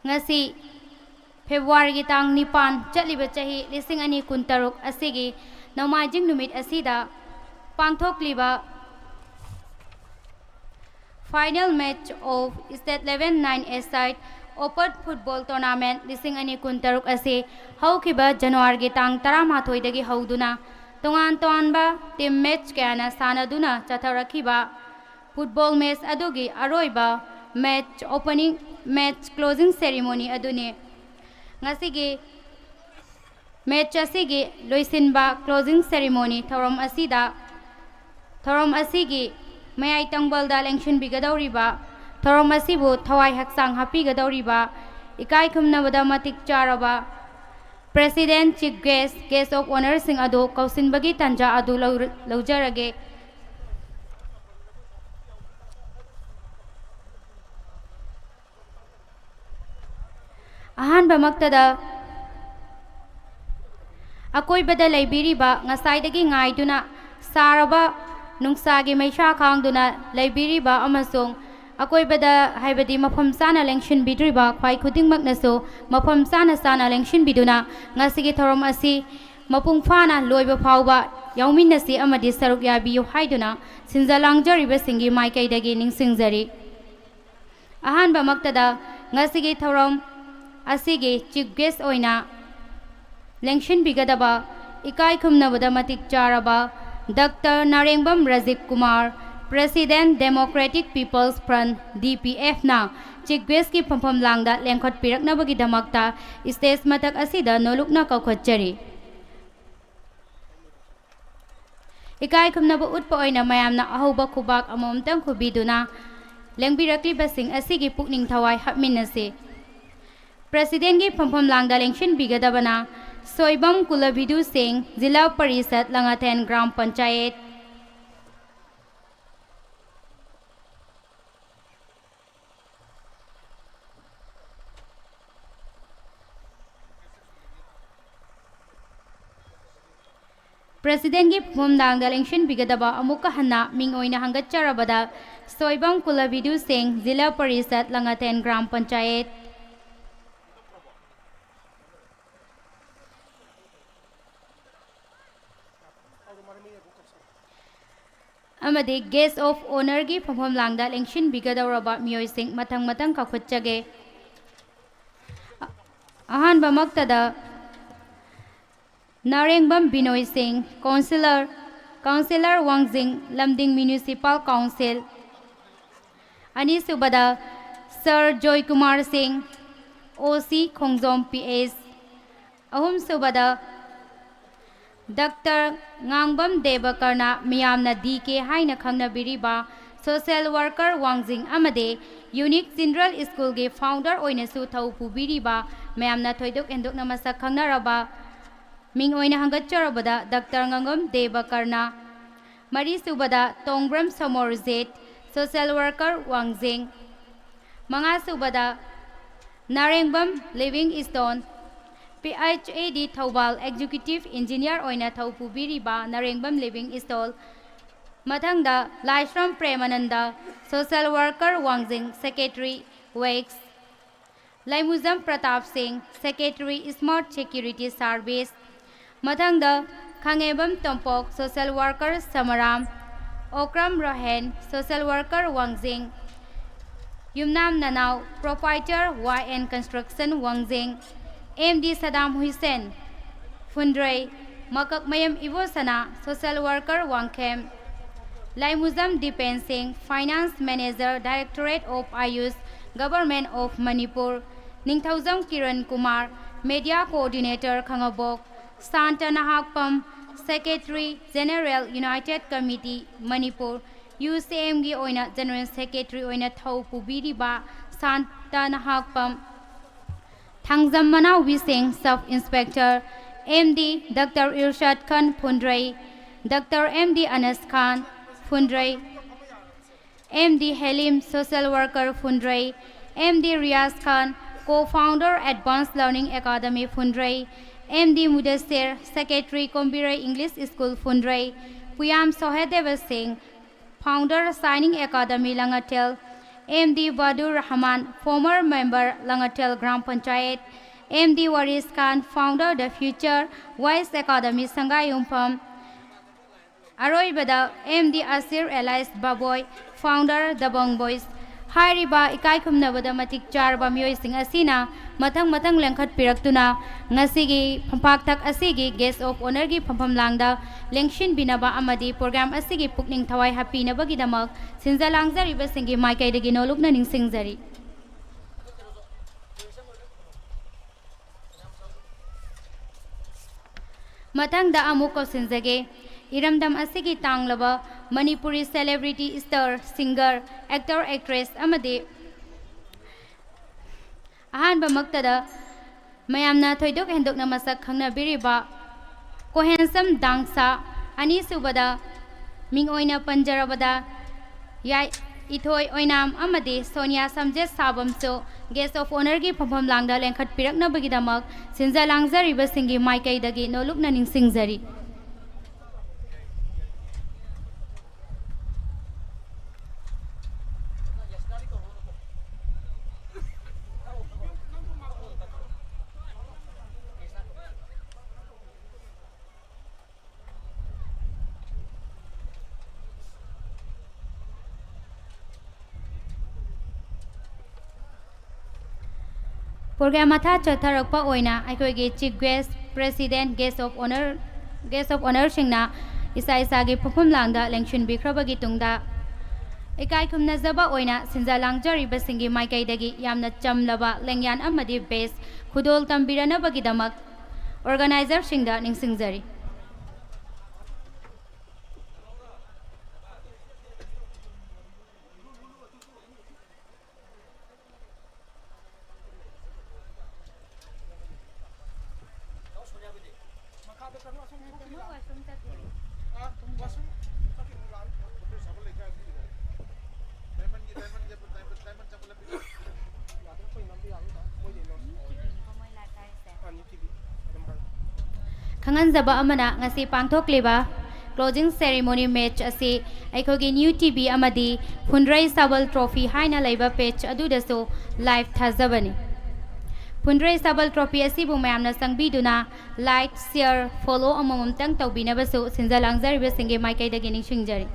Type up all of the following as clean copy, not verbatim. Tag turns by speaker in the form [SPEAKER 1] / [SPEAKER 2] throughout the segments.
[SPEAKER 1] ngasi February gi tang nipan chaliba chahi lising ani kuntaruk asigi Namajing numit asida pangthokliba final match of state level 9A side open football tournament lising ani kuntaruk ase haukiba January gi tang 13 dagi hauduna tongan tonba team match kana sanaduna chatharakhiba football match adugi aroiba match opening match closing ceremony adune ngasigi match asigi loisinba closing ceremony thorom asigi mayai tangbalda lengshun bigadoriba thorom asibu thawai haksang happy gadoriba ikai khumnabada matik charaba president chief guest of honor sing adu kausinbagi tanja adu laujarage ahan bamaktada akoibada laibiriba ngasaidagi ngaiduna saraba nungsagi maisha khangduna laibiriba amasung akoibada haibadi mafam sana lengshin bidriba khwai khudingmaknaso mafam sana lengshin biduna ngasigi thorom asi mapung phana loiba phawba yauminnasi amadi saruk yabiyu haiduna sinjalangjariba singi maikaidagi ningsingjari ahan bamaktada ngasigi thorom asigi chief guest oina lengshin bigadaba ikai khumnabada matik charaba Dr. Narengbam Rajiv Kumar President Democratic People's Front DPF na chief guest ki phampham langda lengkhot piraknabagi damakta stage matak asida nolukna kaukhotjari ikai khumnaba utpa oina mayamna ahoba khubak amomtang khubiduna lengbirakli basing asigi pukning thawai hapminase President की फंफम लांगदा लेंशन बिगदबना सोइबम कुलभिदु सिंह जिला परिषद लंगाथेन ग्राम panchayat President की फंफम लांगदा लेंशन बिगदबा अमुका हन्ना Ming ओइना हंगच्चरबदा सोइबम कुलभिदु सिंह जिला परिषद लंगाथेन ग्राम panchayat amadi guest of honor gi phomphom langda lengshin bigadawraba miyoi sing matang kakhutchage ahan bamaktada Narengbam Binoy Singh councillor Wangjing Lamding Municipal Council ani subada Sir Joy Kumar Singh OC Khongjom PS ahum subada Dr. Ngangbam Debakarna Miyamna DK Haina Khangna Biriba Social Worker Wangjing Amade Unique Central School ge founder oina su thau pu biriba Mayamna thoidok endok namasa khangna raba Ming oina hangacharabada Dr. Ngangbam Debakarna Mari subada Tongbram Samorzet Social Worker Wangjing Manga subada Narengbam Livingstone PHAD Thobal Executive Engineer oina thaupu biriba Narengbam Livingstone Mathangda Laishram Premananda Social Worker Wangjing Secretary Wakes Laimuzam Pratap Singh Secretary Smart Security Service Mathangda Khangebam Tompok Social Worker Samaram Okram Rohen Social Worker Wangjing Yumnam Nanau Proprietor YN Construction Wangjing MD Saddam Hussein Fundray Makak Mayam Ivosana Social Worker Wangkem Laimuzam Dipensing Finance Manager Directorate of Ayush Government of Manipur Ningthauzam Kiran Kumar Media Coordinator Khangabok Santana Hakpam Secretary General United Committee Manipur UCM gi oina General Secretary oina thau pubiriba Santana Hakpam Thangzam Manau Wising Sub Inspector MD Dr. Irshad Khan Fundray Dr. MD Anas Khan Fundray MD Halim Social Worker Fundray MD Riaz Khan Co-Founder Advanced Learning Academy Fundray MD Mudassir Secretary Kombira English School Fundray Puyam Sohedeva Singh Founder Signing Academy Langatel MD Badur Rahman, former member Langatel Gram Panchayat, MD Waris Khan, founder The Future Wise Academy Sangayumpam, Aroibada MD Asir Elias Baboy, founder The Bong Boys, Hairiba Ikaikumnabada Matik Charba Myoising Asina, Matang Langkat Piraktuna, Ngasigi, Pampaktak Asigi, Guest of Honor Gi Pampam Langda, Lengshin Binaba Amadi, Program Asigi Pukning Tawai Happy Nabagidamak, Sinza Langzari Basingi Maikai de Ginoluk Naning Singzari. Matangda Amuko Sinzage, Iramdam Asigi Tanglaba, Manipuri celebrity star, singer, actor, actress, Amadi. Ahanba Maktada, Mayamna Toydok and Dok Namasak Hangna Biriba, Kohensam Dangsa, Anisubada, Ming Oina Panjarabada, Yai Itoy Oinam Amadi, Sonia Samjes Sabamso, Guest of Honor Gi Pampam Langda Lenkat Pirakna Bagidamak, Sinza Langzari Basingi Maikai Dagi, no look naning Singzari. Program Matha Chatharakpa Oina, Aikogi Chief Guest, President, Guest of Honor Singna, Isa Isagi Pupum Langda, Lengshin Bikrabagi Tungda, Ikai Kumnazaba Oina, Sinza Langjari Basingi Maikai Dagi, Yamna Chamlaba, Lengyan Amadi Base, Kudol Tambirana Bagidamak, Organizer Singda Ningsingzari. Kanganzaba Amana, Ngasi Pangthokliba, closing ceremony match asi Aikogi New TV Amadi, Pundrai Sabal Trophy Haina Laiba Page Adudaso, live Thazabani. Pundrai Sabal Trophy Asibu Mayamna Sangbiduna, like, share, follow Amamum Tang Taubinabasu, Sinza Langzari Basingi Maikai the Guinea Shingjari.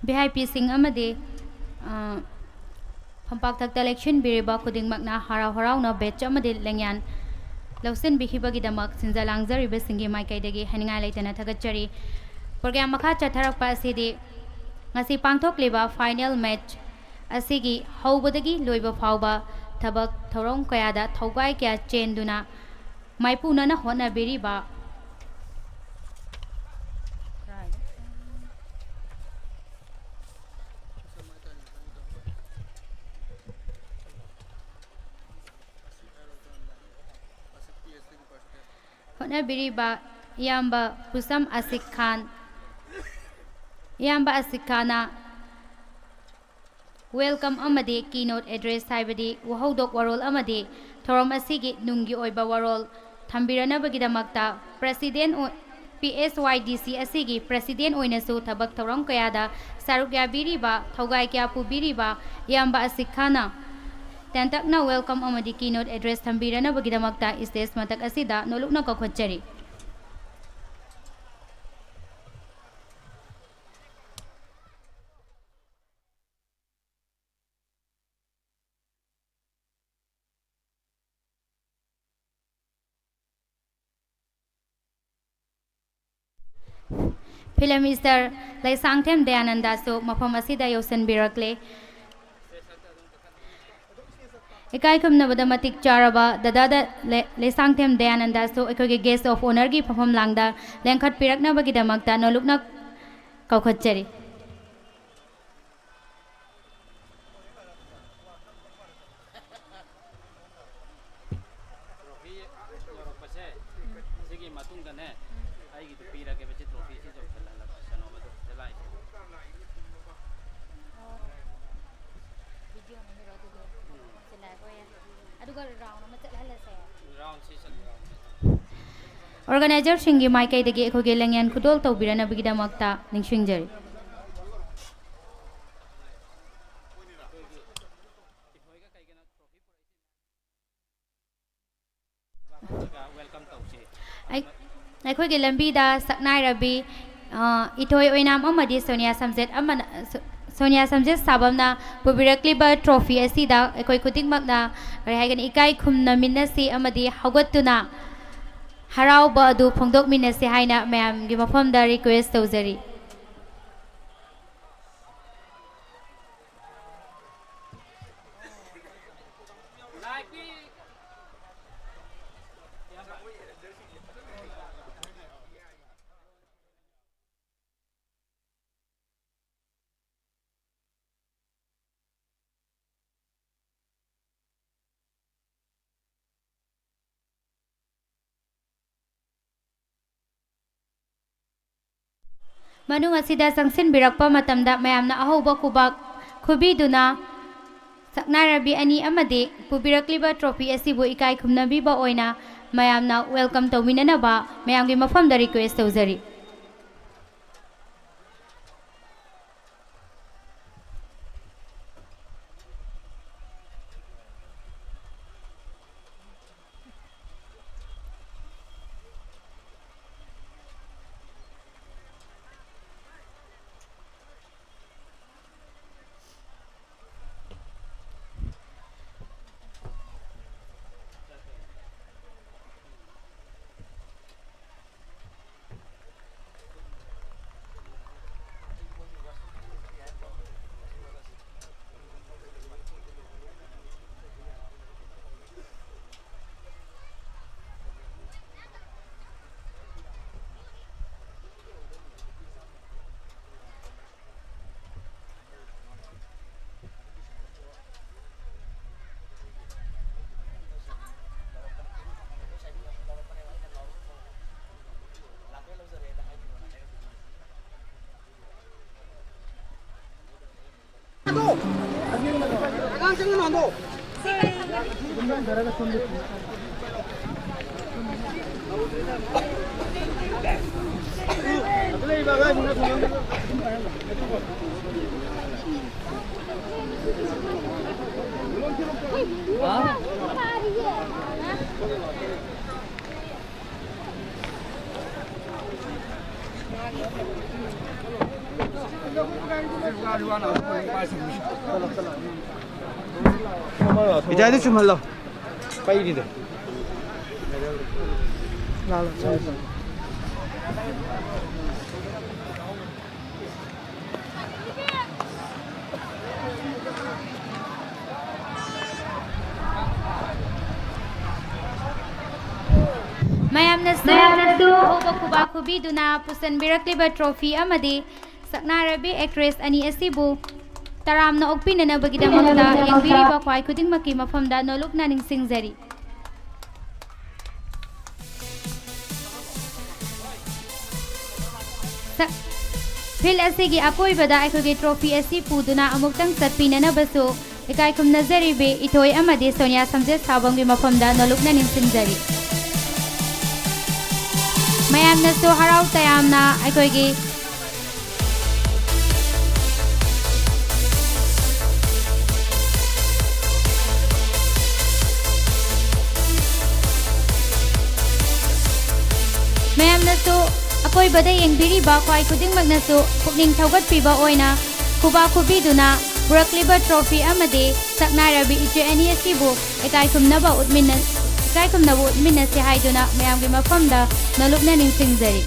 [SPEAKER 1] V ꯁꯤꯡ ꯑꯃꯗꯤ ꯐꯝꯄꯥꯛꯊꯛꯇ ꯂꯦꯛꯁꯤꯟꯕꯤꯔꯤꯕ ꯈꯨꯗꯤꯡꯃꯛꯅ ꯍꯔꯥꯎ ꯍꯔꯥꯎꯅ batch ꯑꯃꯗꯤ ꯂꯦꯡꯌꯥꯟ ꯂꯧꯁꯤꯟꯕꯤꯈꯤꯕꯒꯤꯗꯃꯛ ꯁꯤꯟꯖ ꯂꯥꯡꯖꯔꯤꯕꯁꯤꯡꯒꯤ ꯃꯥꯏꯀꯩꯗꯒꯤ ꯍꯥꯏꯅꯤꯡꯉꯥꯏ ꯂꯩꯇꯅ ꯊꯥꯒꯠꯆꯔꯤ꯫ ꯄ꯭ꯔꯣꯒ꯭ꯔꯥꯝ ꯃꯈꯥ ꯆꯠꯊꯔꯛꯄ ꯑꯁꯤꯗꯤ ꯉꯁꯤ ꯄꯥꯡꯊꯣꯛꯂꯤꯕ ꯐꯥꯏꯅꯦꯜ ꯃꯦꯠꯆ ꯑꯁꯤꯒꯤ ꯍꯧꯕꯗꯒꯤ ꯂꯣꯏꯕ ꯐꯥꯎꯕ ꯊꯕꯛ ꯊꯧꯔꯝ ꯀꯌꯥꯗ ꯊꯧꯒꯥꯏ ꯀꯌꯥ ꯆꯦꯟꯗꯨꯅ ꯃꯥꯏꯄꯨꯅꯅ ꯍꯣꯠꯅꯕꯤꯔꯤꯕ ꯏꯌꯥꯝꯕ ꯄꯨꯁꯝ ꯑꯁꯤꯛ ꯈꯥꯟ, ꯏꯌꯥꯝꯕ ꯑꯁꯤꯛ ꯈꯥꯟꯅ ꯋꯦꯜꯀꯝ ꯑꯃꯗꯤ ꯀꯤꯅꯣꯠ ꯑꯦꯗ꯭ꯔꯦꯁ ꯍꯥꯏꯕꯗꯤ ꯋꯥꯍꯧꯗꯣꯛ ꯋꯥꯔꯣꯜ ꯑꯃꯗꯤ ꯊꯧꯔꯝ ꯑꯁꯤꯒꯤ ꯅꯨꯡꯒꯤ ꯑꯣꯏꯕ ꯋꯥꯔꯣꯜ ꯊꯝꯕꯤꯔꯅꯕꯒꯤꯗꯃꯛꯇ PSYDC ꯑꯁꯤꯒꯤ ꯄ꯭ꯔꯦꯁꯤꯗꯦꯟ ꯑꯣꯏꯅꯁꯨ ꯊꯕꯛ ꯊꯧꯔꯝ ꯀꯌꯥꯗ ꯁꯔꯨꯛ ꯌꯥꯕꯤꯔꯤꯕ ꯊꯧꯒꯥꯏ ꯀꯌꯥ ꯄꯨꯕꯤꯔꯤꯕ ꯏꯌꯥꯝꯕ ꯑꯁꯤꯛ ꯈꯥꯟꯅ ꯇꯦꯟꯇꯛꯅ ꯋꯦꯜꯀꯝ ꯑꯃꯗꯤ ꯀꯤꯅꯣꯠ ꯑꯦꯗ꯭ꯔꯦꯁ ꯊꯝꯕꯤꯔꯅꯕꯒꯤꯗꯃꯛꯇ ꯁ꯭ꯇꯦꯖ ꯃꯊꯛ ꯑꯁꯤꯗ ꯅꯣꯂꯨꯛꯅ ꯀꯧꯈꯠꯆꯔꯤ꯫ ꯐꯤꯂꯝ ꯁ꯭ꯇꯥꯔ ꯂꯩꯁꯥꯡꯊꯦꯝ ꯗꯌꯥꯅꯟꯗꯁꯨ ꯃꯐꯝ ꯑꯁꯤꯗ ꯌꯧꯁꯤꯟꯕꯤꯔꯛꯂꯦ꯫ ꯏꯀꯥꯏ ꯈꯨꯝꯅꯕꯗ ꯃꯇꯤꯛ ꯆꯥꯔꯕ ꯗꯗꯥ ꯂꯩꯁꯥꯡꯊꯦꯝ ꯗꯌꯥꯅꯟꯗꯁꯨ ꯑꯩꯈꯣꯏꯒꯤ ꯒꯦꯁ ꯑꯣꯐ ꯑꯣꯅꯔꯒꯤ ꯐꯝꯐꯝ ꯂꯥꯡꯗ ꯂꯦꯡꯈꯠꯄꯤꯔꯛꯅꯕꯒꯤꯗꯃꯛꯇ ꯅꯣꯂꯨꯛꯅ ꯀꯧꯈꯠꯆꯔꯤ꯫ ꯑꯣꯔꯒꯅꯥꯏꯖꯔꯁꯤꯡꯒꯤ ꯃꯥꯏꯀꯩꯗꯒꯤ ꯑꯩꯈꯣꯏꯒꯤ ꯂꯦꯡꯌꯥꯟ ꯈꯨꯗꯣꯜ ꯇꯧꯕꯤꯔꯅꯕꯒꯤꯗꯃꯛꯇ ꯅꯤꯡꯁꯤꯡꯖꯔꯤ꯫ ꯑꯩꯈꯣꯏꯒꯤ ꯂꯝꯕꯤꯗ ꯁꯛꯅꯥꯏꯔꯕꯤ ꯏꯊꯣꯏ ꯑꯣꯏꯅꯥꯝ ꯑꯃꯗꯤ ꯁꯣꯅꯤꯌꯥ ꯁꯝꯖꯦꯠ ꯁꯥꯕꯝꯅ ꯄꯨꯕꯤꯔꯛꯂꯤꯕ ꯇ꯭ꯔꯣꯐꯤ ꯑꯁꯤꯗ ꯑꯩꯈꯣꯏ ꯈꯨꯗꯤꯡꯃꯛꯅ ꯀꯔꯤ ꯍꯥꯏꯒꯅꯤ ꯏꯀꯥꯏ ꯈꯨꯝꯅꯃꯤꯟꯅꯁꯤ ꯑꯃꯗꯤ ꯍꯧꯒꯠꯇꯨꯅ ꯍꯔꯥꯎꯕ ꯑꯗꯨ ꯐꯣꯡꯗꯣꯛꯃꯤꯟꯅꯁꯤ ꯍꯥꯏꯅ ꯃꯌꯥꯝꯒꯤ ꯃꯐꯝꯗ ꯔꯤꯀ꯭ꯋꯦꯁ ꯇꯧꯖꯔꯤ꯫ ꯃꯅꯨꯡ ꯑꯁꯤꯗ ꯆꯪꯁꯤꯟꯕꯤꯔꯛꯄ ꯃꯇꯝꯗ ꯃꯌꯥꯝꯅ ꯑꯍꯧꯕ ꯈꯨꯕꯥꯛ ꯈꯨꯕꯤꯗꯨꯅ ꯁꯛꯅꯥꯏꯔꯕꯤ ꯑꯅꯤ ꯑꯃꯗꯤ ꯄꯨꯕꯤꯔꯛꯂꯤꯕ ꯇ꯭ꯔꯣꯐꯤ ꯑꯁꯤꯕꯨ ꯏꯀꯥꯏ ꯈꯨꯝꯅꯕꯤꯕ ꯑꯣꯏꯅ ꯃꯌꯥꯝꯅ ꯋꯦꯜꯀꯝ ꯇꯧꯃꯤꯟꯅꯅꯕ ꯃꯌꯥꯝꯒꯤ ꯃꯐꯝꯗ ꯔꯤꯀ꯭ꯋꯦꯁ ꯇꯧꯖꯔꯤ꯫
[SPEAKER 2] 이제 좀 할라. 빨리 돼. 나라.
[SPEAKER 1] mayamna su hoba kuba kubi duna pusan birakliba trophy amadi saknarabi actress ani asibu taramna okpinana bagidamagda yangbiriba kwai khudingmaki mafamda nolokna ningsingjari field असेगी अकोइबदा अखोगे ट्रॉफी असी पुदुना अमुक्तंग चटपिनना बसु इकाई खुमनजरीबे इथोय अमदे सोनिया समजे साबंगी मफमदा नलुकना निंसिंजरी मयामनसु हराव तयामना अखोगे मयामनसु अकोई बदे यंगबिरीबा ख्वाई खुदिंगमगनसु पुकनिंग थौगतपिबा ओइना खुबा खुबीदुना पुरक्लिबा ट्रॉफी अमदे सकनारबी इचे एनी असिबु एकाई खुमनबा उत्मिनसे हाइदुना मयामगी मफमदा नलुकना निंसिंगजरी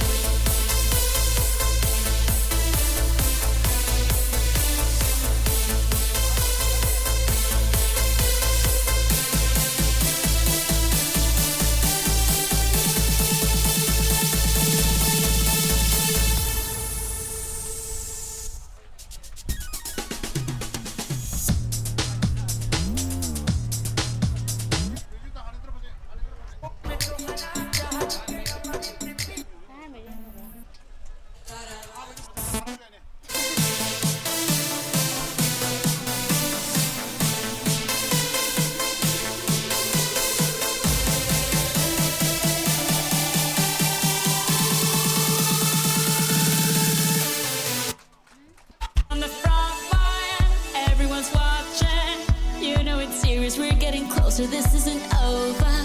[SPEAKER 3] So this isn't over.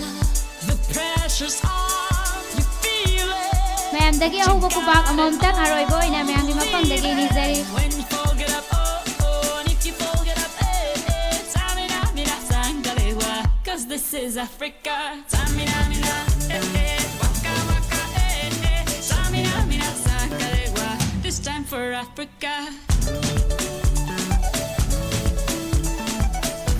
[SPEAKER 3] The pressure's on. You feel it.
[SPEAKER 1] Ma'am दगी अहुबो कुबाक अममतक अरोइबो इना मैम की मफम दगी निजरी
[SPEAKER 3] When you fold it up, oh, and if you fold it up, Tamina, mina, sangalewa. 'Cause this is Africa. Tamina, mina, waka, waka, Tamina, mina, sangalewa. This time for Africa.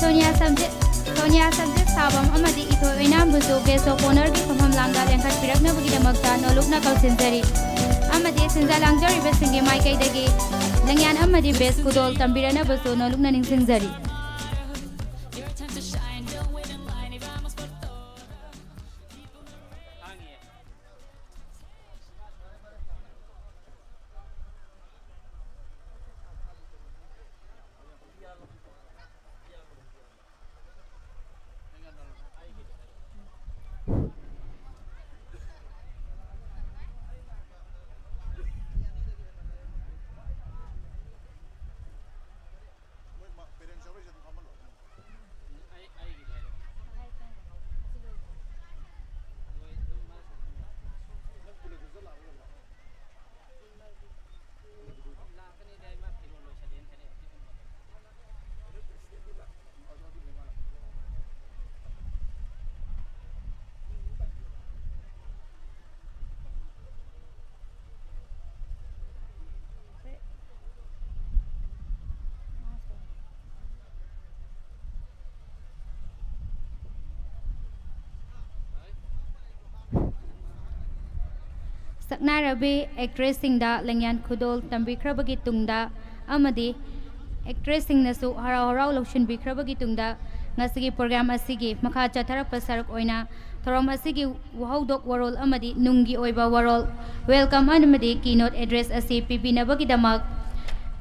[SPEAKER 1] Sonia subject साबम अमदी इथो इनाम बुजो गेसो Conor की फमम लांगा लेंखत पिरकना बगिदमक्ता नोलुकना कौसिनजरी अमदी सिंजा लांगजरी बेसिंगे माइकैदगी लंग्यान अमदी base कुदोल तंबिरना बसो नोलुकना निंसिंजरी
[SPEAKER 3] Your time to shine. Don't wait in line. If I'm a spot,
[SPEAKER 1] सकनारबे actress सिंगदा लंग्यान खुदोल तंबिख्रबगी तुंगदा अमदी एक्ट्रेस सिंगनसु हराव हराव लौशन बिख्रबगी तुंगदा ngasi program asigi makha chatharak pasarak oina thorom asigi wahawdok warol amadi nungi oiba warol welcome anmadi keynote address asi pibinabagi damak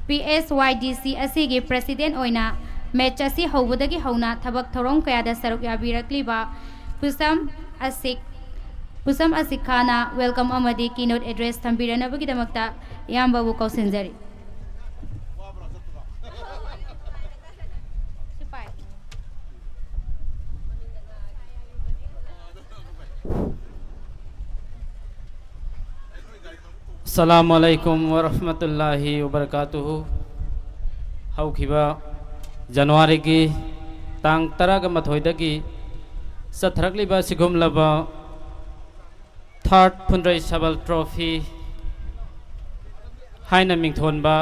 [SPEAKER 1] PSYDC asigi president oina match asi hawbodagi hawna thabak thorom kayada saruk yabirakliba pusam asikana welcome amadi keynote address thambiranabagi damakta yambabu kausinjari
[SPEAKER 4] अस्सलामुअलैकुम वरहमतुल्लाहि वबरकातुहु हौखिबा जनवरी की तांग तराग मथोइदगी सथरकलिबा सिगुमलबा third फुंड्रई सबल trophy हाइना मिंथोनबा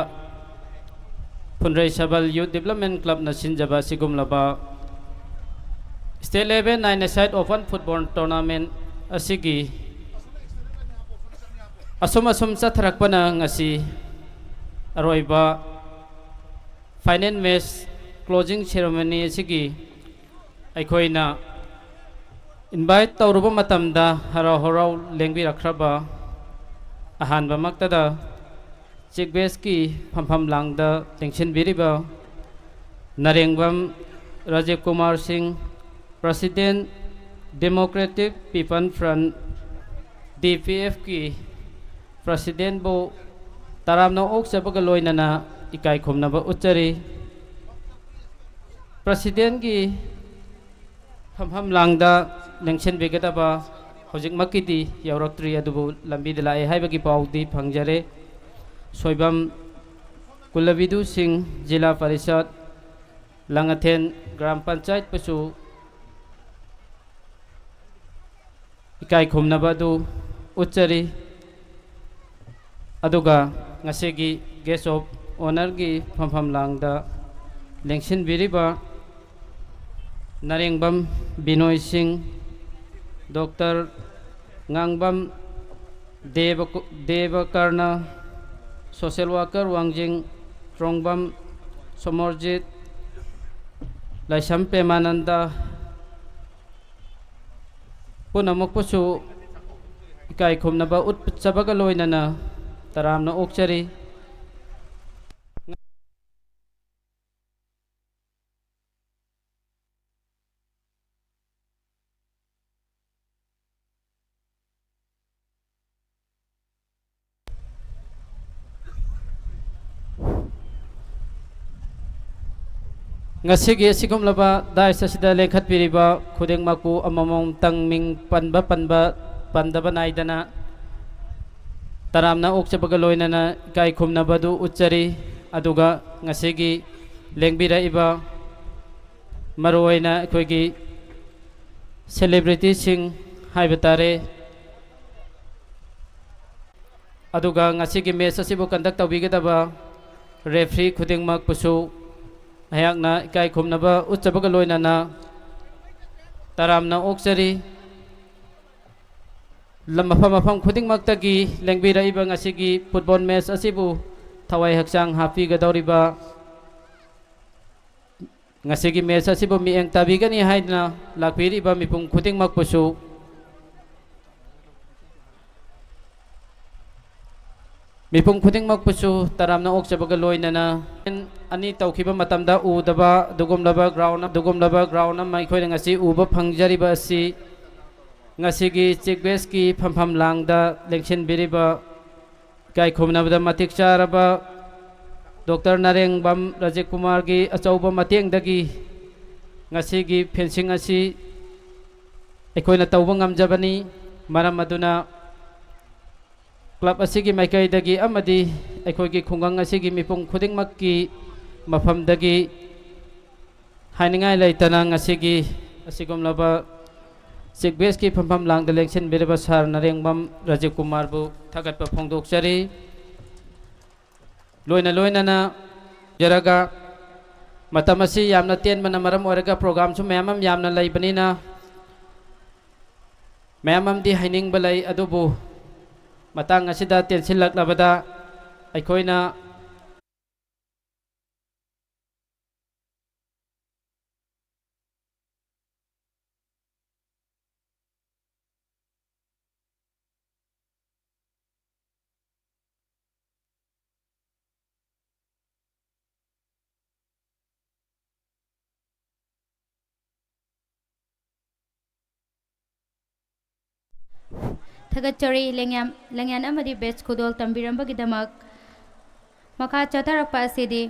[SPEAKER 4] फुंड्रई सबल youth development club न सिंजबा सिगुमलबा state level 9 side open football tournament असिगी असुम असुम चथरकपना ngasi अरोइबा फाइनल मैच क्लोजिंग सेरेमनी असिगी अखोइना इनवाइट तौरुबा मतमदा हराव हराव लेंबिरखरबा अहानबा मक्तदा चीफ गेस्ट की फमफम लांगदा तेंसिनबिरिबा Narengbam Rajiv Kumar Singh president democratic people front DPF की प्रेसिडेंट बो तरामना ओक्सबग लोइनना इकाई खुमनबा उच्चरी प्रेसिडेंट की फमफम लांगदा लेंशन बेगदबा हजिक मक्कीदी यौरक्ट्री अदुबु लंबी दिलाए हाइबगी पाउदी फंगजरे सोइबम कुलबिदु सिंह जिला परिषद लंगथेन ग्राम पंचायत पसु इकाई खुमनबा दु उच्चरी अदुगा ngasiगी गेस्ट ऑफ ऑनर की फमफम लांगदा लेंशन बिरिबा Narengbam Binoy Singh doctor ngangbam Devakarna social worker Wangjing Trongbam Samarjit Laisham Pemananda पुनमुकपुसु इकाई खुमनबा उत्पचबगा लोइनना तरामना ओक्चरी ngasiगी sigumlaba daisa sida lekhat piriba khudeng maku amamong tangming pandaba naidana taramna okchabaga loinana kai khumnabadu uccari aduga ngasigi lengbira iba maroina khoigi celebrity sing haibatare aduga ngasigi match asibu conduct tawbigadaba referee khudeng mak pusu ayakna ikai khumnaba uchabaga loinana taramna okchari mafam khuding maktagi lengbira iba ngasigi football match asibu thawai hakchang happy gadoriba ngasigi match asibu mieng tabigani haidna lakpiri iba mipung khuding makpusu mipung khuding makpusu taramna okchabaga loinana ani tawkhiba matamda udaba dugumlaba ground mai khoi ngasi uba phangjariba asi ngasigi chief guest ki phampham langda lection biriba kai khumnabda matik charaba dr narengbam rajiv kumar gi achauba mateng dagi ngasigi fencing asi ekoina tawba ngamjabani maram aduna club asigi maikai dagi amadi ekoigi khungang asigi mipung khuding makki mafam dagi hainingai laitana ngasigi asigumlaba chief guest की फमफम लांग election बिरबा सार नरेंगबम राजीव कुमार बु थागत प फोंदोकचरी लोइना जरगा मतमसी यामना तेन मन मरम ओरगा programme सु ma'am यामना लैबनिना ma'am दी हाइनिंग बलै अदुबु Matang असिदा tension लक्लबदा अखोइना
[SPEAKER 1] थगचरी लेंगयान अमदी बेच खुदोल तंबिरंबगिदमक मखा चतरकपा असिदी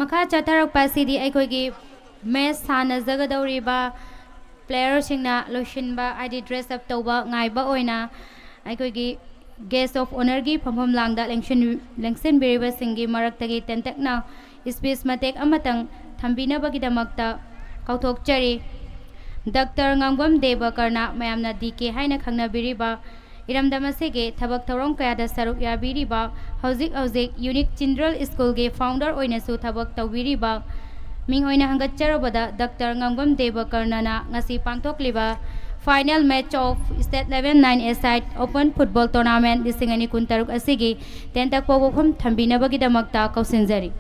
[SPEAKER 1] मखा चथरक्पा असिदि अꯩखोइगी मैच सानजगदौरिबा प्लेयरसिंगना लोइसिनबा आइदि ड्रेस अप तौबा ngaइबा ओइना अꯩखोइगी गेस्ट ऑफ ऑनर की फमफम लांगदा लेंसन बिरिबा सिंगी मरक्तगी तेंतकना स्पीच मतेक अमतंग थंबिनबगिदमक्ता कौथोकचरी डॉक्टर ngambam देवकर्णा मयामना डीके हाइना खंगनाबिरिबा इरमदमसेगे थबक थौरम कयादा सरुक याबिरिबा हौजिक हौजिक यूनिक चिल्ड्रन स्कूल के फाउंडर ओइनसु थबक तौबिरिबा मिंग ओइना हंगच्चरबदा डॉक्टर ngambam देवकर्णना ngasi पांगथोकलिबा final match of state level 9A side open football tournament लिसिंगनी कुंतरुक असिगी तेंतक पोबफम थंबिनबगिदमक्ता कौसिनजरी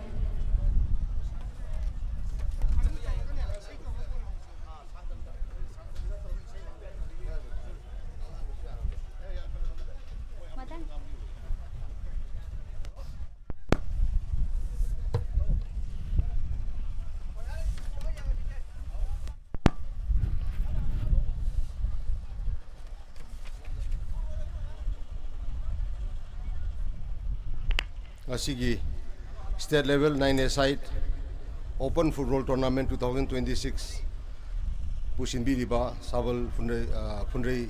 [SPEAKER 5] Asigi state level 9A side open football tournament 2026 Pushin Biriba Sabal Fundrei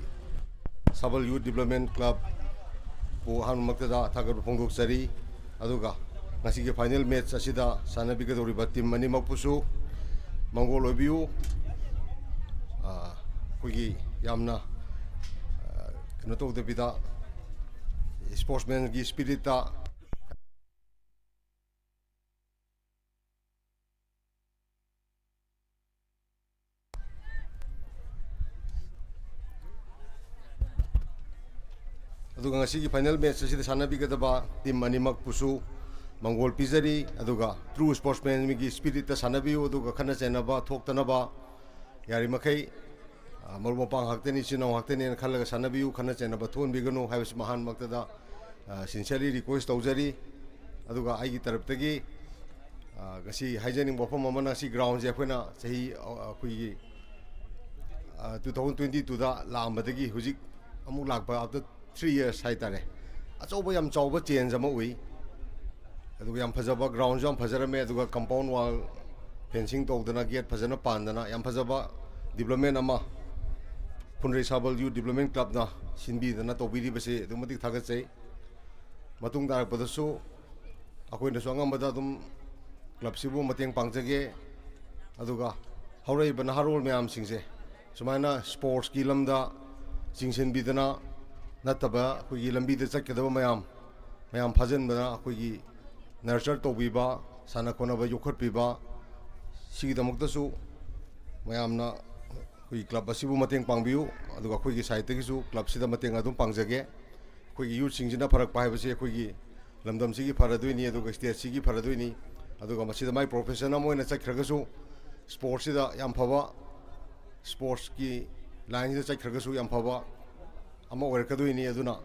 [SPEAKER 5] Sabal Youth Development Club Bu Han Maktada Thagar Pongok Sari Aduga Nasigi final match asida Sanabigadoriba team Mani Makpusu Mongol Obiu Kugi Yamna Kanato de Bida sportsman gi spirita aduga ngasi gi final match asida sanabigadaba team animak pusu mongol pizari aduga true sportsman mi gi spirit ta sanabiu aduga khana chenaba thoktanaba yari makai mormo pang hakteni chino hakteni khalaga sanabiu khana chenaba thon bigano haibis mahan maktada sincerely request tawjari aduga ai gi tarap tagi gasi haijaning bofam amana si ground je khoina sahi kui 2022 da lambadagi hujik amuk lakba after 3 years haitare achoba yam chawba change ama ui aduga yam phajaba ground jam phajarame aduga compound wall fencing tawdana gate phajana pandana yam phajaba development ama Punrei Sabal Youth Development Club na sinbi dana tawbiri base dumatik thagachai matung darakpadasu akoina swangambada dum club sibu mateng pangjage aduga haurai bana harol mayam singse sumaina sports ki lamda jingsen bidana nataba koigi lambi de chakkedaba mayam phajan bana koigi nurture tawbiba sana kona ba yokhat piba sigi damakta su mayamna koi club asibu mateng pangbiu aduga koigi site gi su club sida mateng adum pangjage koigi youth singjina farak pai base koigi lamdam sigi faraduini aduga state sigi faraduini aduga masida mai profession amoina chakkhraga su sports sida yam phaba sports ki line sida chakkhraga su yam phaba ama oirkaduini aduna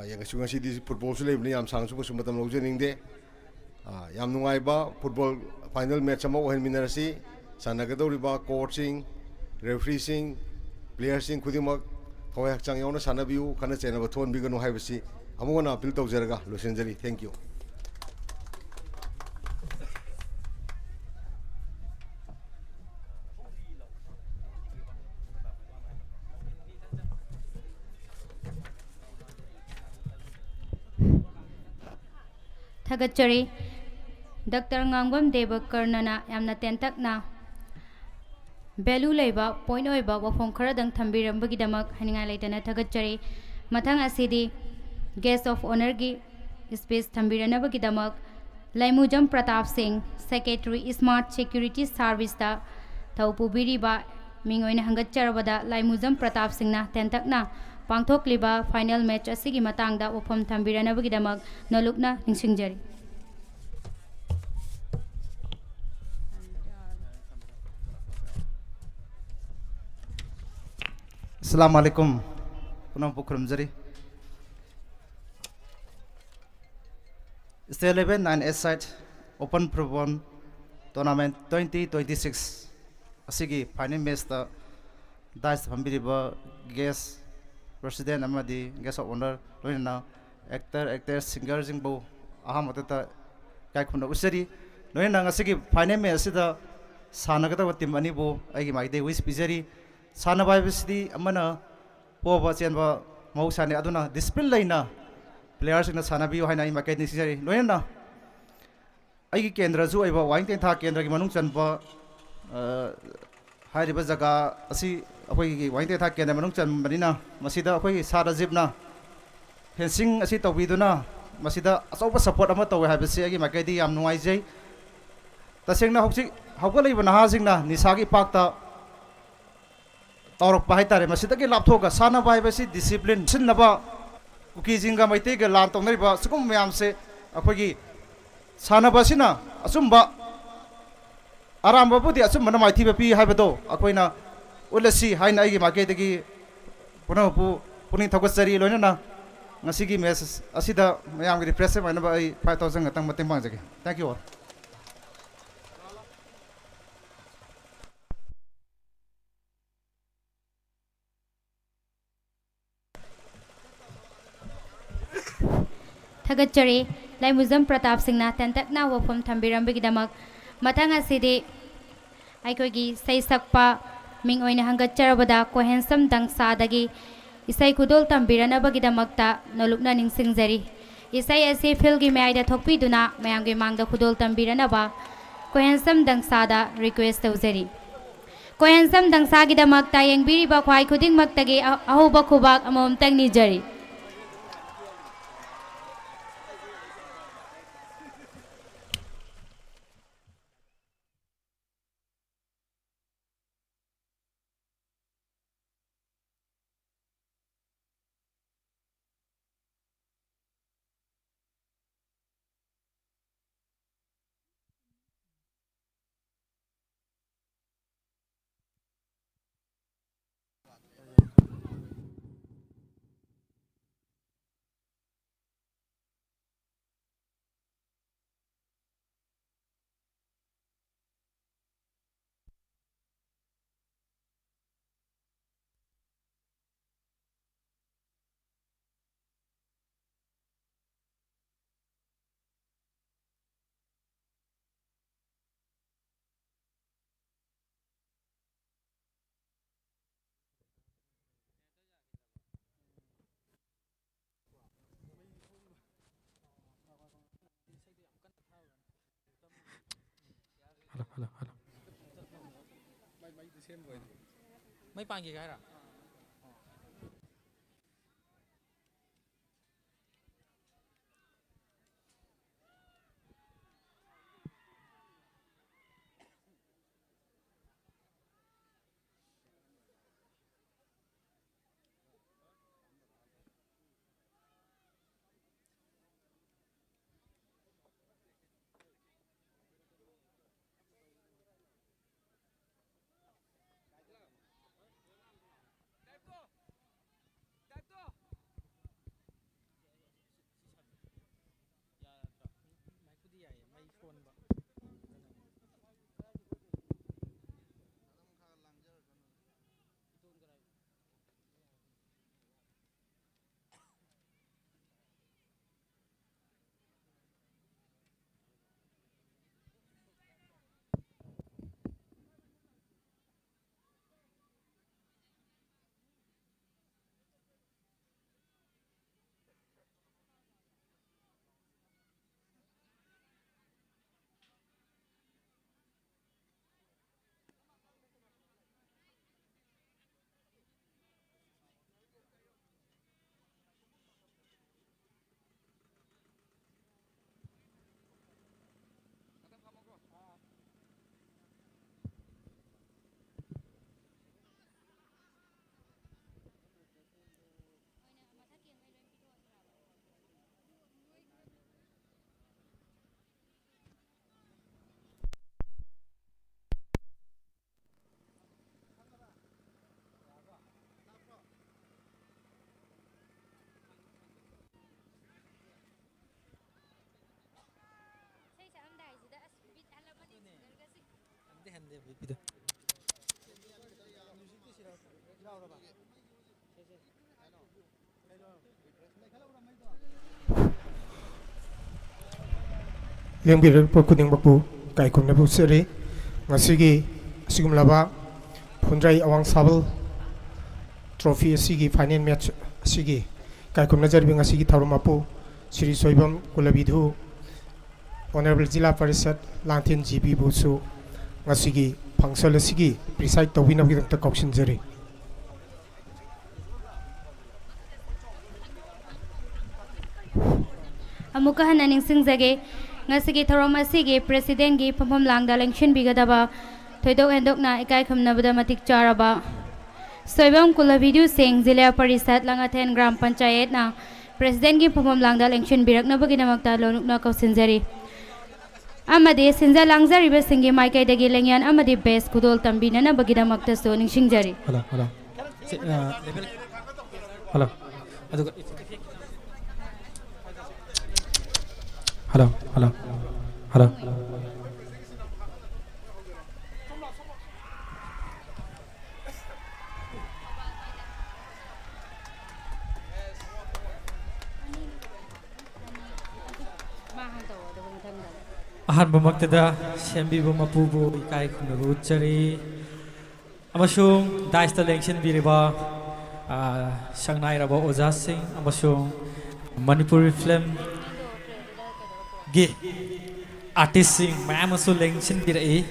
[SPEAKER 5] yanga sungasi di football su lebni yam sangsu su matam lojiningde yam nungai ba football final match ama ohen minarasi sanagadoriba coaching refereeing playersing khudimak thawai hakchang yauna sanabiu khana chena ba thon biganu haibasi amona appeal tawjaraga losenjari thank you
[SPEAKER 1] थगचरी doctor ngambam देवकर्णना यामना तेंतकना value leiba point oiba wafom kharadang thambirambagidamag haninga leitana thagachari mathang asidi guest of honor gi space thambiranabagidamag laimujam pratap singh secretary smart security service ta thawpubiriba mingoina hangacharabada laimujam pratap singh na tentakna pangthokliba final match asigi matangda wafom thambiranabagidamag nolukna ningsingjari
[SPEAKER 2] Assalamualaikum. Punam pukrum jari. State level 9A side open football tournament 2026 asigi final match ta dais phambiriba guest president amadi guest of honor loina actor singer jingbo aham otata kai khunda usari लोइना ngasi final match सिदा सानगदब team अनिबो आइगी माइदे wish पिजरी सानबा हाइबसिदी अमना पोबा चेनबा मौसाने अदुना discipline लेना players सिंगना सानबियो हाइना इ माइके निसिजरी लोइना आइगी केंद्र जु आइबा vying था केंद्र की मनुंग चनबा हाइरिबा जगह असि अखोई वाइंग था केंद्र मनुंग चनबनिना मसिदा अखोई सा राजीवना फेंसिंग असि तौबिदुना मसिदा अचौबा सपोर्ट अमा तौवे हाइबसि आइगी माइकेदी याम नुवाइजै तसेंगना हौसि हौगलैबा नहाजिंगना निसागी पाक्ता तौरक हाइतारे मसिदगी लापथोगा सानबा हाइबसि डिसिप्लिन सिनबा कुकीजिंगा मैतेगा लान तौनरिबा सुकुम मयामसे अखोगी सानबसिना असुम्बा आरामबुदी असुम्बना माइथिबा पि हाइबदो अखोइना उलसि हाइना आइगी मार्केटगी पुनपु पुनिंग थगसरी लोइना ngasi मैच असिदा मयाम गी रिफ्रेश माइनबा 5000 गतंग मतें बांजगे थैंक यू ऑल
[SPEAKER 1] थगचरे लाइमुजम प्रताप सिंहना तंतकना वफम थंबिरंबगिदमक मथंग असिदि आइकोगी सैसक्पा मिंग ओइना हंगचरबदा कोहेंसम दंगसादगी इसै खुदोल तंबिरनबगिदमकता नलुकना निंसिंगजरी इसै असे फिल्गी मयाइदा थोकपिदुना मयामगे मांगदा खुदोल तंबिरनबा कोहेंसम दंगसादा request तौजरी कोहेंसम दंगसागिदमकता यंगबिरिबा ख्वाइ खुदिंगमक्तगे अहोबा खुबाक अमोमतंग निजरी
[SPEAKER 6] Hello. Mấy pan gì cái ra?
[SPEAKER 7] Yang biru pokok yang baku kaikum na buseri ngasigi asigum laba Phundrai Awang Sabal trophy asigi final match asigi kaikum na jarbi ngasigi tharumapu Sri Soibam Kulabidhu Honorable Jila Parishad Langthen GB Busu ngasigi pangsal asigi preside tawina gidamta kausin jari
[SPEAKER 1] amuka hananing singjage ngasigi thorom asigi president gi phomphom langda lengchen bigadaba thoidok endokna ikai khamnabada matik charaba Soibam Kulabidu Singh Jila Parishad Langathen Gram Panchayat na president gi phomphom langda lengchen birakna baginamakta lonukna kausin jari amade sinja langzari be singi maikai dagi lengyan amade best kudol tambina na baginamakta so ningsing jari
[SPEAKER 6] hello hello hello ahanba maktada sembibu mapubu ikai khumnabu chari amasung daista lengchen biriba sangnai raba oja singh amasung manipuri film gi artist sing mamasu lengchen birai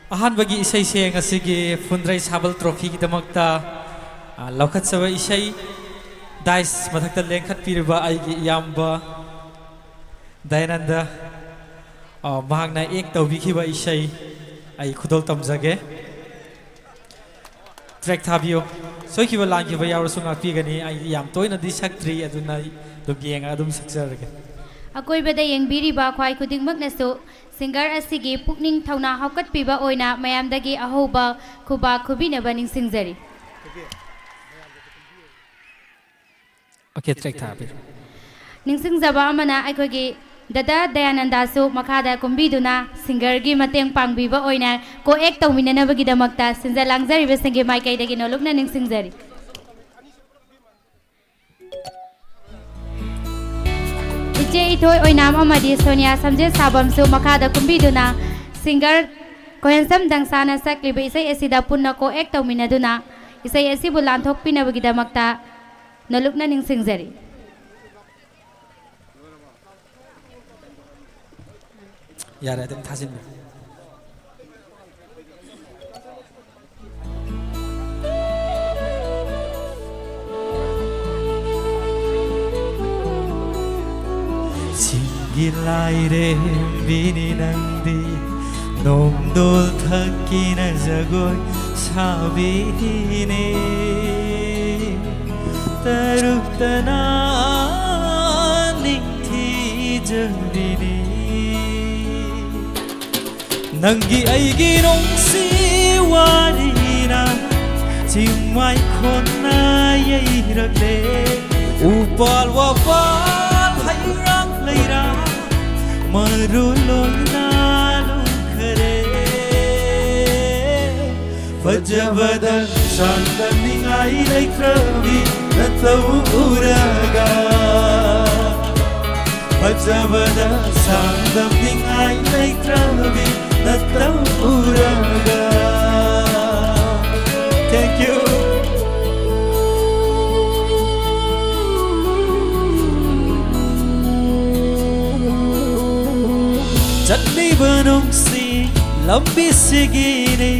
[SPEAKER 6] ahanbagi isai seng asigi Phundrai Sabal trophy ki damakta laukat sawa isai dais mathakta lengkhat piriba aigi yamba Dayananda mahakna ek tawbikhiba isai ai khudol tamjage track thabiyo soikiba langkiba yawrasu ngakpigani ai yam toina di saktri aduna dugyenga adum sakjarage
[SPEAKER 1] akoi bada yengbiriba khwai khudingmak nasu singer asigi pukning thauna haukat piba oina mayamdagi ahoba khuba khubina baning singjari
[SPEAKER 6] okay track thabi
[SPEAKER 1] ningsing jaba amana aikogi Dada Dayananda su makada kumbiduna singer gi mateng pangbiba oina ko ek tawminana bagidamakta sinja langzari besengi maikai dagi nolokna ningsing jari Iche ithoi oinam amadi Sonia Samje Sabam su makada kumbiduna singer kohensam dangsana sakliba isai asida punna ko ek tawminaduna isai asibu lanthok pina bagidamakta nolokna ningsing jari
[SPEAKER 6] yara dem thasin singilai re bini nangdi nomdol thakina jagoi sabine taruktana nikthi jandini Nangi aigi nongsi warina Chimai khona yairagle Upal wapal hayrang leira Maruloina lukhare Fajabada shandaningai laikravi Natawuraga Fajabada shandaningai laikravi Natawuraga Thank you Chutni banongsi lambi sigine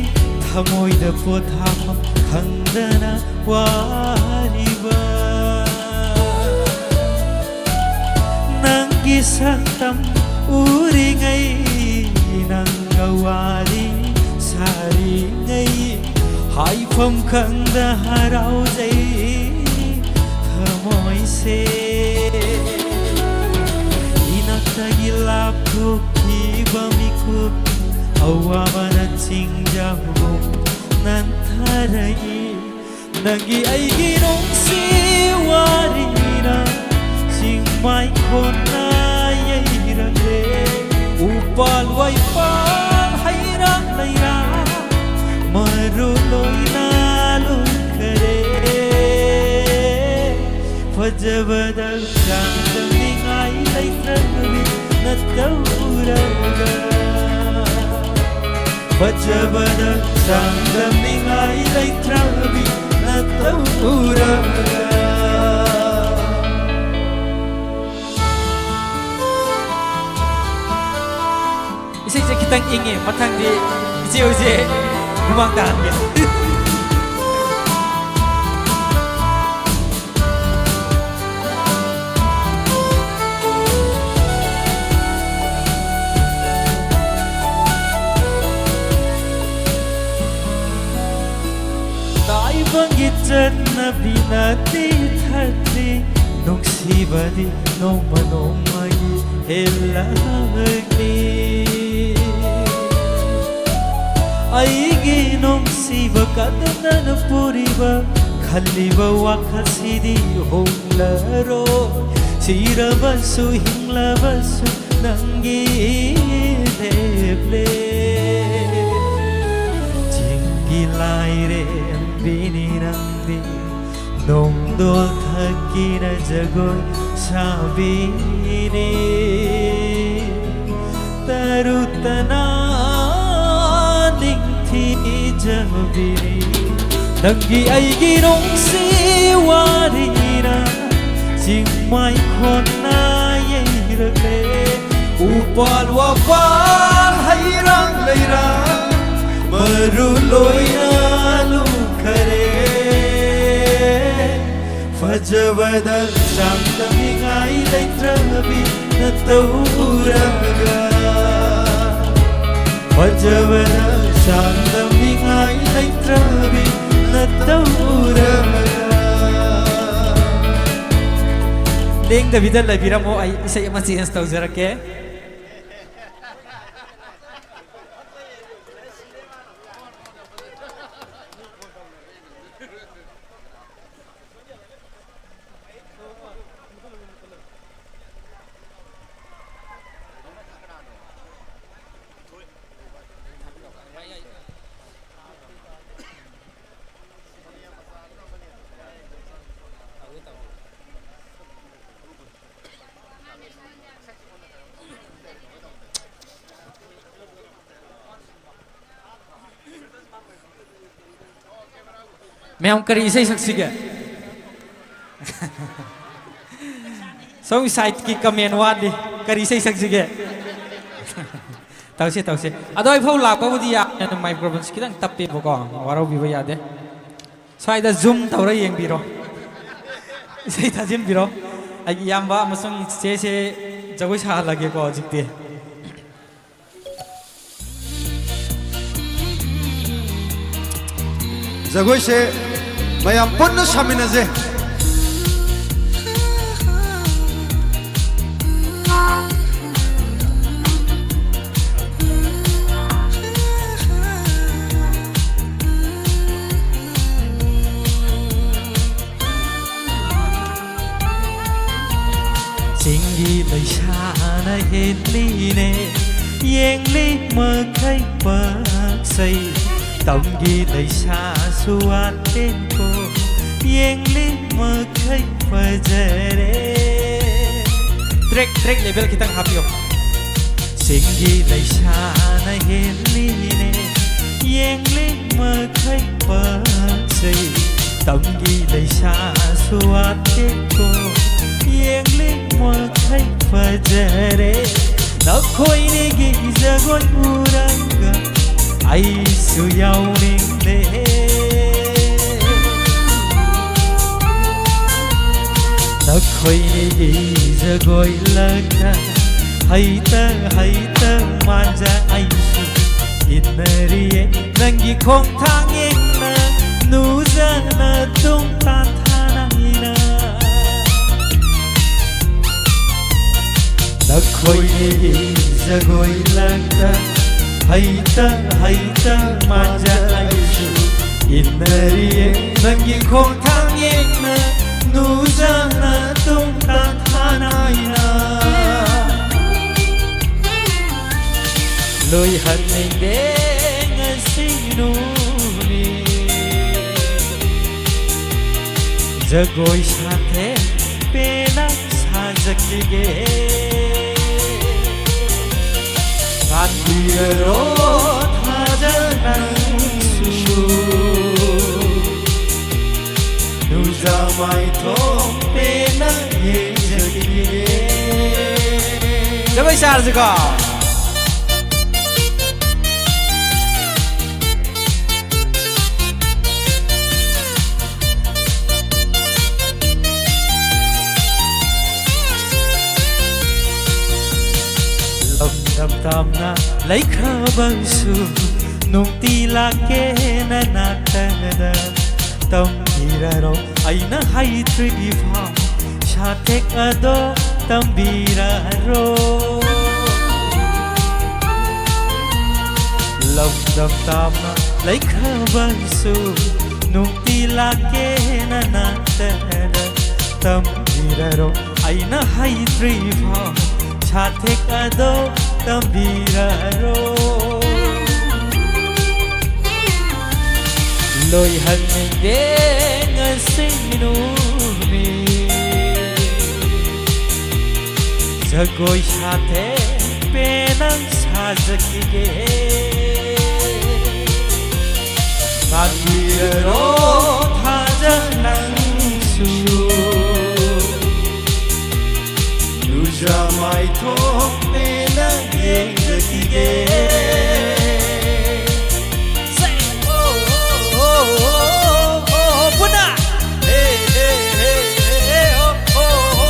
[SPEAKER 6] thamoida potham khandana wariba Nangi santam uringai Nangawari sari ngai haifam khanda harau jai thamoi se inakta lapko ki bamiku awamana chingjahu nantarai nangi aigi nongsi warina singmai khona yairale Upal waipal hayrang leira Maruloina lukhare Fajabadal shandaningai laikravi Natawuraga fajabada sangdamingai leitrabi naturaga isai se kitang inge mathang di ije uje humang tahan ge Banggitan na binati thati nungsibadi nomanomay helagi aigi nungsiba kadana na puriba khaliba wakasidi honglaro sirabasu hinglabasu nangi deble jingilaire Bininandi Nomdo thakina jagoy sabini Tarutana ningthi jabini Dangi aigi nongsi warina Jingmai khona yeirale Upal wapal hairang leirang Maruloina Fajabada sangdamingai leitrabi naturaga Fajabada sangdamingai leitrabi naturaga Leng Davidan labiramo ay isa yung masihans tawzarake मैं हम करी इसे सक्सी गया so site की comment वाली करी इसे सक्सी गया ताऊ से अदो इफो लाप बुदी या माइक्रोफोन किदंग तप्पे बको वारो बिबो यादे स्वाइदा जूम तौरा येंग बिरो इसे थाजिन बिरो आई याम्बा अमसुंग से जगोय सा लगे को जिकते
[SPEAKER 8] जगोय से मैम पुनः सामिनजे
[SPEAKER 6] Singi leishana henline yengli makai paksai Tonggi leisha suaten ko yengli makai pajare Trek level kita ngapyo Singi leishana henline yengli makai paksai Tonggi leisha suaten ko yengli makai pajare Nakhoi negi jagoy uranga Aisu yauningde Nakhoi negi jagoy laga Haita manja aisu Inariye nangi khong thang yengna Nuzana tung tathanayna Nakhoi negi jagoy laga Haita manja aisu Inariye nangi khong thang yengna Nuzana tung tathanayna Loi haning deng sinuni Jagoy sathe penak sajaklige Kan biro thaja
[SPEAKER 8] 마이통 빼나 예적이게
[SPEAKER 6] 저거 샤르즈가 Tamna lấy khơi su nung ti la ke na na ta na tâm bira ro ai na hai tri pha sha tek ado tâm bira ro lòng đầm tamna lấy khơi su nung ti la ke na na ta na tâm bira ro ai na hai tri pha sha tek ado tambiraro lôi hận đến sinu mi giờ gối xa thế bên anh xa giấc ghê tambiraro tha ra nắng su 누자 마이토 빼나 예적이게 Say oh oh oh oh Puna Hey hey hey hey oh oh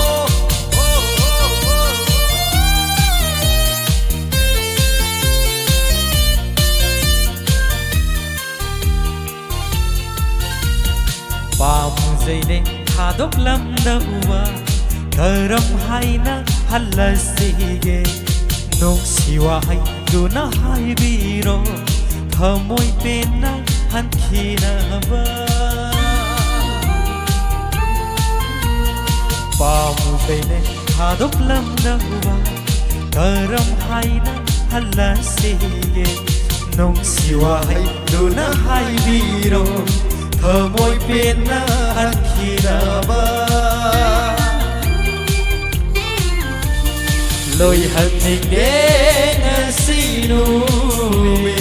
[SPEAKER 6] oh Bam dây này thả đốc lâm đâu Karam hai na halasige nung siwa hai duna hai biro thamoi pena han khina ba pamu pene hadok lam dawa karam hai na halasige nung siwa hai duna hai biro thamoi pena han khina ba lôi hận đến sinu mi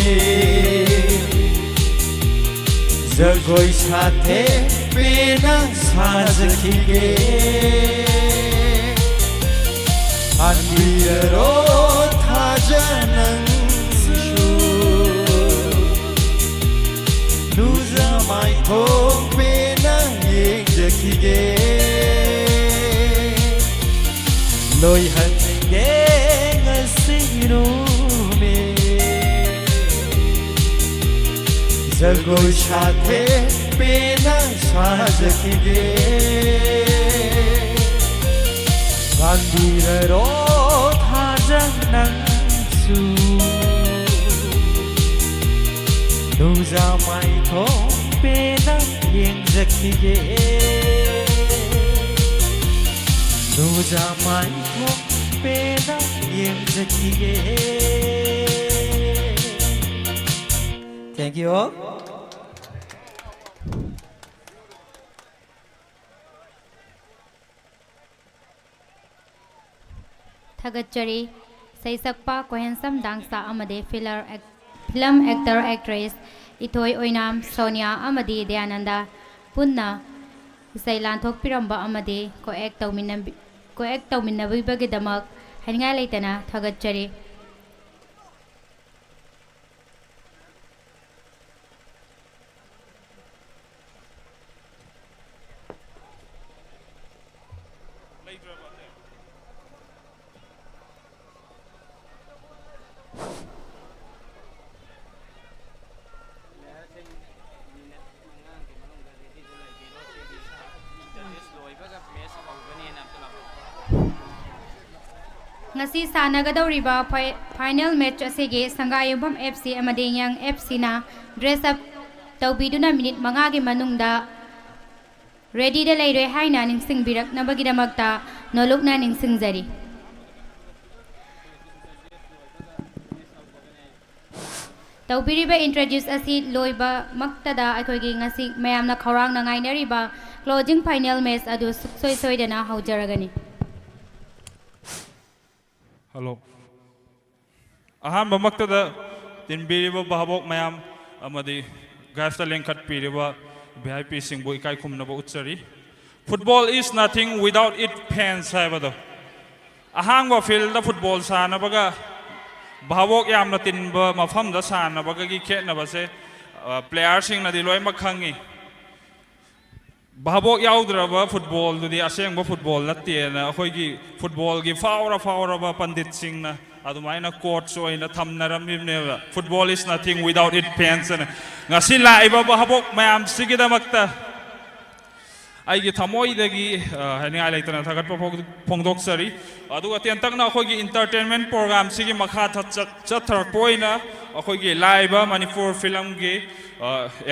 [SPEAKER 6] giờ gối xa thế bên anh xa giấc ghê anh đi ở tha ra nắng su nu ra mai thôi bên anh yên giấc ghê lôi hận đến sinu mi giờ gối xa thế bên anh xa giấc ghê anh đi ở đó tha ra nắng su nu ra mai thôi bên anh yên giấc ghê nu ra mai thôi bên anh yên giấc ghê Thank you all.
[SPEAKER 1] Thagachari Saisakpa Kohensam Dangsa Amade Film Actor Actress Ithoi Oinam Sonia Amadi Deananda Punna Sailan Thok Piramba Amade Ko act Tauminabibagidamak Haninga Laitana Thagachari ngasi sanagadoriba final match asige Sangayumbam FC amade yang FC na dress up tawbiduna minute manga gi manungda ready de leire haina ningsing birak nabagidamakta nolokna ningsing jari tawbiriba introduce asi loiba maktada akoigi ngasi mayamna khawrang na ngainariba closing final match adu suksoi soidana haujaragani
[SPEAKER 9] Hello. Ahambamaktada tinbiriba bahabok mayam amadi gasta lengkat piriba VIP singbo ikai khumnaba utsari football is nothing without its fans haibado ahangwa field da football sana baga bhavok yamna tinba mafam da sana baga gi khetna base player sing na di loi makhangi bhavok yaudra football du di aseng ba football latte na khoi gi football gi faura ba pandit sing na adumaina coach oina thamnaram ne football is nothing without its fans na ngasi laiba bhavok mayam sigidamakta aigi thamoi dagi hani laitana thagat phongdok sari adu atian takna akhoi gi entertainment program sigi makha chathar poina akhoi gi laiba Manipur film gi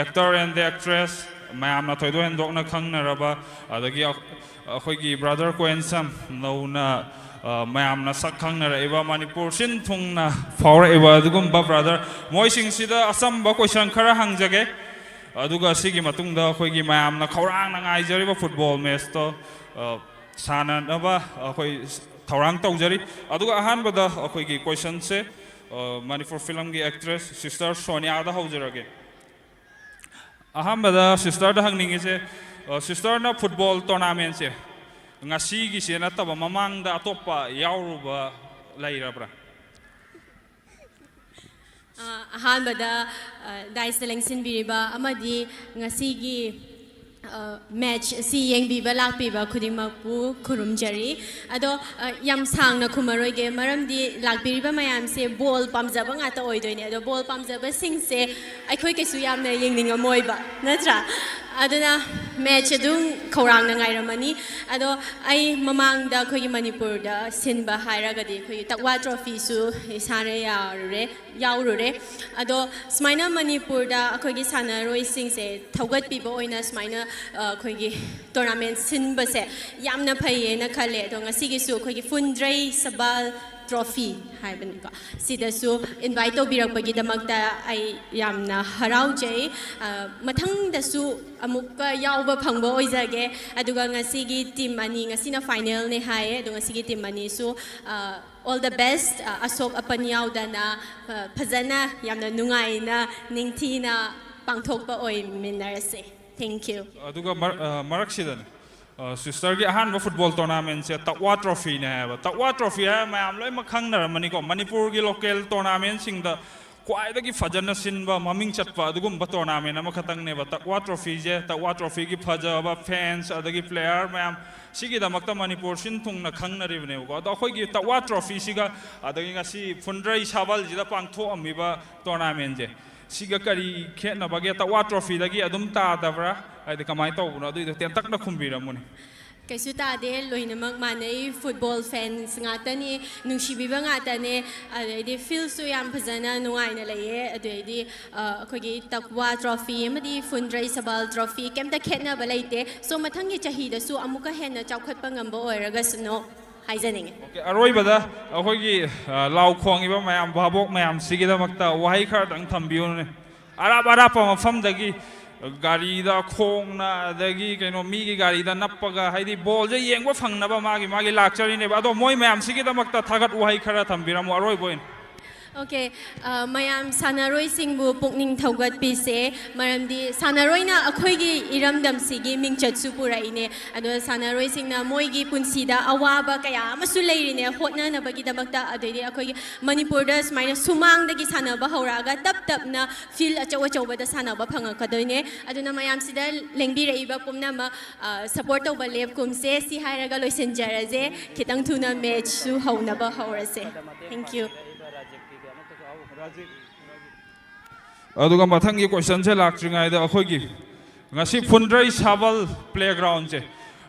[SPEAKER 9] actor and the actress mayam na thoido en dok na khangna raba adagi akhoi gi brother ko ensam no na mayam na sak khangna raiba Manipur sin thungna faura eba dugum ba brother moi sing sida asam ba question khara hangjage aduga sigi matungda khoi gi mayam na khaurang na ngai jari ba football match to sana na ba khoi thaurang taujari aduga ahan ba da khoi gi question se Manipur film gi actress sister Sonia da haujarage ahan ba da sister da hangning se sister na football tournament se ngasi gi se na taba mamang da atopa yauruba lairabra
[SPEAKER 10] ahanbada daista lengsin biriba amadi ngasigi match si yengbiba lakbiba khudimakpu khurumjari ado yam sangna khumaroige maramdi lakbiriba mayam se ball pamjaba ngata oidoine ado ball pamjaba singse aikhoi kesu yamna yengninga moiba natra aduna match adung khorang na ngairamani ado ai mamang da khoi Manipur da sinba hairagadi khoi takwa trophy su isane yaurure ado smaina Manipur da khoi gi sanaroi singse thogat piba oina smaina khoi gi tournament sinba se yamna phaye na khale ado ngasi gi su khoi gi Fundrai Sabal trophy haibani ko sidasu invite tobirakpagi damakta ai yamna haraujai mathang dasu amukka yauba phangba oijage aduga ngasigi team ani ngasina final ne hae aduga ngasigi team ani su all the best asok apanyau dana phajana yamna nungai na ningthina pangthokpa oi minarase thank you
[SPEAKER 9] aduga maraksidana sister gi ahan ba football tournament se takwa trophy ne ba takwa trophy ha mayam loi makhang na mani ko Manipur gi local tournament sing da kwai da gi phajana sin ba maming chatpa adugum ba tournament ama khatang ne ba takwa trophy je takwa trophy gi phaja ba fans adagi player mayam sigi da makta Manipur sin thung na khang na ri ne ko da khoi gi takwa trophy siga adagi ngasi Fundrai Sabal ji da pangtho ami ba tournament je siga kari khetna ba ge takwa trophy da gi adum ta dabra ai de kamai to no du ten tak na khumbira muni
[SPEAKER 10] kaisu ta de loinamak manai football fans ngatani nungsibiba ngatane ade feel su yam phajana nungai na laye ade khogi takwa trophy amadi Fundrai Sabal trophy kemta khetna balaite so mathangi chahi da su amuka henna chawkhatpa ngamba oiraga suno haijaning
[SPEAKER 9] okay aroi bada khogi law khong iba mayam babok mayam sigida makta wahai khar dang thambiu ne arab pa mafam dagi gari da khong na dagi kaino mi gi gari da nappaga haidi ball je yengwa phangna ba magi lakchari ne ba do moi mayam sigida makta thagat wahai khara thambiramu aroi boin
[SPEAKER 10] okay mayam sanaroi singbu pukning thogat pise maramdi sanaroi na akhoi gi iramdam sigi mingchat supura ine ado sanaroi singna moi gi punsida awaba kaya amasu leirine hotna na bagi damakta adoi akhoi gi Manipur da smaina sumang dagi sanaba hauraga tap na feel achawa da sanaba phanga kadoine aduna mayam sida lengbi reiba pumna ma support to balep kumse si hairaga loisenjaraje khitang thuna match su hauna ba haurase thank you
[SPEAKER 9] aduga mathangi question se lakringai da akhoi gi ngasi Fundrai Sabal playground je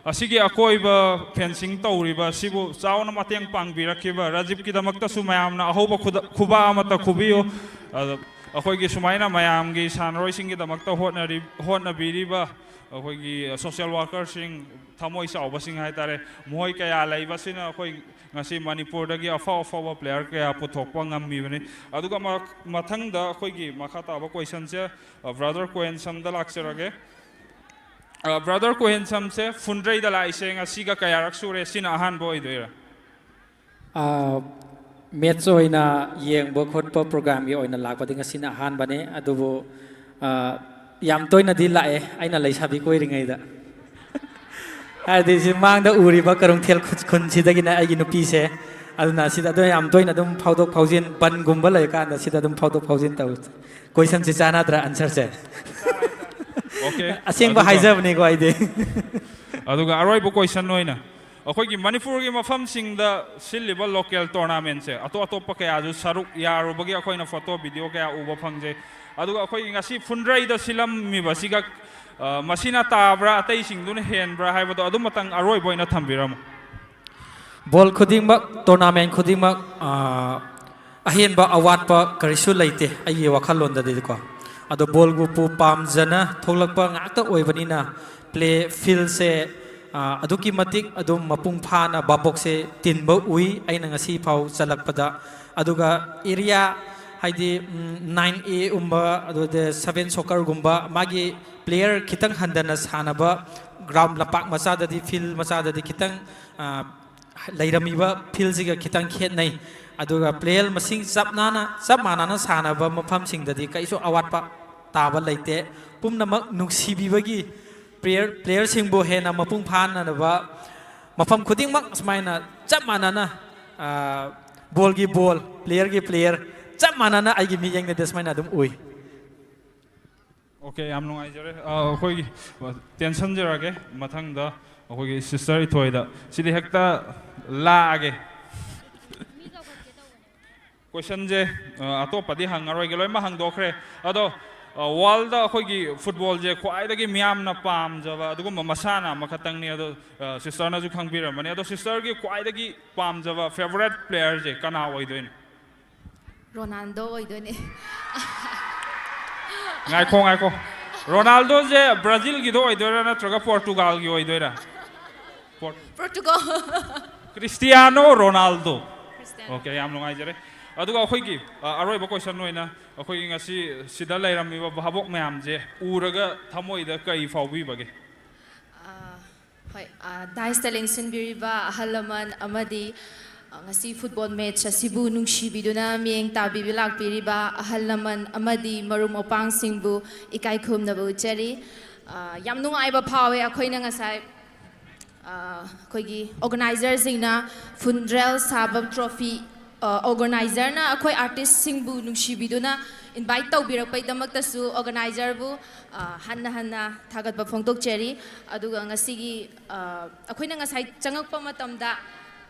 [SPEAKER 9] asigi akoiba fencing tawriba sibu chauna mateng pangbirakhiba Rajib ki damakta sumayamna ahoba khuba amata khubiyo akhoi gi sumaina mayam gi sanroi sing gi damakta hotna biriba akhoi gi social worker sing thamoi chauba sing hai tare moi kaya laiba sina akhoi ngasi Manipur dagi afa player kaya puthokpa ngammi bani aduga mathang da akhoi gi makha ta ba question se brother Cohen sam da lakcharage brother Cohen sam se Fundrai da lai se ngasi ga kaya rak sure sina ahan boy doira
[SPEAKER 6] match oina yengbo khotpa program gi oina lakpadi ngasina ahan bane adubu yam toina di lae aina leisabi koi ringai da ꯍꯥꯏꯗꯤ ꯁꯤ ꯃꯥꯡꯗ ꯎꯔꯤꯕ ꯀꯔꯣꯡꯊꯦꯜ ꯈꯨꯟꯁꯤꯗꯒꯤꯅ ꯑꯩꯒꯤ ꯅꯨꯄꯤꯁꯦ ꯑꯗꯨꯅ ꯁꯤꯗ ꯑꯗꯨꯝ ꯌꯥꯝ ꯇꯣꯏꯅ ꯑꯗꯨꯝ ꯐꯥꯎꯗꯣꯛ ꯐꯥꯎꯖꯤꯟ ꯕꯟꯒꯨꯝꯕ ꯂꯩꯀꯥꯟꯗ ꯁꯤꯗ ꯑꯗꯨꯝ ꯐꯥꯎꯗꯣꯛ ꯐꯥꯎꯖꯤꯟ ꯇꯧ ꯀꯣꯏꯁꯟꯁꯤ ꯆꯥꯟꯅꯗ꯭ꯔꯥ ꯑꯟꯁꯔꯁꯦ
[SPEAKER 9] Okay.
[SPEAKER 6] ꯑꯁꯦꯡꯕ ꯍꯥꯏꯖꯕꯅꯤꯀꯣ ꯑꯩꯗꯤ
[SPEAKER 9] ꯑꯗꯨꯒ ꯑꯔꯣꯏꯕ ꯀꯣꯏꯁꯟ ꯑꯣꯏꯅ ꯑꯩꯈꯣꯏꯒꯤ ꯃꯅꯤꯄꯨꯔꯒꯤ ꯃꯐꯝꯁꯤꯡꯗ ꯁꯤꯜꯂꯤꯕ ꯂꯣꯀꯦꯜ ꯇꯣꯔꯅꯥꯃꯦꯟꯁꯦ ꯑꯇꯣꯞ ꯑꯇꯣꯞꯄ ꯀꯌꯥꯁꯨ ꯁꯔꯨꯛ ꯌꯥꯔꯨꯕꯒꯤ ꯑꯩꯈꯣꯏꯅ ꯐꯣꯇꯣ ꯚꯤꯗꯤꯑꯣ ꯀꯌꯥ ꯎꯕ ꯐꯪꯖꯩ ꯑꯗꯨꯒ ꯑꯩꯈꯣꯏꯒꯤ ꯉꯁꯤ ꯐꯨꯟꯗ꯭ꯔꯩꯗ ꯁꯤꯜꯂꯝꯃꯤꯕꯁꯤꯒ ꯃꯁꯤꯅ ꯇꯥꯕ꯭ꯔꯥ ꯑꯇꯩꯁꯤꯡꯗꯨꯅ ꯍꯦꯟꯕ꯭ꯔꯥ ꯍꯥꯏꯕꯗꯣ ꯑꯗꯨꯃꯇꯪ ꯑꯔꯣꯏꯕ ꯑꯣꯏꯅ ꯊꯝꯕꯤꯔꯝꯃꯨ
[SPEAKER 6] ꯕꯣꯜ ꯈꯨꯗꯤꯡꯃꯛ ꯇꯣꯔꯅꯥꯃꯦꯟ ꯈꯨꯗꯤꯡꯃꯛ ꯑꯍꯦꯟꯕ ꯑꯋꯥꯠꯄ ꯀꯔꯤꯁꯨ ꯂꯩꯇꯦ ꯑꯩꯒꯤ ꯋꯥꯈꯜꯂꯣꯟꯗꯗꯤꯀꯣ ꯑꯗꯣ ꯕꯣꯜꯕꯨ ꯄꯥꯝꯖꯅ ꯊꯣꯛꯂꯛꯄ ꯉꯥꯛꯇ ꯑꯣꯏꯕꯅꯤꯅ ꯄ꯭ꯂꯦ ꯐꯤꯜꯁꯦ ꯑꯗꯨꯛꯀꯤ ꯃꯇꯤꯛ ꯑꯗꯨꯝ ꯃꯄꯨꯡ ꯐꯥꯅ ꯕꯥꯕꯣꯛꯁꯦ ꯇꯤꯟꯕ ꯎꯏ ꯑꯩꯅ ꯉꯁꯤ ꯐꯥꯎ ꯆꯠꯂꯛꯄꯗ ꯑꯗꯨꯒ ꯑꯦꯔꯤꯌꯥ ꯍꯥꯏꯗꯤ 9A ꯒꯨꯝꯕ ꯑꯗꯨꯗ 7 ꯁꯣꯀꯔꯒꯨꯝꯕ ꯃꯥꯒꯤ ꯄ꯭ꯂꯦꯌꯔ ꯈꯤꯇꯪ ꯍꯟꯊꯅ ꯁꯥꯟꯅꯕ ꯒ꯭ꯔꯥꯎꯟ ꯂꯝꯄꯥꯛ ꯃꯆꯥꯗꯗꯤ ꯐꯤꯜ ꯃꯆꯥꯗꯗꯤ ꯈꯤꯇꯪ ꯂꯩꯔꯝꯃꯤꯕ ꯐꯤꯜꯁꯤꯒ ꯈꯤꯇꯪ ꯈꯦꯠꯅꯩ ꯑꯗꯨꯒ ꯄ꯭ꯂꯦꯌꯔ ꯃꯁꯤꯡ ꯆꯞ ꯃꯥꯟꯅꯅ ꯁꯥꯟꯅꯕ ꯃꯐꯝꯁꯤꯡꯗꯗꯤ ꯀꯩꯁꯨ ꯑꯋꯥꯠꯄ ꯇꯥꯕ ꯂꯩꯇꯦ ꯄꯨꯝꯅꯃꯛ ꯅꯨꯡꯁꯤꯕꯤꯕꯒꯤ ꯄ꯭ꯂꯦꯌꯔꯁꯤꯡꯕꯨ ꯍꯦꯟꯅ ꯃꯄꯨꯡ ꯐꯥꯅꯅꯕ ꯃꯐꯝ ꯈꯨꯗꯤꯡꯃꯛ ꯁꯨꯃꯥꯏꯅ ꯆꯞ ꯃꯥꯟꯅꯅ ꯕꯣꯜꯒꯤ ꯕꯣꯜ ꯄ꯭ꯂꯦꯌꯔꯒꯤ ꯄ꯭ꯂꯦꯌꯔ ꯆꯞ ꯃꯥꯟꯅꯅ ꯑꯩꯒꯤ ꯃꯤꯠꯌꯦꯡꯗꯗꯤ ꯁꯨꯃꯥꯏꯅ ꯑꯗꯨꯝ ꯎꯏ
[SPEAKER 9] ꯑꯣꯀꯦ ꯌꯥꯝ ꯅꯨꯡꯉꯥꯏꯖꯔꯦ ꯑꯩꯈꯣꯏꯒꯤ ꯇꯦꯟꯁꯟꯖꯔꯒꯦ ꯃꯊꯪꯗ ꯑꯩꯈꯣꯏꯒꯤ ꯁꯤꯁꯇꯔ ꯏꯊꯣꯏꯗ ꯁꯤꯗꯤ ꯍꯦꯛꯇ ꯂꯥꯛꯑꯒꯦ ꯀꯣꯏꯁꯟꯁꯦ ꯑꯇꯣꯞꯄꯗꯤ ꯍꯪꯉꯔꯣꯏꯒꯦ ꯂꯣꯏꯅꯃꯛ ꯍꯪꯗꯣꯛꯈ꯭ꯔꯦ ꯑꯗꯣ ꯋꯥꯔꯜꯗ ꯑꯩꯈꯣꯏꯒꯤ ꯐꯨꯠꯕꯣꯜꯁꯦ ꯈ꯭ꯋꯥꯏꯗꯒꯤ ꯃꯤꯌꯥꯝꯅ ꯄꯥꯝꯖꯕ ꯑꯗꯨꯒꯨꯝꯕ ꯃꯁꯥꯟꯅ ꯑꯃꯈꯛꯇꯪꯅꯤ ꯑꯗꯣ ꯁꯤꯁꯇꯔꯅꯁꯨ ꯈꯪꯕꯤꯔꯝꯃꯅꯤ ꯑꯗꯣ ꯁꯤꯁꯇꯔꯒꯤ ꯈ꯭ꯋꯥꯏꯗꯒꯤ ꯄꯥꯝꯖꯕ ꯐꯦꯚꯣꯔꯥꯏꯠ ꯄ꯭ꯂꯦꯌꯔꯁꯦ ꯀꯅꯥ ꯑꯣꯏꯗꯣꯏꯅꯣ
[SPEAKER 11] ꯔꯣꯅꯥꯜꯗꯣ ꯑꯣꯏꯗꯣꯏꯅꯦ
[SPEAKER 9] ꯉꯥꯏꯈꯣ ꯔꯣꯅꯥꯜꯗꯣꯁꯦ ꯕ꯭ꯔꯥꯖꯤꯜꯒꯤꯗꯣ ꯑꯣꯏꯗꯣꯏꯔꯥ ꯅꯠꯇ꯭ꯔꯒ ꯄꯣꯔꯇꯨꯒꯥꯜꯒꯤ ꯑꯣꯏꯗꯣꯏꯔꯥ
[SPEAKER 11] ꯄꯣꯔꯇꯨꯒꯜ
[SPEAKER 9] ꯀ꯭ꯔꯤꯁꯇꯤꯌꯥꯅꯣ ꯔꯣꯅꯥꯜꯗꯣ ꯑꯣꯀꯦ ꯌꯥꯝ ꯅꯨꯡꯉꯥꯏꯖꯔꯦ ꯑꯗꯨꯒ ꯑꯩꯈꯣꯏꯒꯤ ꯑꯔꯣꯏꯕ ꯀꯣꯏꯁꯟ ꯑꯣꯏꯅ ꯑꯩꯈꯣꯏꯒꯤ ꯉꯁꯤ ꯁꯤꯗ ꯂꯩꯔꯝꯃꯤꯕ ꯚꯥꯕꯣꯛ ꯃꯌꯥꯝꯁꯦ ꯎꯔꯒ ꯊꯃꯣꯏꯗ ꯀꯩ ꯐꯥꯎꯕꯤꯕꯒꯦ
[SPEAKER 11] ꯍꯣꯏ ꯗꯥꯏꯁꯇ ꯂꯦꯡꯁꯤꯟꯕꯤꯔꯤꯕ ꯑꯍꯜ ꯂꯃꯟ ꯑꯃꯗꯤ ngasi football match asibu nungsibiduna mieng tabibi lakpiriba ahal laman amadi marum opang singbu ikai khumnabu chari yam nungaiba phawe akhoina ngasai khoigi organizer singna fundrel sabam trophy organizer na akhoi artist singbu nungsibiduna invite tawbirakpai damaktasu organizer bu hanna thagatba phongtok chari aduga ngasigi akhoina ngasai changakpa matamda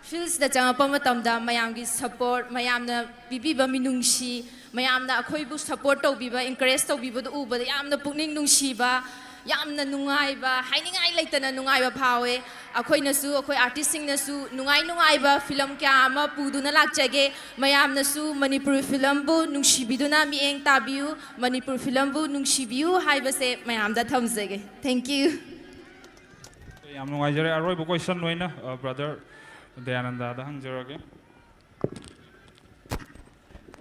[SPEAKER 11] Feels the Changapamatamda, Mayamgi support, Mayamna Bibiba Minungshi, Mayamna Akoibu support to Biba, encourage to Biba the Uber, the Yamna Puning Nungshiba, Yamna Nungaiba, hiding I like the Nungaiba Pawe, Akoina Su, Akoi artisting Nasu, Nungaiba, Film Kama, Puduna Lakjage, Mayamna Su, Manipur Filambu, Nungshibiduna Mieng Tabu, Manipur Filambu, Nungshibu, Haibase, Mayamda Tamzege. Thank you.
[SPEAKER 9] I'm no idea. I wrote a question, brother. Dayananda da hangjarage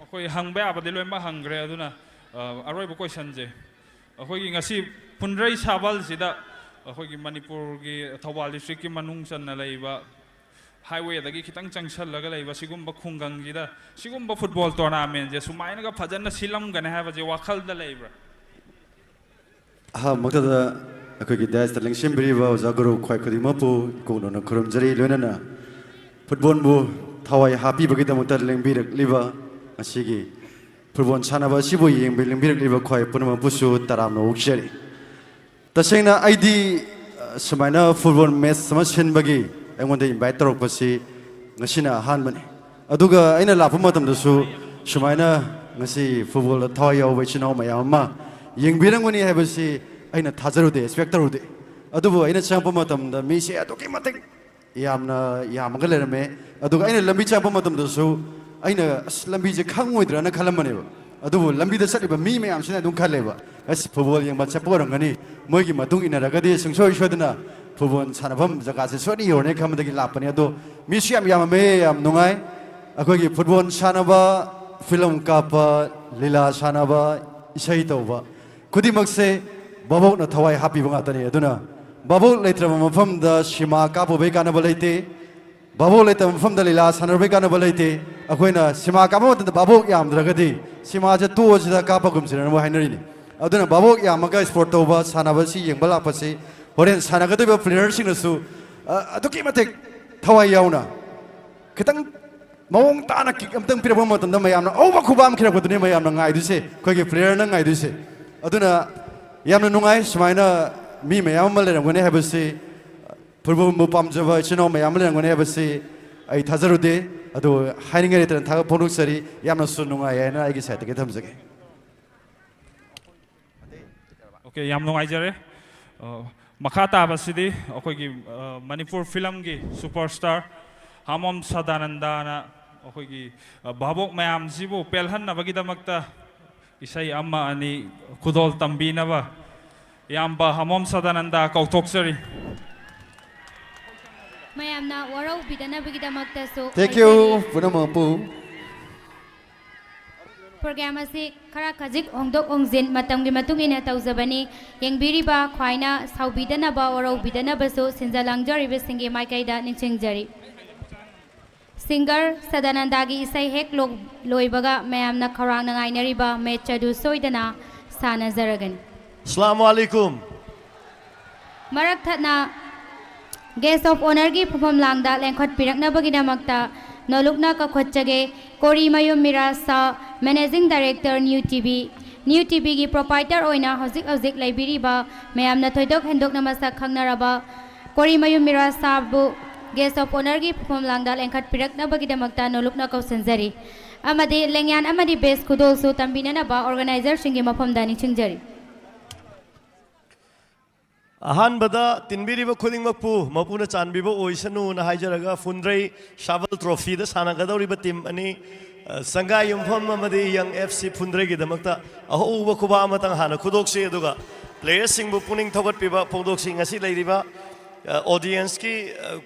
[SPEAKER 9] akhoi hangba abadi loima hangre aduna aroi bo question je akhoi gi ngasi punrai sabal sida akhoi gi manipur gi thawal district ki manung channa leiba highway dagi khitang changshal laga leiba sigumba khungang gi da sigumba football tournament je sumaina ga phajana silam gane ha ba je wakhal da leibra
[SPEAKER 8] ha makada akhoi gi das taling simbri ba zaguru khoi khodi mapu ko no khurum jari loina Football bu thawai happy bagi damutar lengbirak liba asigi football sana ba sibu yeng lengbirak liba khoi punama pusu taram no ukshari tasengna ID samaina football match samasin bagi aingonda invite torok pasi ngasina han bani aduga aina lapu matam dasu samaina ngasi football thawai yaw bai chinaw mayama yengbirang ngoni habasi aina thajarude expect tarude adubu aina changpa matam da mi se aduki matik yamga lerame aduga aina lambi chapa matam dasu aina lambi je khangoi na khalamane ba adubu lambi da sariba mi mayam sina dum khaleba as football yang bacha porangani moigi matung ina ragadi sungsoi shodna football sanabam jaga se soni yorne khamdagi lapani adu mi siam yamame yam nungai akogi football sanaba film kapa lila sanaba isai tawba kudimak se babok na thawai happy banga tani aduna Babok letra mafam da shima kapo be kana balaite babok letra mafam da lila sanar be kana balaite akoina shima kapo da babok yam dragadi shima ja to ja kapa gum sina mo hainari ni aduna babok yam ga sport to ba sana ba si yeng bala pa si horen sana ga ba player sing su ꯑꯗꯨꯛꯀꯤ ꯃꯇꯤꯛ ꯊꯋꯥꯏ ꯌꯥꯎꯅ ꯈꯤꯇꯪ ꯃꯑꯣꯡ ꯇꯥꯅ ꯀꯤꯛ ꯑꯃꯇꯪ ꯄꯤꯔꯛꯄ ꯃꯇꯝꯗ ꯃꯌꯥꯝꯅ ꯑꯧꯕ ꯈꯨꯕꯥꯝ ꯈꯤꯔꯛꯄꯗꯨꯅꯤ ꯃꯌꯥꯝꯅ ꯉꯥꯏꯗꯣꯏꯁꯦ ꯑꯩꯈꯣꯏꯒꯤ ꯄ꯭ꯂꯦꯌꯔꯅ ꯉꯥꯏꯗꯣꯏꯁꯦ ꯑꯗꯨꯅ ꯌꯥꯝꯅ ꯅꯨꯡꯉꯥꯏ ꯁꯨꯃꯥꯏꯅ ꯃꯤ ꯃꯌꯥꯝ ꯑꯃ ꯂꯩꯔꯝꯒꯅꯤ ꯍꯥꯏꯕꯁꯤ ꯐꯨꯠꯕꯣꯜꯕꯨ ꯄꯥꯝꯖꯕ ꯏꯆꯤꯟ ꯏꯅꯥꯎ ꯃꯌꯥꯝ ꯑꯃ ꯂꯩꯔꯝꯒꯅꯤ ꯍꯥꯏꯕꯁꯤ ꯑꯩ ꯊꯥꯖꯔꯨꯗꯦ ꯑꯗꯨ ꯍꯥꯏꯅꯤꯡꯉꯥꯏ ꯂꯩꯇꯅ ꯊꯥꯒꯠ ꯐꯣꯡꯗꯣꯛꯆꯔꯤ ꯌꯥꯝꯅꯁꯨ ꯅꯨꯡꯉꯥꯏ ꯍꯥꯏꯅ ꯑꯩꯒꯤ ꯁꯥꯏꯠꯇꯒꯤ ꯊꯝꯖꯒꯦ
[SPEAKER 9] Okay, yam nungaijare. Makha tabasidi akoigi Manipur filmgi superstar Hamom Sadanandana akoigi babok mayam sibu pelhan na bagidamakta isai amma ani kudol tambinaba yamba Hamom Sadananda kautoksari.
[SPEAKER 1] mayamna warau bidana bigidamakta so
[SPEAKER 8] Thank you Punamapu
[SPEAKER 1] program asi khara khajik ongdok ongjin matamgi matungina tauzabani yengbiriba khwaina saubidana ba warau bidana baso sinjalangjari besingi maikaida ningchingjari singer Sadanandagi isai hek loibaga mayamna kharang nangainariba mechadu soidana sanazaragan
[SPEAKER 12] Assalamu alaikum
[SPEAKER 1] marak thatna guest of honor gi phupam langda lengkhot pirakna bagidamakta nolukna ka khotchage Kori Mayum Mirasa Managing Director New TV gi proprietor oina hozik laibiriba mayamna thoidok hendok namasa khangnaraba Kori Mayum Mirasa bu guest of honor gi phupam langda lengkhat pirakna bagidamakta nolukna ka sanjari amadi lengyan amadi base khudol su tambinana ba organizer singi mafam dani chingjari
[SPEAKER 12] अहानबदा तिनबिरिबा खुदिंगमकपु मपुना चानबिबा ओइसनु ना हाइजरगा फुंद्रै shovel trophy the सानागदौरिबा team अनि संगा युमफम अमदि young FC फुंद्रै गिदमकता अहोबा खुबा अमतंग हाना खुदोक्से अदुगा players सिंगबु पुनिंग थगतपिबा फोंदोक्सिंग असि लैरिबा audience की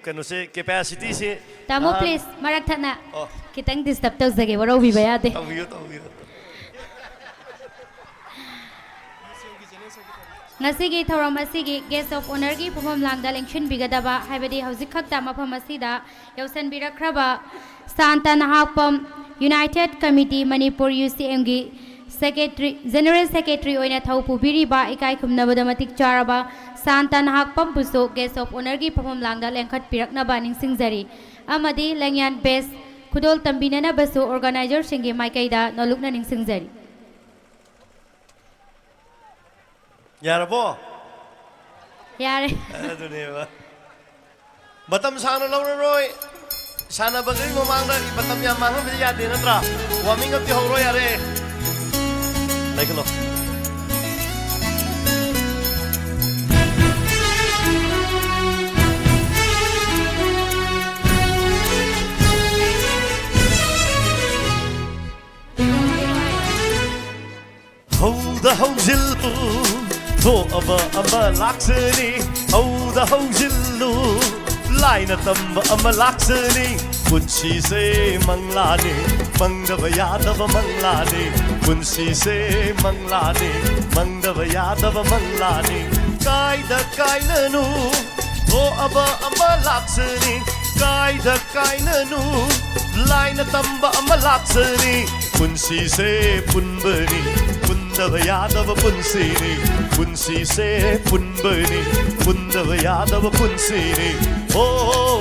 [SPEAKER 12] कनोसे capacity से
[SPEAKER 1] Tamo please marak thana kitang disturb tawjage warau bi bayade
[SPEAKER 12] तवियो
[SPEAKER 1] ngasigi thoram asigi guest of honor gi phumam langda lengchin bigadaba haibadi hauzik khakta mafam asida yausan birakraba Santa Nahapam United Committee Manipur UCM gi secretary general secretary oina thaupu biriba ikai khumnabada matik charaba Santa Nahapam puso guest of honor gi phumam langda lengkhat piraknaba ningsingjari amadi lengyan best khudol tambinana basu organizer singi maikaida nolukna ningsingjari
[SPEAKER 12] यारबो
[SPEAKER 1] yare
[SPEAKER 12] अदुनेबा मतम साना लौररोय साना बगै ममांगदा मतम या मांगम यादे नत्रा warming up होरो यारे लाइकलो Hold the hozillu to aba laksani hold the hozillu laina tamba ama laksani punsi se manglani mangdava yadava manglani punsi se manglani mangdava yadava manglani kaida kainanu to aba ama laksani kaida kainanu laina tamba ama laksani punsi se punbani Pundava Yadava Punsini Punsi se Punbani Pundava Yadava Punsini Oh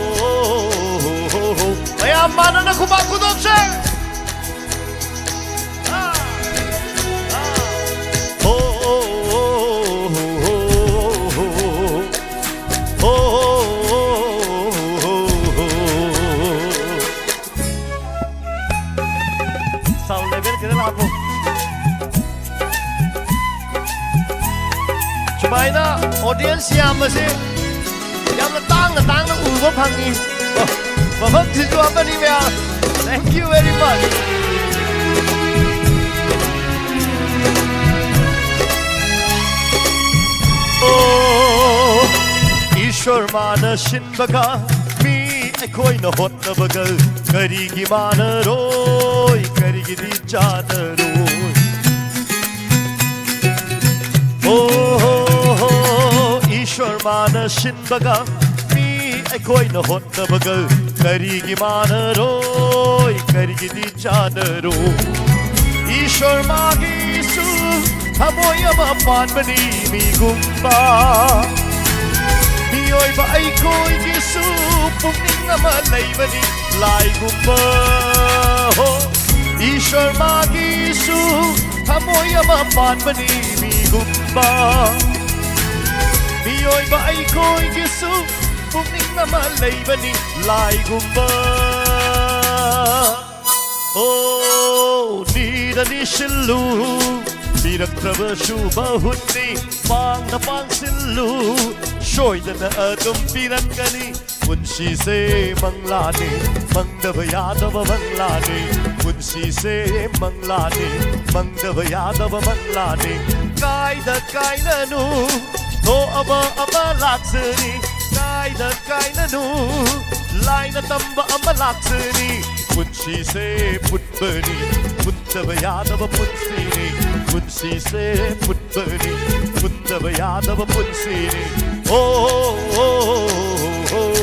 [SPEAKER 12] Ayam mana na kubaku dokse Sound level kita lapo Chmaina audience yamase yamna tang uba phangi bahut thijo apani mea thank you very much oh ishwar mana shinbaga mi ekoi na hotna bagal karigi mana roi karigi di chana roi oh Ishwar mana shinbaga mi ekoi na hotna bagal karigi mana roi karigi di chana roi Ishwar magi su thamoy ama panmani mi gumba mi Mioiba ay ko'y pumning ama laybani lai gumba ho Ishwar magisu hamoy ama panmani mi gumba Mioiba ay ko'y pumning ama laybani lai gumba Oh nida ni shilu Pinagtraba bahuni pang na pang silu Shoy na adum pinangani Munshi se manglani Mangdavayadava manglani Munshi se manglani Mangdavayadava manglani Kaina nu No aba laksani Kaina nu Laina tamba laksani Munshi se putbani Mundavayadava punsini Munshi se putbani Mundavayadava punsini Oh, oh, oh, oh,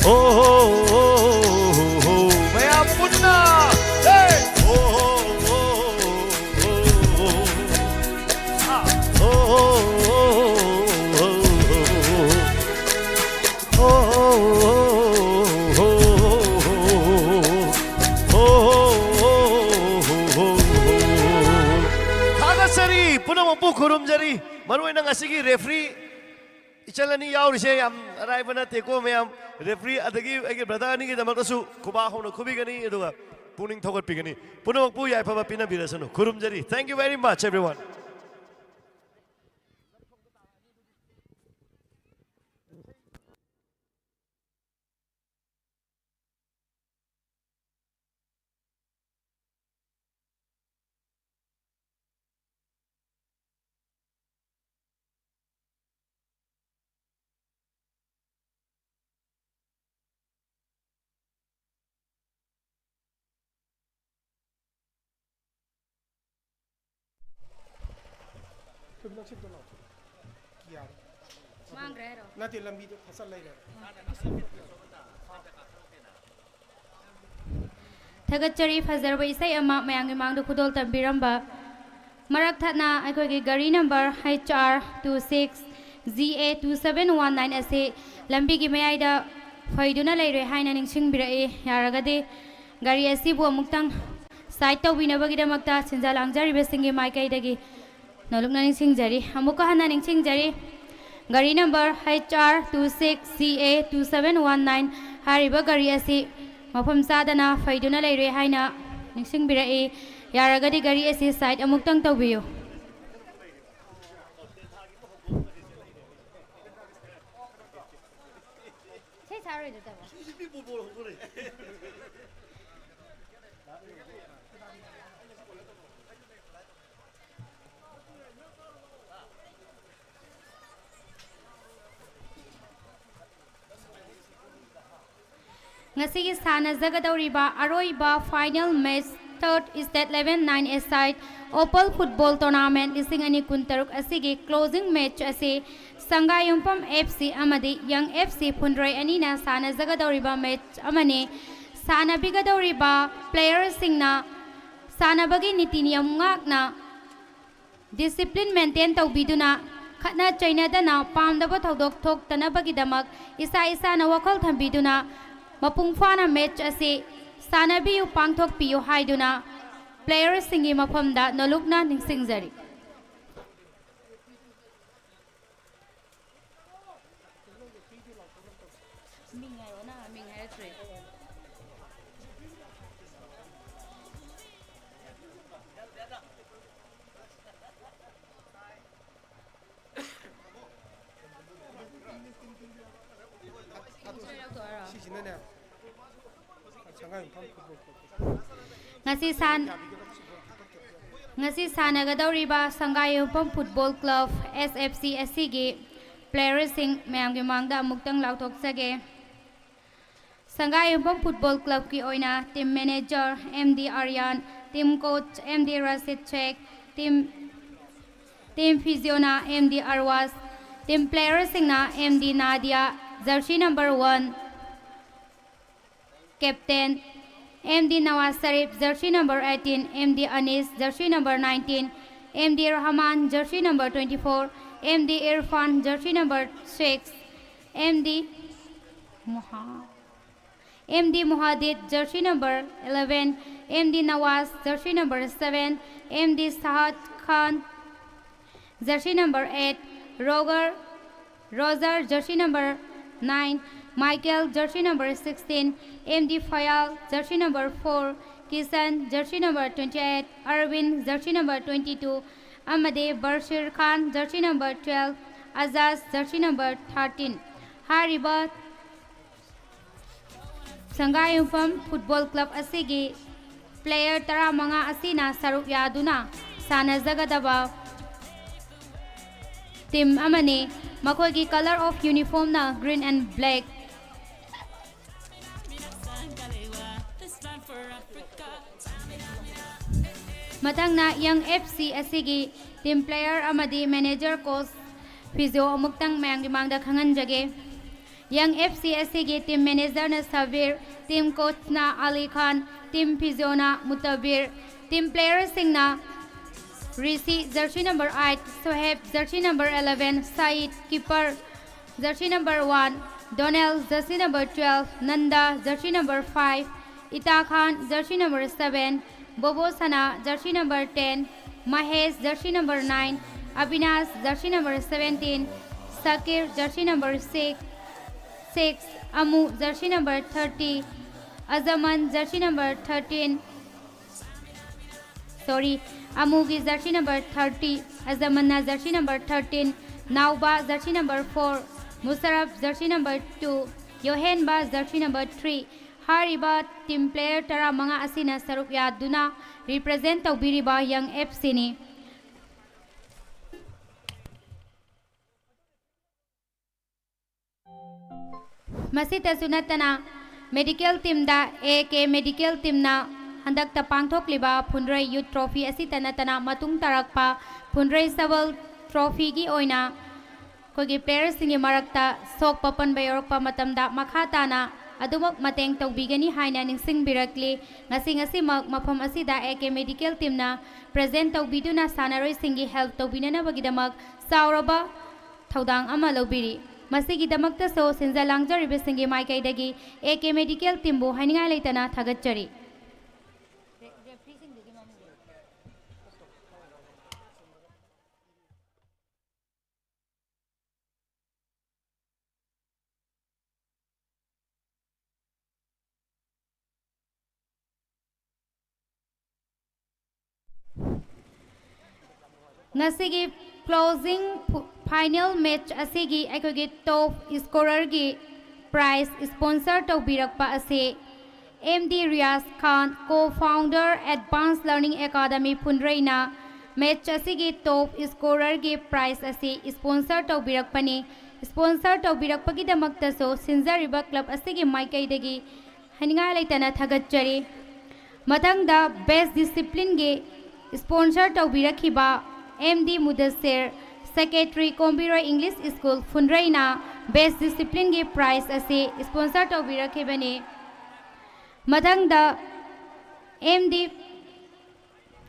[SPEAKER 12] oh, oh, oh, Maya punna, hey, oh, oh, oh, oh, Hagasari, punang mampu kurum jari. Maruin nang asigi referee ichalani yaw rishe yam arrive na teko mayam referee adagi agi brother ni kita maktasu kuba hona kubi gani eduga puning thogat pigani punang pu yai phaba pina birasanu kurum jari. Thank you very much everyone.
[SPEAKER 7] Nanti lambi tu pasal lain.
[SPEAKER 1] Thagachari Fazarba Isai Ama Mayangi Mangdu Kudol Tambiramba Marak Thana Aikogi Gari number HR 26 ZA 2719 Ase Lambi Gimayada Faiduna Lay Haina Ningsing Birae Yaragade Gari Asibu Muktang Saito Winabagida Makta Sinzalangjari Besingi Maikai Dagi Nolukna Ningsing Jari Amuka Hana Ningsing Jari Gari number HR 26CA 2719 Hariba Gari Asi Mafam Sadana Faiduna Lay Haina Ningsing Birae Yaragadi Gari Asi site Amuktang Tawio Ngasigi sana Zagadoriba Aroiba final match third state 11-9 aside Opal football tournament Isingani Kuntaruk Asigi closing match Ase Sangayumpam FC Amadi Young FC Pundray Anina sana Zagadoriba match Amane sana Bigadoriba players Singna sana Bagi Nitiniam Ngakna discipline maintain Taubiduna Katna China Dana Palm the Botodok Tok Tanabagi Damak Isa na Wakal Tambiduna Mapungfana match Ase sana biyu pangthok piyu haiduna players singi maphamda nolukna ningsingjari Ngasi sanagadoriba Sangayumpam Football Club SFC SCG players sing mayamgi mangda muktang lautok sage Sangayumpam Football Club ki oina team manager MD Aryan team coach MD Rasid Sheikh team physiona MD Arwas team players sing na MD Nadia jersey number 1 captain MD Nawaz Sarif, jersey number 18, MD Anis, jersey number 19, MD Rahman, jersey number 24, MD Irfan, jersey number 6, MD Muhaddid, jersey number 11, MD Nawaz, jersey number 7, MD Sahad Khan, jersey number 8, Roger, jersey number 9, Michael, jersey number 16, MD Fayal, jersey number 4, Kisan, jersey number 28, Arvind, jersey number 22, Amade Bashir Khan, jersey number 12, Azaz, jersey number 13. Hariba Sangayumpham Football Club asigi player tara mga asina saruk yaduna sanazagadaba team amani makogi color of uniform na green and black. Matang na Young FC asigi team player amadi manager coach physio amuktang mayang limangda khangan jage. Young FC asigi team manager na Sabir, team coach na Ali Khan, team physio na Mutabir, team player sing na Rishi, jersey number 8, Soheb, jersey number 11, Said, keeper, jersey number 1, Donel, jersey number 12, Nanda, jersey number 5, Ita Khan, jersey number 7, Bobo Sana, jersey number 10, Mahesh, jersey number 9, Abhinas, jersey number 17, Sakir, jersey number 6, Amu, jersey number 30, Azaman, jersey number 13, Amugi, jersey number 30, Azamana, jersey number 13, Nauba, jersey number 4, Musarraf, jersey number 2, Yohenba, jersey number 3, Hariba, team player tara mga asina saruk yaduna represent taubiriba Young FC ni. Masita sunatana medical team da AK medical team na handak ta pangthok liba Phunrai Youth Trophy asitana tana matung tarakpa Phunrai Sabal Trophy gi oina kogi players singi marakta sok papan bayorok pa matamda makhata na adumak mateng taubigani haina ningsing birakli ngasi mapam asida AK medical team na present taubiduna sanaroi singi help taubinana bagidamak sauraba thaudang ama lobiri. Masigi damakta so sinza langjaribe singi maikaidagi AK medical team bu haninga leitana thagachari. Ngasigi closing final match asigi aikogi top scorer gi prize sponsor taubirakpa ase MD Riaz Khan co-founder Advanced Learning Academy Phunrai na match asigi top scorer gi prize ase sponsor taubirakpani sponsor taubirakpagi damakta so sinjariba club asigi maikaidagi haninga leitana thagachari. Mathangda best discipline gi sponsor taubirakhiba MD Mudassir, Secretary Kombira English School Phunrai na Best Discipline gi prize ase sponsor taubirakibani. Mathangda MD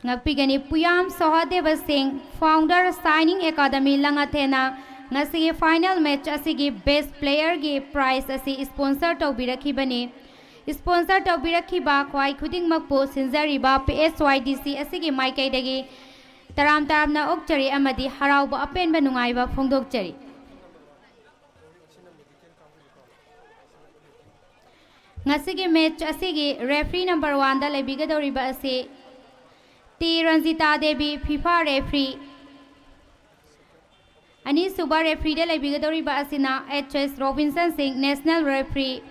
[SPEAKER 1] ngapigani Puyam Sohadeva Singh, founder Signing Academy Langathena ngasi final match asigi best player gi prize ase sponsor taubirakibani. Sponsor taubirakhiba khwai khuding makpo sinjariba PSYDC asigi maikaidagi taram na okchari amadi harauba apenba nungaiba phongdokchari. Ngasigi match asigi referee number 1 da lebigadoriba ase T Ranjita Devi, FIFA referee. Ani suba referee da lebigadoriba asina HS Robinson Singh, national referee.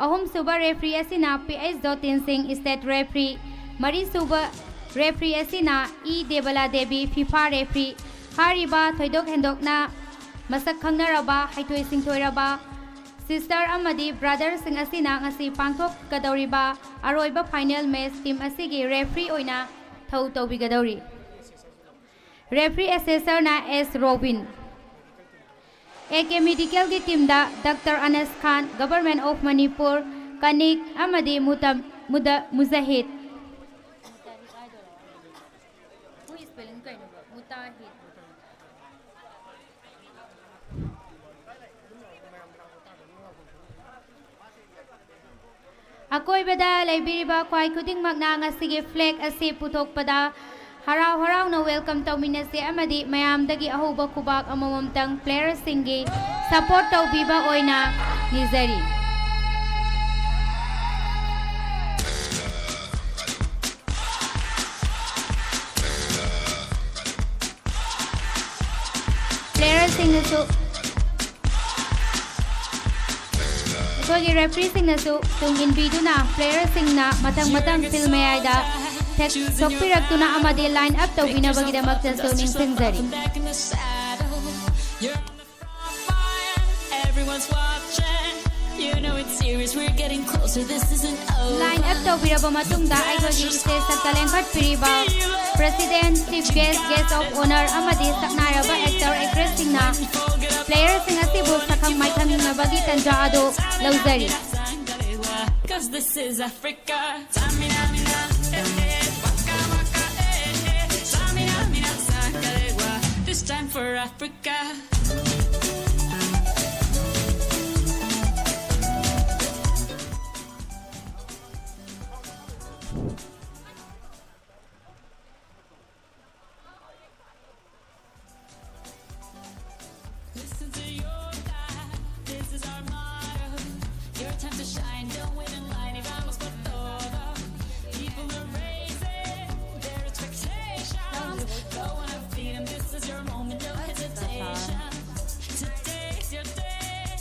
[SPEAKER 1] Ahum suba referee asina PS Jotin Singh, state referee. Mari suba referee asina E Debala Devi, FIFA referee. Hariba thoidok hendok na masak khangnaraba haitoi singthoiraba sister amadi brother sing asina ngasi pangthok kadoriba aroiba final match team asigi referee oina thau taubigadori. Referee assessor na S Robin. AK medical ki team da Dr Anas Khan, Government of Manipur, Kanik amadi Muzahid. ꯑꯀꯣꯏꯕꯗ ꯂꯩꯕꯤꯔꯤꯕ ꯈ꯭ꯋꯥꯏ ꯈꯨꯗꯤꯡꯃꯛꯅ ꯉꯁꯤꯒꯤ ꯐ꯭ꯂꯦꯛ ꯑꯁꯤ ꯄꯨꯊꯣꯛꯄꯗ ꯍꯔꯥꯎ ꯍꯔꯥꯎꯅ welcome ꯇꯧꯃꯤꯟꯅꯁꯤ ꯑꯃꯗꯤ ꯃꯌꯥꯝꯗꯒꯤ ꯑꯍꯧꯕ ꯈꯨꯕꯥꯛ ꯑꯃꯃꯝꯇꯪ ꯄ꯭ꯂꯦꯌꯔꯁꯤꯡꯒꯤ ꯁꯄꯣꯔꯠ ꯇꯧꯕꯤꯕ ꯑꯣꯏꯅ ꯅꯤꯖꯔꯤ ꯄ꯭ꯂꯦꯌꯔꯁꯤꯡꯅꯁꯨ ꯑꯩꯈꯣꯏꯒꯤ ꯔꯦꯐ꯭ꯔꯤꯁꯤꯡꯅꯁꯨ ꯇꯨꯡ ꯏꯟꯕꯤꯗꯨꯅ ꯄ꯭ꯂꯦꯌꯔꯁꯤꯡꯅ ꯃꯊꯪ ꯐꯤꯜ ꯃꯌꯥꯏꯗ ꯁꯣꯛꯄꯤꯔꯛꯇꯨꯅ ꯑꯃꯗꯤ ꯂꯥꯏꯟ ꯑꯞ ꯇꯧꯕꯤꯅꯕꯒꯤꯗꯃꯛꯇꯁꯨ ꯅꯤꯡꯁꯤꯡꯖꯔꯤ ꯂꯥꯏꯟ ꯑꯞ ꯇꯧꯕꯤꯔꯕ ꯃꯇꯨꯡꯗ ꯑꯩꯈꯣꯏꯒꯤ ꯏꯁꯇꯦꯖ ꯁꯛꯇ ꯂꯦꯡꯈꯠꯄꯤꯔꯤꯕ president chief guest of honour ꯑꯃꯗꯤ ꯁꯛꯅꯥꯏꯔꯕ ꯑꯦꯛꯇꯔ ꯑꯦꯛꯇ꯭ꯔꯦꯁꯁꯤꯡꯅ ꯄ꯭ꯂꯦꯌꯔꯁꯤꯡ ꯑꯁꯤꯕꯨ ꯁꯛꯈꯪ ꯃꯥꯏꯈꯪꯅꯕꯒꯤ ꯇꯟꯖꯥ ꯑꯗꯨ ꯂꯧꯖꯔꯤ
[SPEAKER 3] Cause this is Africa. Tamina, mina, waka, waka, Tamina, mina, sangalewa. This time for Africa. Listen to your life. This is our motto. Your time to shine. Don't wait in line. Y vamos por todo. People are raising their expectations. Go on and feed them. This is your moment. No hesitation. Today's your day.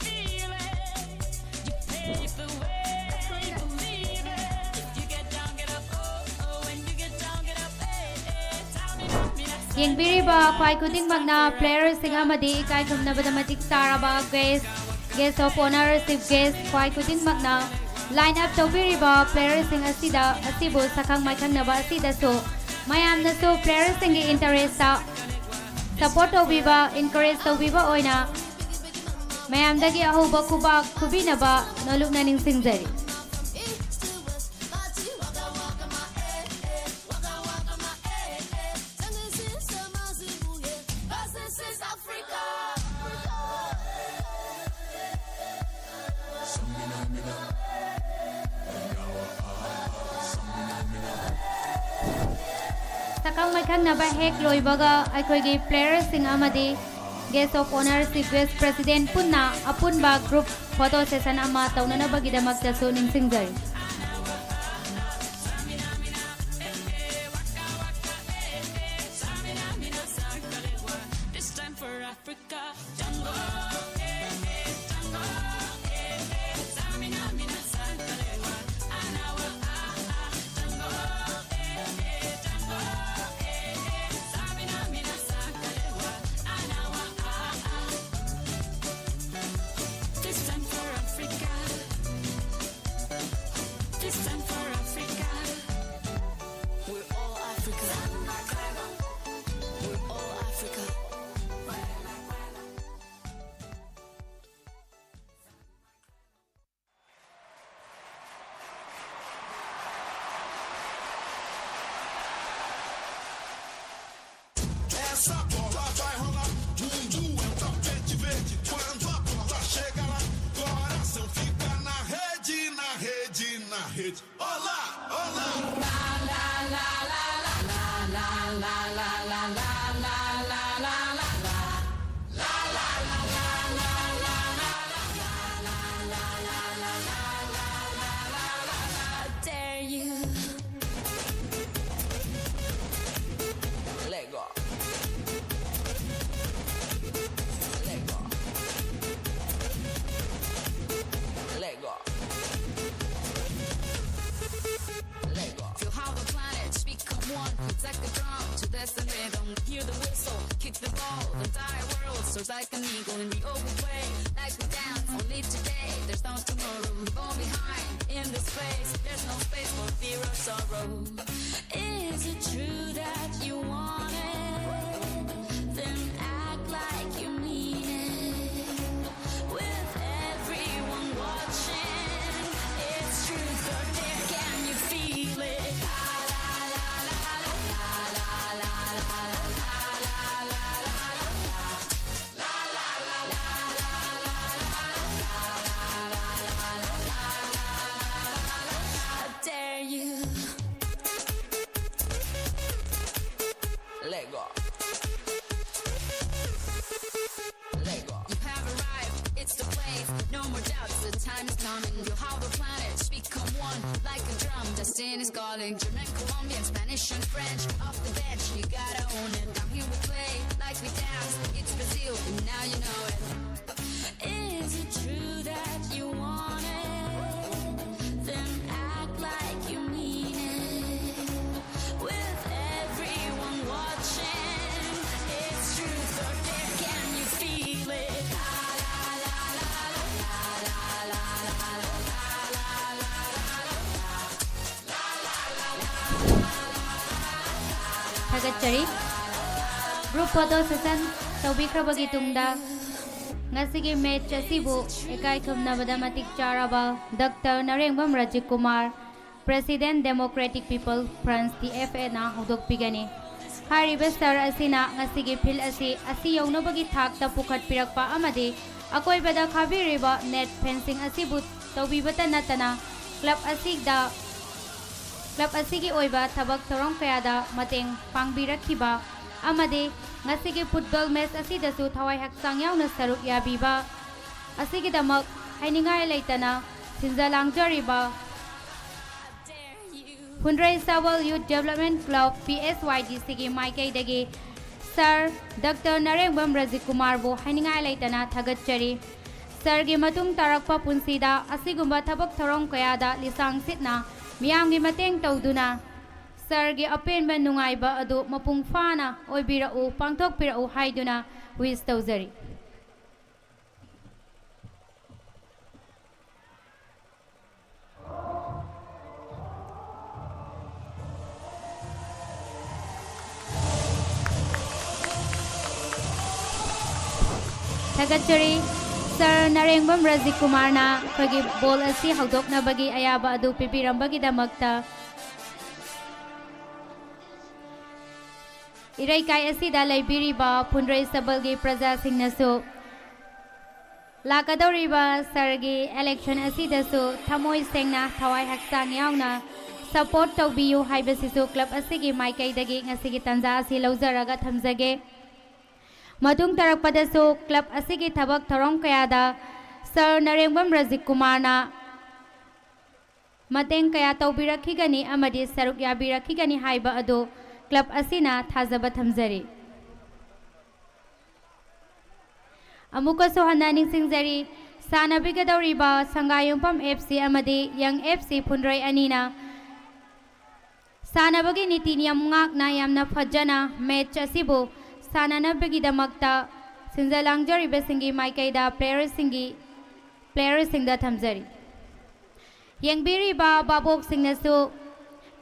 [SPEAKER 3] Feel it. You pave the way. We believe it. If you get down, get up. Oh, oh. When you get down, get up. Hey, hey. Tamina,
[SPEAKER 1] ꯌꯦꯡꯕꯤꯔꯤꯕ ꯈ꯭ꯋꯥꯏ ꯈꯨꯗꯤꯡꯃꯛꯅ ꯄ꯭ꯂꯦꯌꯔꯁꯤꯡ ꯑꯃꯗꯤ ꯏꯀꯥꯏ ꯈꯨꯝꯅꯕꯗ ꯃꯇꯤꯛ ꯆꯥꯔꯕ guest of honour chief guest ꯈ꯭ꯋꯥꯏ ꯈꯨꯗꯤꯡꯃꯛꯅ line up ꯇꯧꯕꯤꯔꯤꯕ ꯄ꯭ꯂꯦꯌꯔꯁꯤꯡ ꯑꯁꯤꯕꯨ ꯁꯛꯈꯪ ꯃꯥꯏꯈꯪꯅꯕ ꯑꯁꯤꯗꯁꯨ ꯃꯌꯥꯝꯅꯁꯨ ꯄ꯭ꯂꯦꯌꯔꯁꯤꯡꯒꯤ ꯏꯟꯇꯔꯦꯁꯇ ꯁꯄꯣꯔꯠ ꯇꯧꯕꯤꯕ ꯏꯟꯀꯔꯦꯖ ꯇꯧꯕꯤꯕ ꯑꯣꯏꯅ ꯃꯌꯥꯝꯗꯒꯤ ꯑꯍꯧꯕ ꯈꯨꯕꯥꯛ ꯈꯨꯕꯤꯅꯕ ꯅꯣꯂꯨꯛꯅ ꯅꯤꯡꯁꯤꯡꯖꯔꯤ ꯁꯛꯈꯪ ꯃꯥꯏꯈꯪꯅꯕ ꯍꯦꯛ ꯂꯣꯏꯕꯒ ꯑꯩꯈꯣꯏꯒꯤ ꯄ꯭ꯂꯦꯌꯔꯁꯤꯡ ꯑꯃꯗꯤ guest of honour chief guest president ꯄꯨꯟꯅ ꯑꯄꯨꯟꯕ ꯒ꯭ꯔꯨꯞ ꯐꯣꯇꯣ ꯁꯦꯁꯟ ꯑꯃ ꯇꯧꯅꯅꯕꯒꯤꯗꯃꯛꯇꯁꯨ ꯅꯤꯡꯁꯤꯡꯖꯔꯤ
[SPEAKER 3] this time for Africa. This time for Africa. This time for Africa. We're all Africa. We're all Africa.
[SPEAKER 13] Essa bola vai rolar, mundo é um tapete verde. Quando a bola chega lá, coração fica na rede, na rede, na rede. Olá, olá. La la la la la la la la la la la la la la la la. La la la la la la la la la la la la.
[SPEAKER 3] I dare you. Let go. Let go. Let go. Let go. Feel how the planets become one. It's like a drum to dance the rhythm. Hear the whistle, kick the ball. The entire world soars like an eagle in the open way. Like we dance only today. There's no tomorrow. We fall behind in this place. There's no space for fear or sorrow. Is it true that you want it? Then act like you mean it. With everyone watching, it's truth or dare. Can you feel it? time is coming. You'll how the planets become one like a drum. Destiny is calling. German, Colombian, Spanish, and French. Off the bench, you gotta own it. Down here we play like we dance. It's Brazil, and now you know it. Is it true that you want it? Then act like you mean it. With everyone watching, it's truth or dare. Can you feel it?
[SPEAKER 1] Thagachari group photo session tawbikrabagi tungda ngasigi match asibu ekai khumnabada matik charaba Dr. Narengbam Rajik Kumar President Democratic People France TFA na hodok pigani hariba star asina ngasigi phil asi yaunabagi thakta pukhat pirakpa amadi akoi bada khabiriba net fencing asibu tawbibata natana club asigi oiba thabak thorong kayada mateng pangbirakhiba amade ngasigi football match asidasu thawai hakchang yauna saruk yabiba asigi damak hainingai leitana sinjalangjariba Phundrai Sabal Youth Development Club PSYDC gi maikai dagi Sir Dr. Narengbam Rajik Kumar bo hainingai leitana thagatchari Sir gi matung tarakpa punsida asigumba thabak thorong kayada lisang sitna miyamgi mateng tawduna Sargi apenba nungaiba adu mapung fana oibirau pangthok pirau haiduna wish tawjari Thagachari Sir Narengbam Rajik Kumar na khagi bol asi haudokna bagi ayaba adu pipirambagi damakta Irai kai asida laibiriba Phundrai Sabalgi praja singnasu lakadoriba sargi election asidasu thamoi sengna thawai hakchang yauna support tawbiyu haibasisu club asigi maikai dagi ngasigi tanja asi laujaraga thamjage Madung tarakpadasu club asigi thabak thorong kayada Sir Narengbam Rajik Kumar na mateng kaya tawbirakhigani amadi saruk yabirakhigani haiba adu club asina thazaba thamjari amuka sohana ningsingjari sanabigadoriba sangayumpam FC amadi Young FC Phundrai anina sanabagi niti niyam ngakna yamna phajana match asibu sananabagidamagta sinjalangjariba singi maikaida players singda thamjari yengbiriba babok singnasu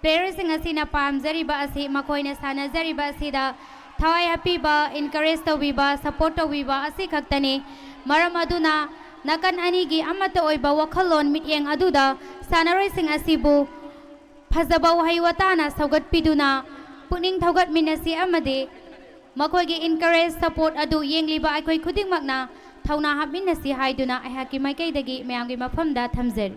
[SPEAKER 1] Players asina pamjariba asi makoina sanajariba asida thawai hapiba encourage tawbiba support tawbiba asi khaktani maram aduna nakan anigi amata oiba wakhalon mityeng aduda sanaroi sing asibu phajaba wahaiwatana saugat piduna puning thogat minasi amade makoigi encourage support adu yengliba aikoi khudingmakna thauna hapminasi haiduna aihaki maikaidagi mayamgi mafamda thamjer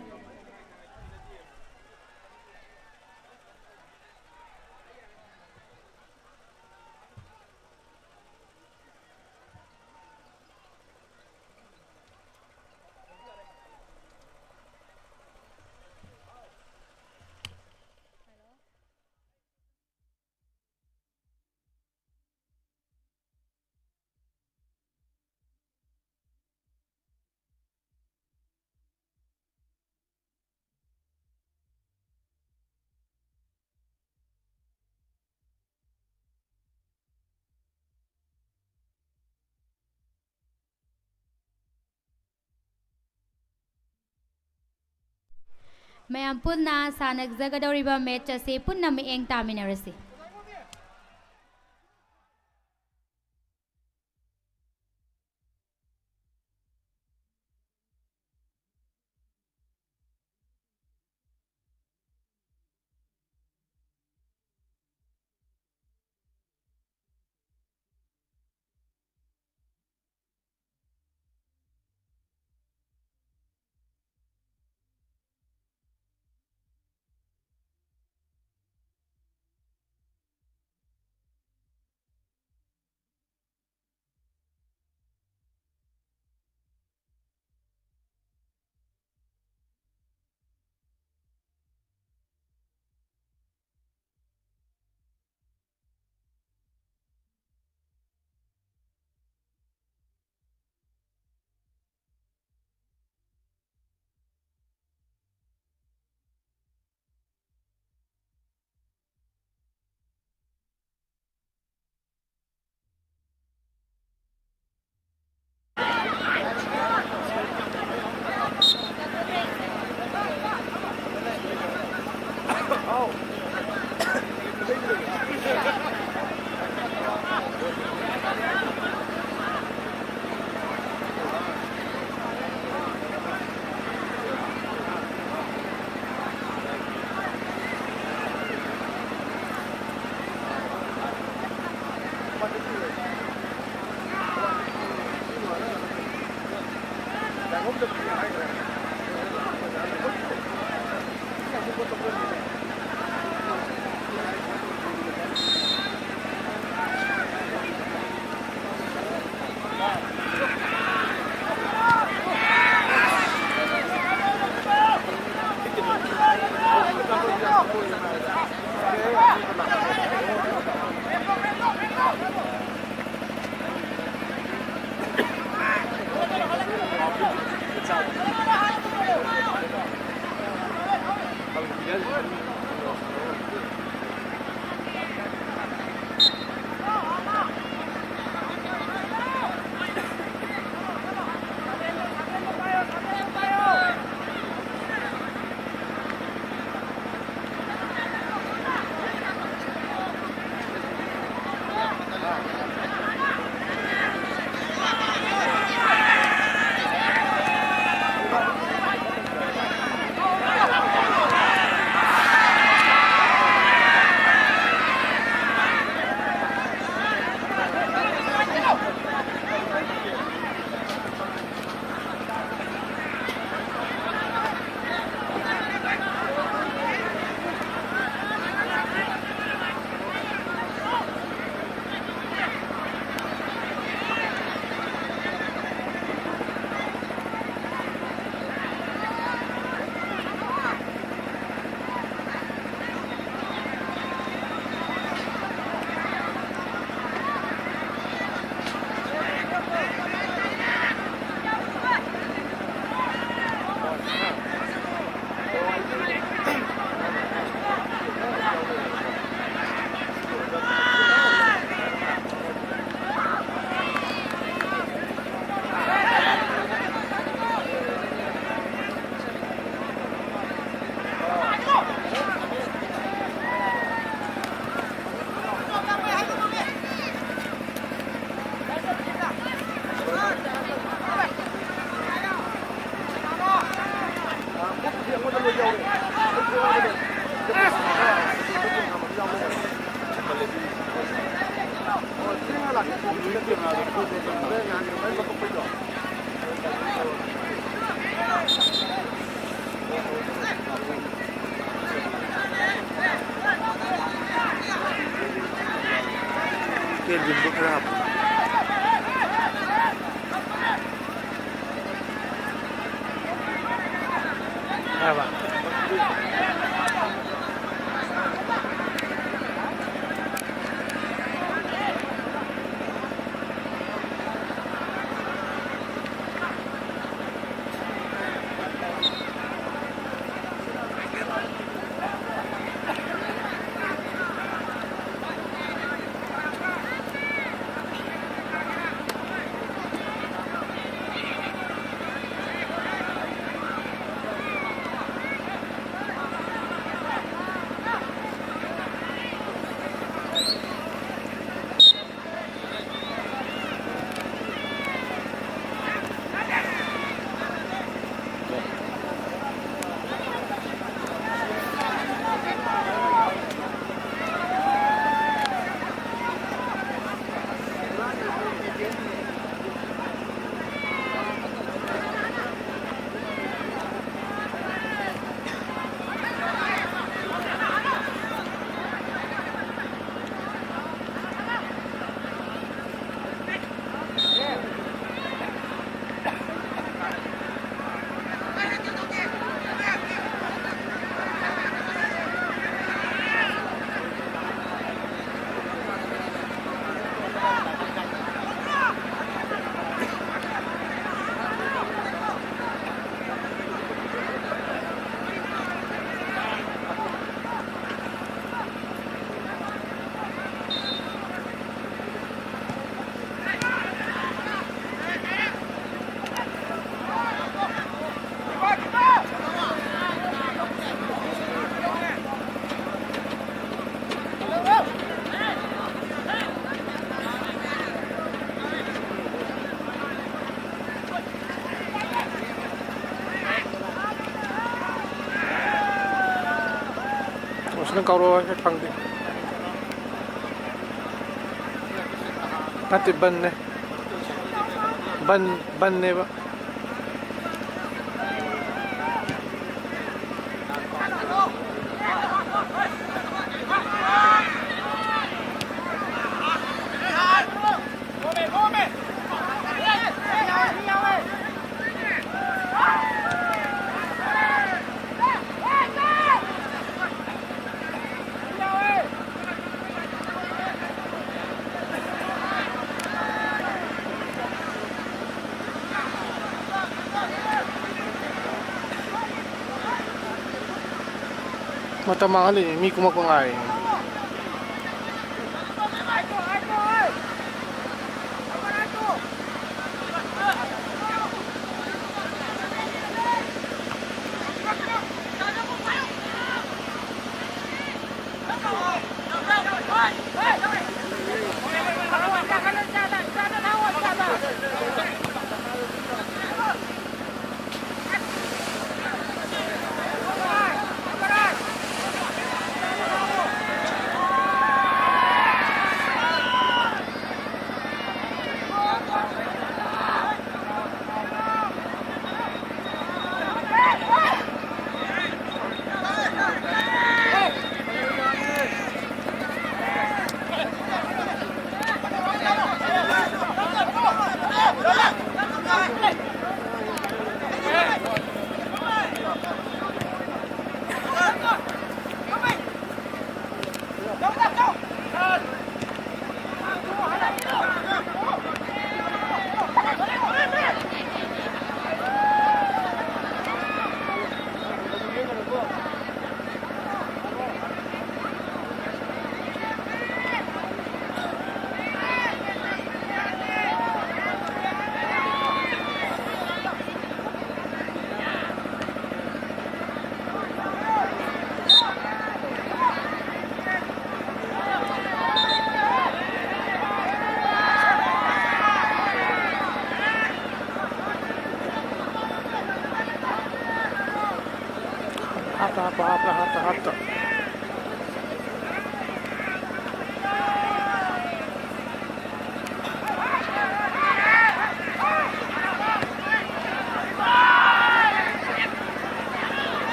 [SPEAKER 1] Mayam punna sanagzagadoriba match ase punna mieng taminarasi
[SPEAKER 14] Nang kauro ay pangdi. Tati ban ne ba? mata mahal eh, mi kumakungai. Hata.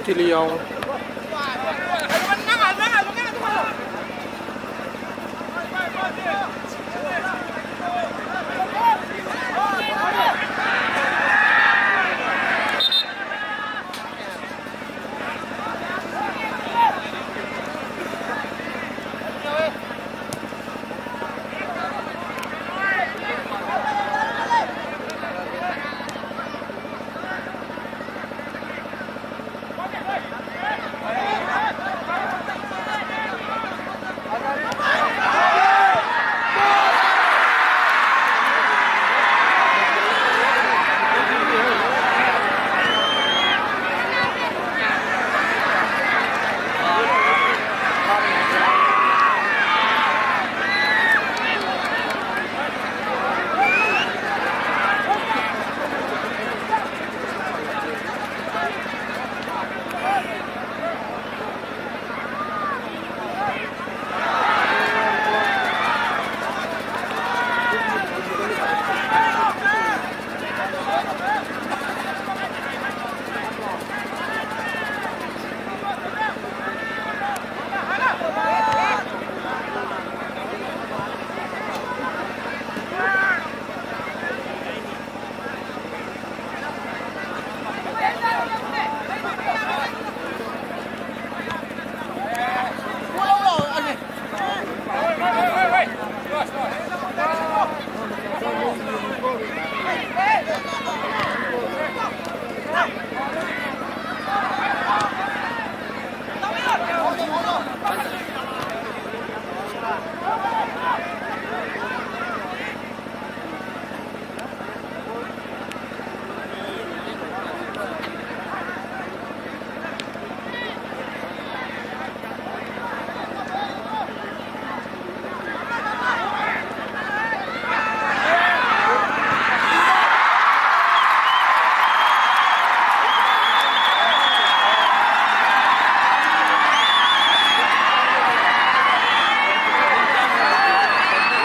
[SPEAKER 14] Tiliyaw.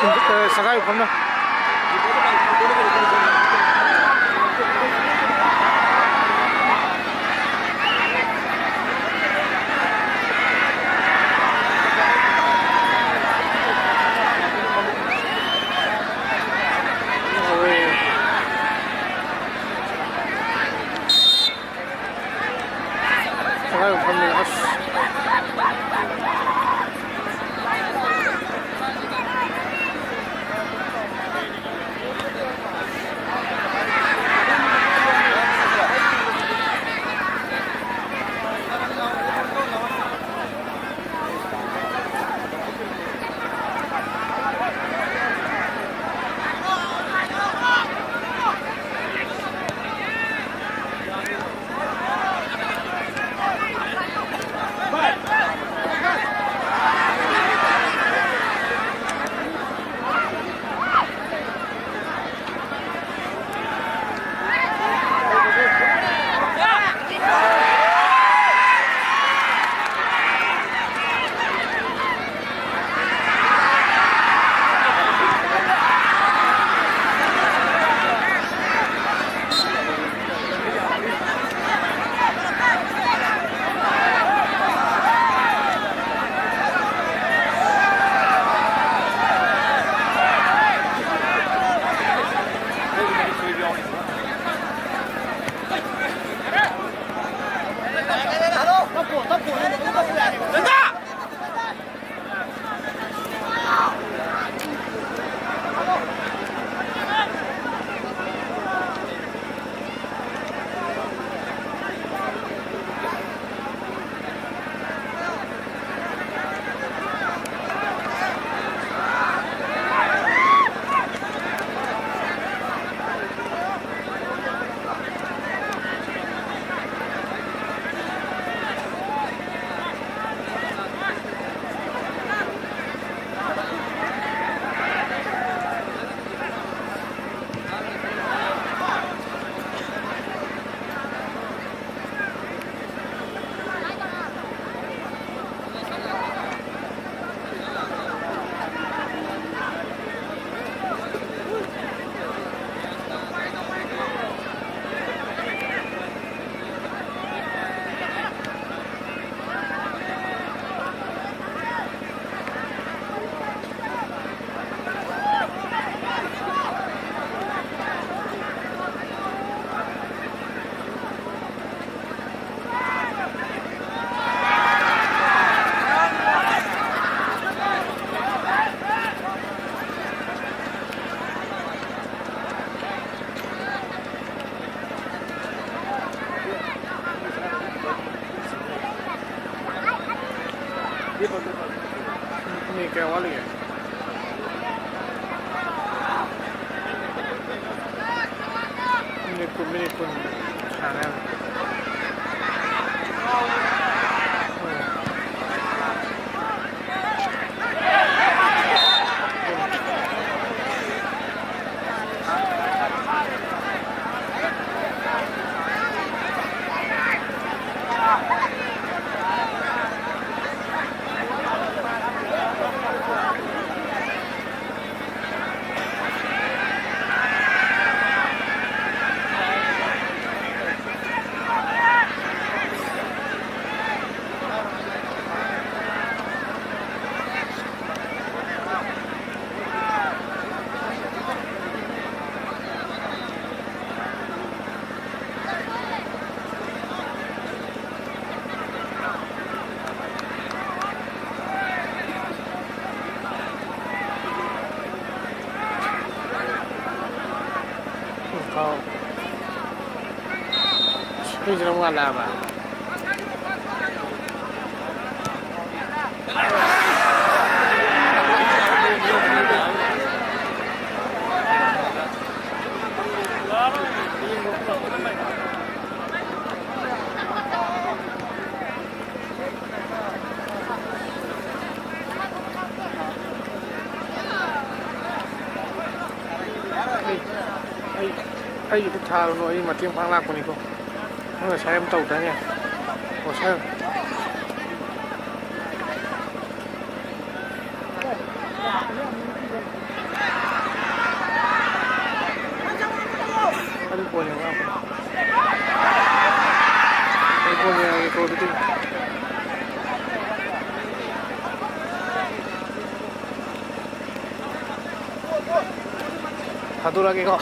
[SPEAKER 14] Sakai from the Sakai from the Ini kayak wali ya. Ini pun channel. Kau, ini jangan mengalah apa. Ay, itu tahu no, ini mati yang panglah pun itu. Nggak saya tahu tanya. Oh saya. थादोरागेको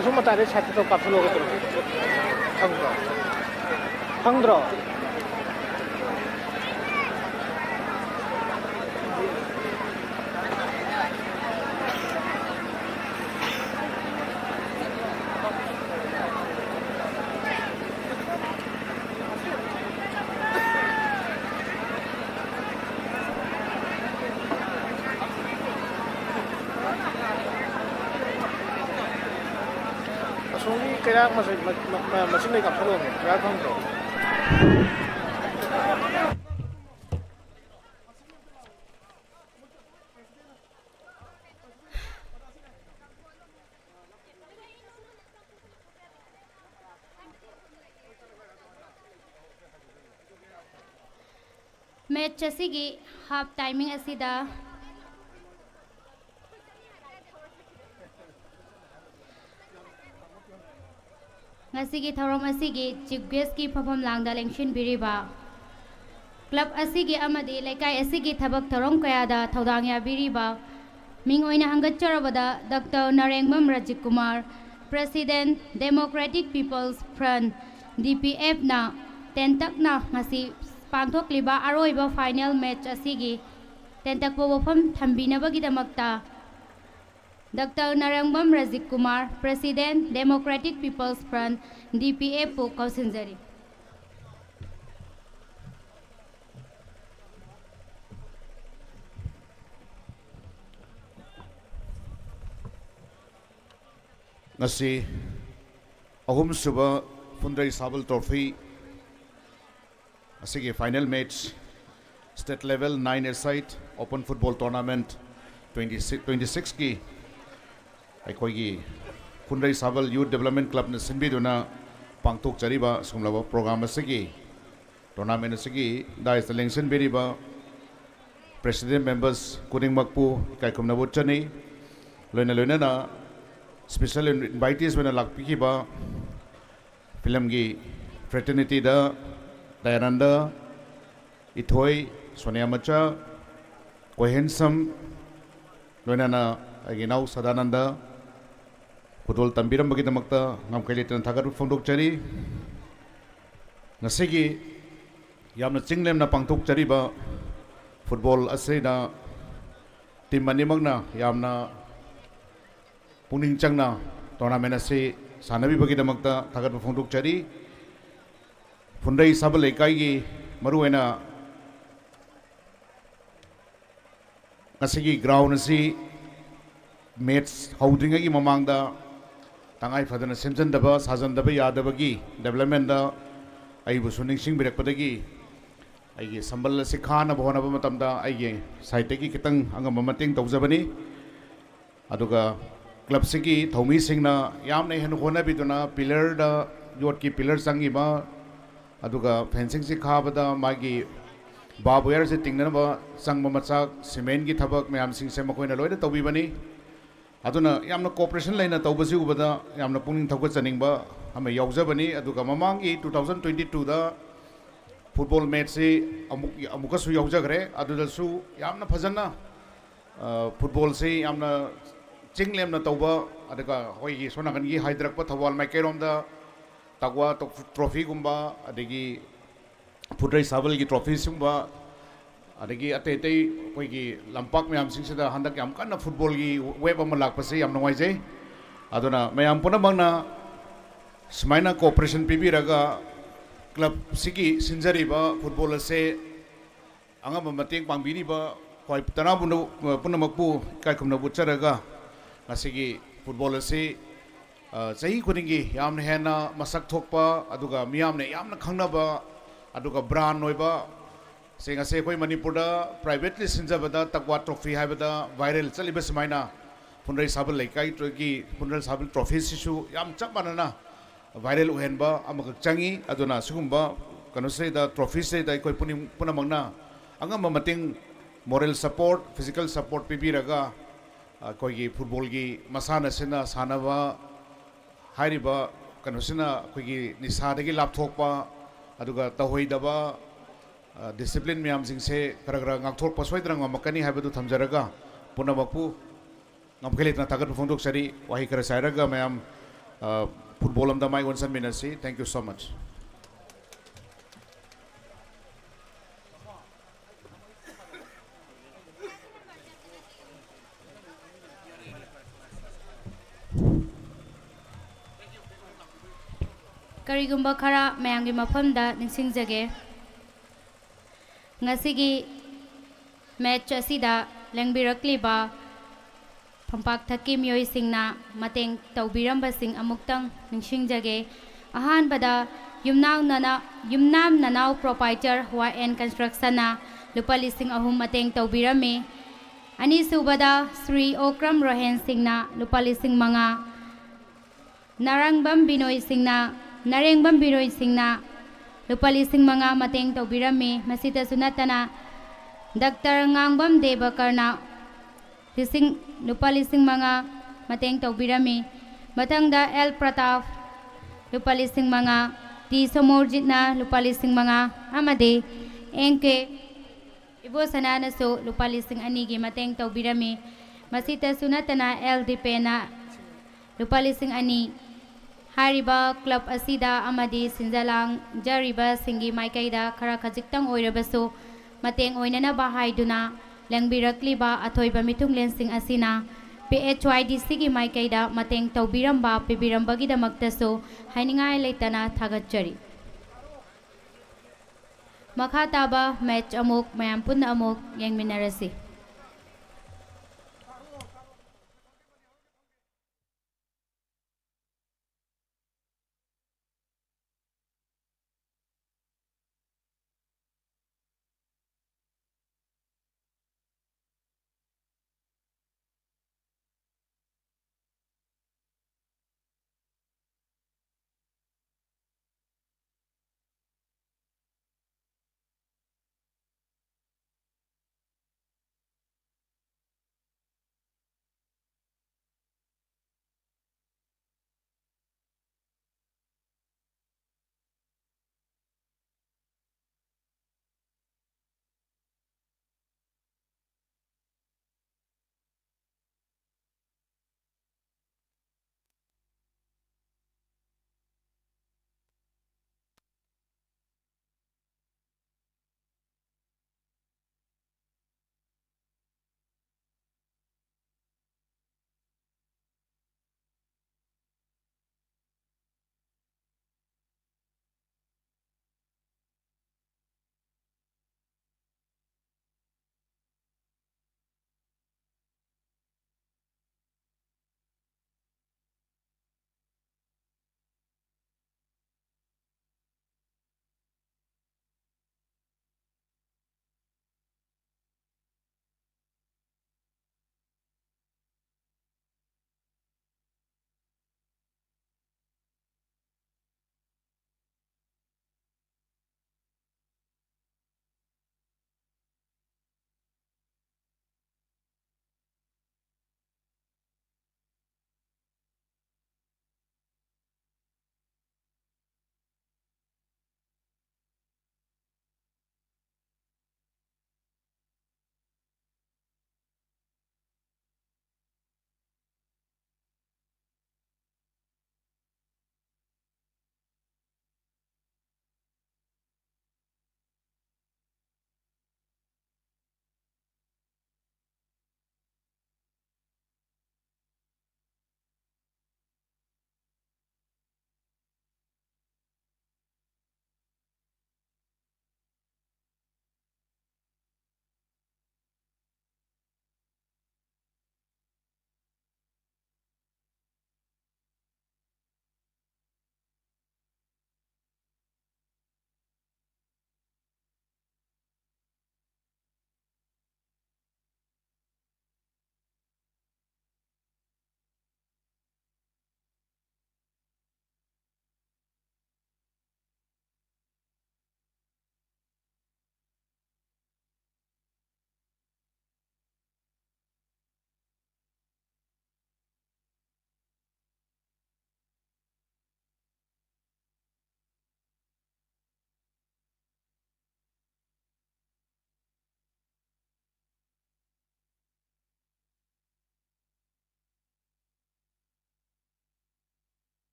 [SPEAKER 14] Assam मतारे छाती तो काफी लोग खंग्रो kaya masing may kapsalong kaya khangro
[SPEAKER 1] match असिगी half timing असिदा ngasi thauram asigi chief guest ki phafam langda lengsin biriba club asigi amadi laikai asigi thabak tharong kaya da thodang ya biriba ming oina hangacharabada Dr. Narengmam Rajik Kumar President Democratic People's Front DPF na tentak na ngasi pangthok liba aroiba final match asigi tentak po bofam thambinabagi damakta Dr. Narengmam Rajik Kumar, President, Democratic People's Front, DPF po Kausinjari.
[SPEAKER 15] Nasi ahum suba Phundrai Sabal Trophy asigi final match state level 9-a-side open football tournament 26 ki अखोगी फुंड्रई साबल youth development club ने सिंबीदुना पांगथोक चरीबा सुमलाबा program असगी tournament असगी दाइस लेंसन बेरीबा प्रेसिडेंट मेंबर्स कुनिंग मकपू कायकुमना बुचनी लोइना लोइना स्पेशल इनवाइटीज में लाखपीबा फिल्म की फ्रेटर्निटी दा दयानंद इथोई सोनिया मचा कोहेनसम लोइनाना अगिनाउ सदानंद फुटबॉल तंबीरमबगीदमक्ता ngamkailetan thagaru phongdokchari ngasigi yamna chinglemna pangthokchariba football asena team animakna yamna puning changna tournament ase sanabibagidamक्ता thagaru phongdokchari phundai sabal ekai gi maruena ngasigi ground asi match houdringi mamangda tangai fadana semjandaba sajandaba yadabagi development da aibu suningsing birakpadagi aigi sambal se khana bhona ba matamda aigi site gi kitang angam mating tawjabani aduga club sigi thomi singna yamna hen hona biduna pillar da yot ki pillar sangi ba aduga fencing se khabada magi babu yar se tingna ba sangma machak cement gi thabak mayam sing se makoina loida tawbi bani aduna yamna cooperation laina tawbasi ubada yamna pungning thawga chaningba ama yaujabani aduga mamangi 2022 da football match se amuka su yaujagre aduda su yamna phajana football se yamna chinglemna tawba aduga hoigi sonakan gi hydrakpa thawal maikerom da tagwa trophy gumba adigi phudrai sabal gi trophy sumba adagi ate ate koigi lampak mayam singsida handak yam kana football gi web am lakpase yam nongai jai aduna mayam puna bangna smaina cooperation pibiraga club sigi sinjari ba football ase angam mating pangbini ba koi tana bunu punamakpu kai khumna bucharaga ngasigi football ase chahi khuningi yamna hena masak thokpa aduga miyamne yamna khangnaba aduga brand noiba सेंगा से कोई Manipur privately सिंजबदा तकवा trophy है viral चलिब समायना फुनरई साबल लेकाई की फुनरल साबल trophy Sissu याम चप मानना viral उहेनबा अमक चंगी अदुना सुगुम्बा कनोसे the trophy से द कोई पुनमंगना अंगम मतिंग मोरल सपोर्ट फिजिकल सपोर्ट पिबिरगा कोई की फुटबॉल की मसाना सेना सानबा हारिबा कनोसेना कोई की निसादगी लापथोकपा अदुगा तहोइदबा discipline miyam sing se kara ngakthor paswaidrang makani habadu thamjaraga punamakpu ngamkhelit na tagat phongdok sari wahi kara sairaga mayam football am da mai onsan minasi. Thank you so much.
[SPEAKER 1] karigumba khara mayamgi mafamda ningsingjage ngasigi match asida lengbirakliba phampak thaki mioi singna mateng tawbiramba sing amuktang ningsingjage ahanbada yumnam nanau proprietor YN construction na lupa lising ahum mateng tawbirame ani subada Sri Okram Rohen singna lupa lising mga narangbam binoy singna lupa lising mga mateng tawbirame masita sunatana Dr. Ngangbam Debakarna lupa lising mga mateng tawbirame matangda El Pratap lupa lising mga T Somorjit na lupa lising mga amade engke ibo sanana so lupa lising anigi mateng tawbirame masita sunatana El Dipena lupa lising ani hariba club asida amadi sinjalang jariba singi maikaida khara khajiktang oirabasu mateng oinana bahaiduna langbirakliba athoiba mitunglen sing asina PHYDC gi maikaida mateng tawbiramba pibirambagi damaktasu hainingai leitana thagatchari makha taba match amuk mayam punna amuk yengminarasi.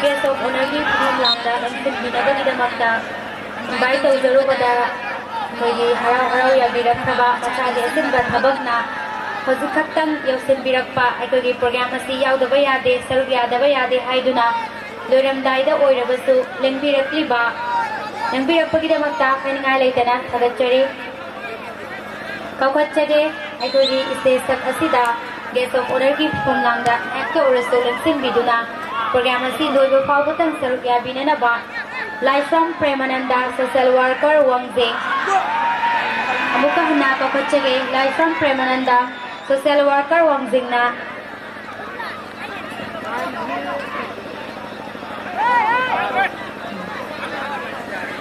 [SPEAKER 16] Guest of honor की lamda lamsin binabagi damakta invite tawjarubada moigi harau yabirakthaba machagi asinba thabakna hojik khaktang yausin birakpa aikogi program asi yaudaba yade saruk yadaba yade haiduna loiramdaida oirabasu lengbirakliba lengbirakpagi damakta kainingai leitana thagatchari kaukhatchage aikogi stage asida guest of honor की lamda actor orasu lamsin biduna program asi loiba pawbutang saruk yabinanaba Laisram Premananda social worker Wangjing amuka hina kaukhatchage Laisram Premananda social worker Wangjing na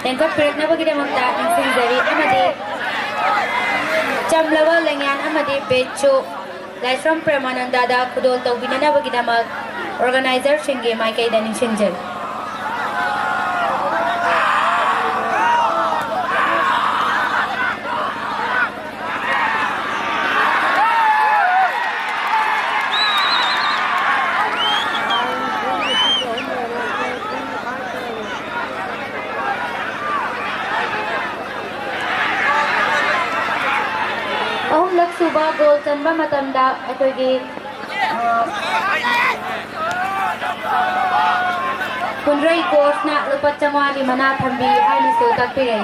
[SPEAKER 16] engka prekna bagidamata insinjari amadi chamlaba lengyan amadi bechu Laisram Premananda da khudol tawbinana bagidamak organizer shinge maikai da ninsinjari suba goal chanba matamda akoigi kunrai course na lupa changwagi mana thambi haini so takpire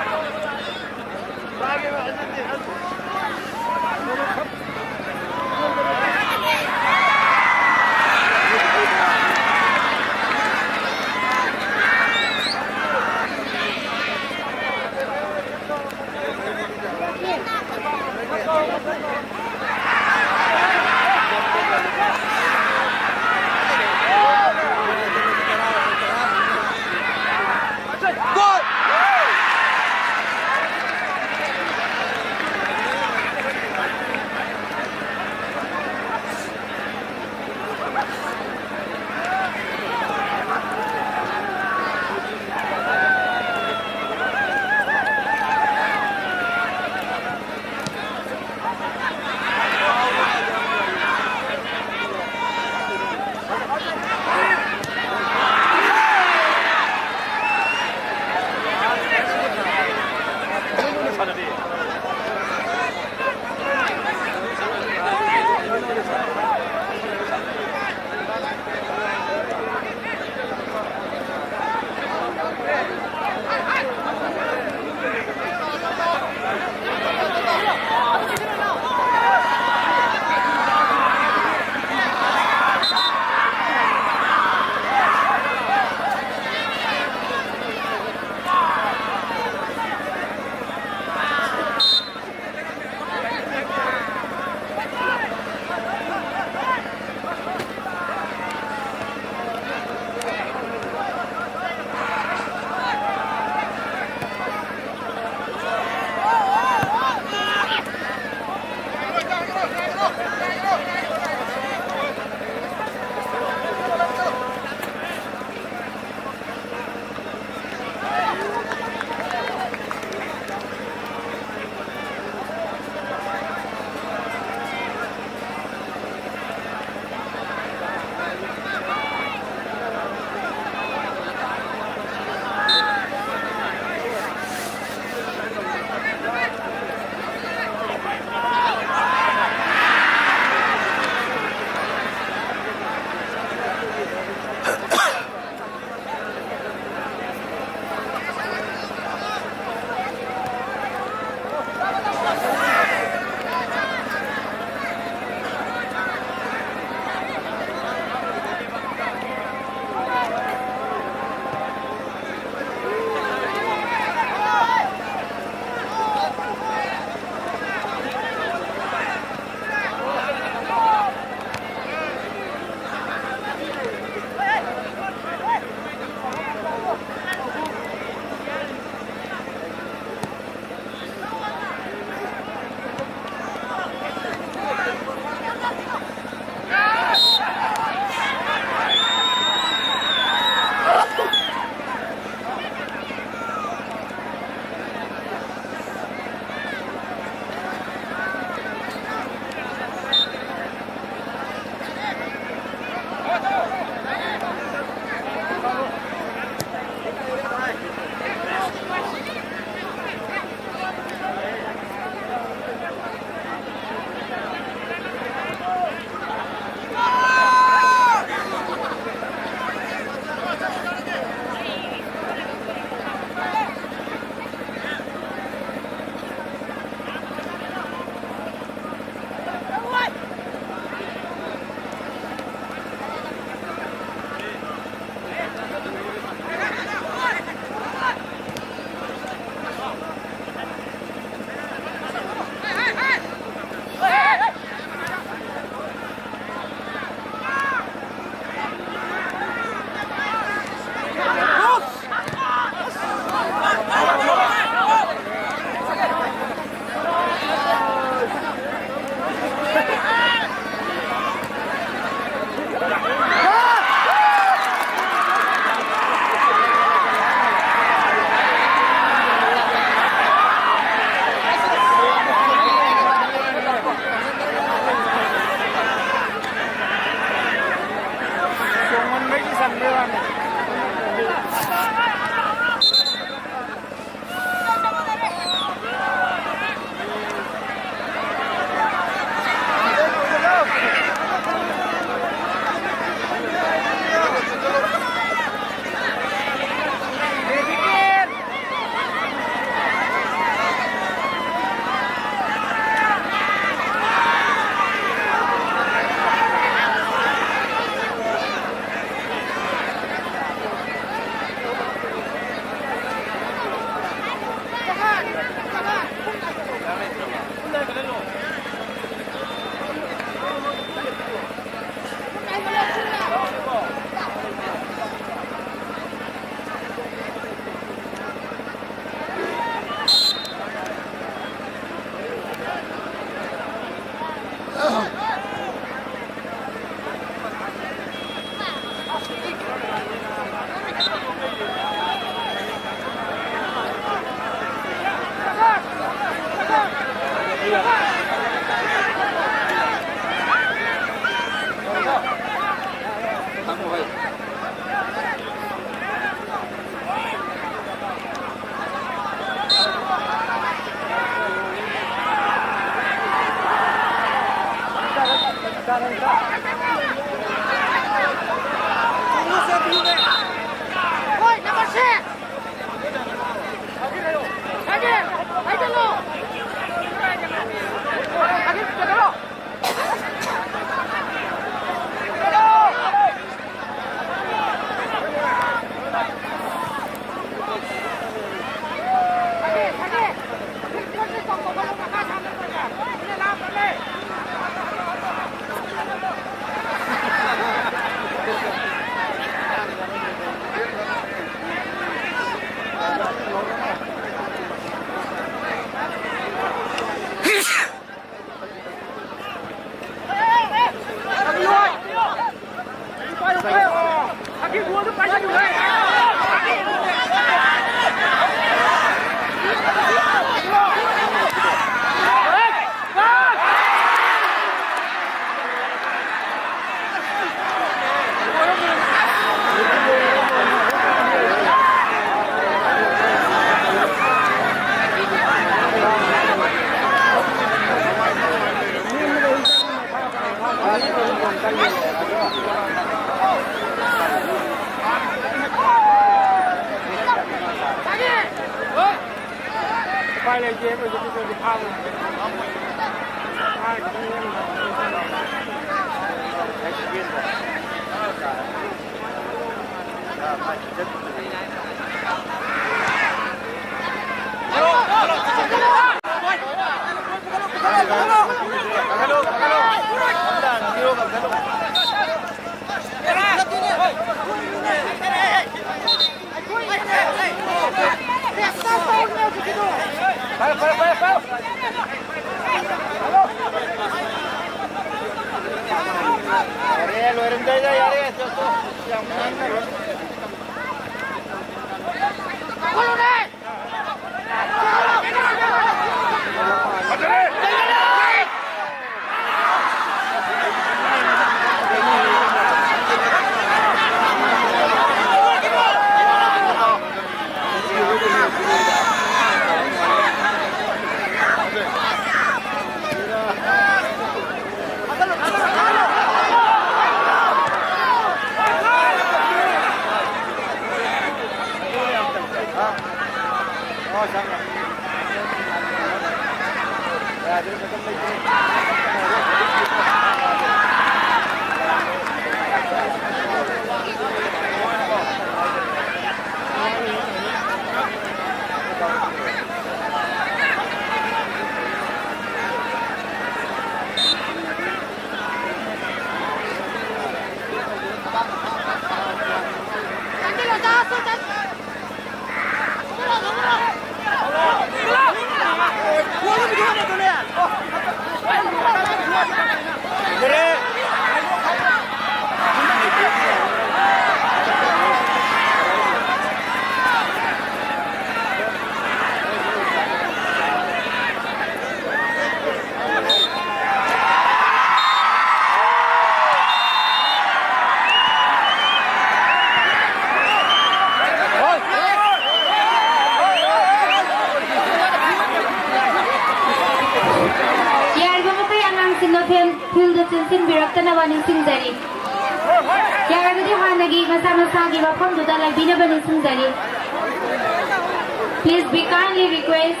[SPEAKER 16] Please be kindly request.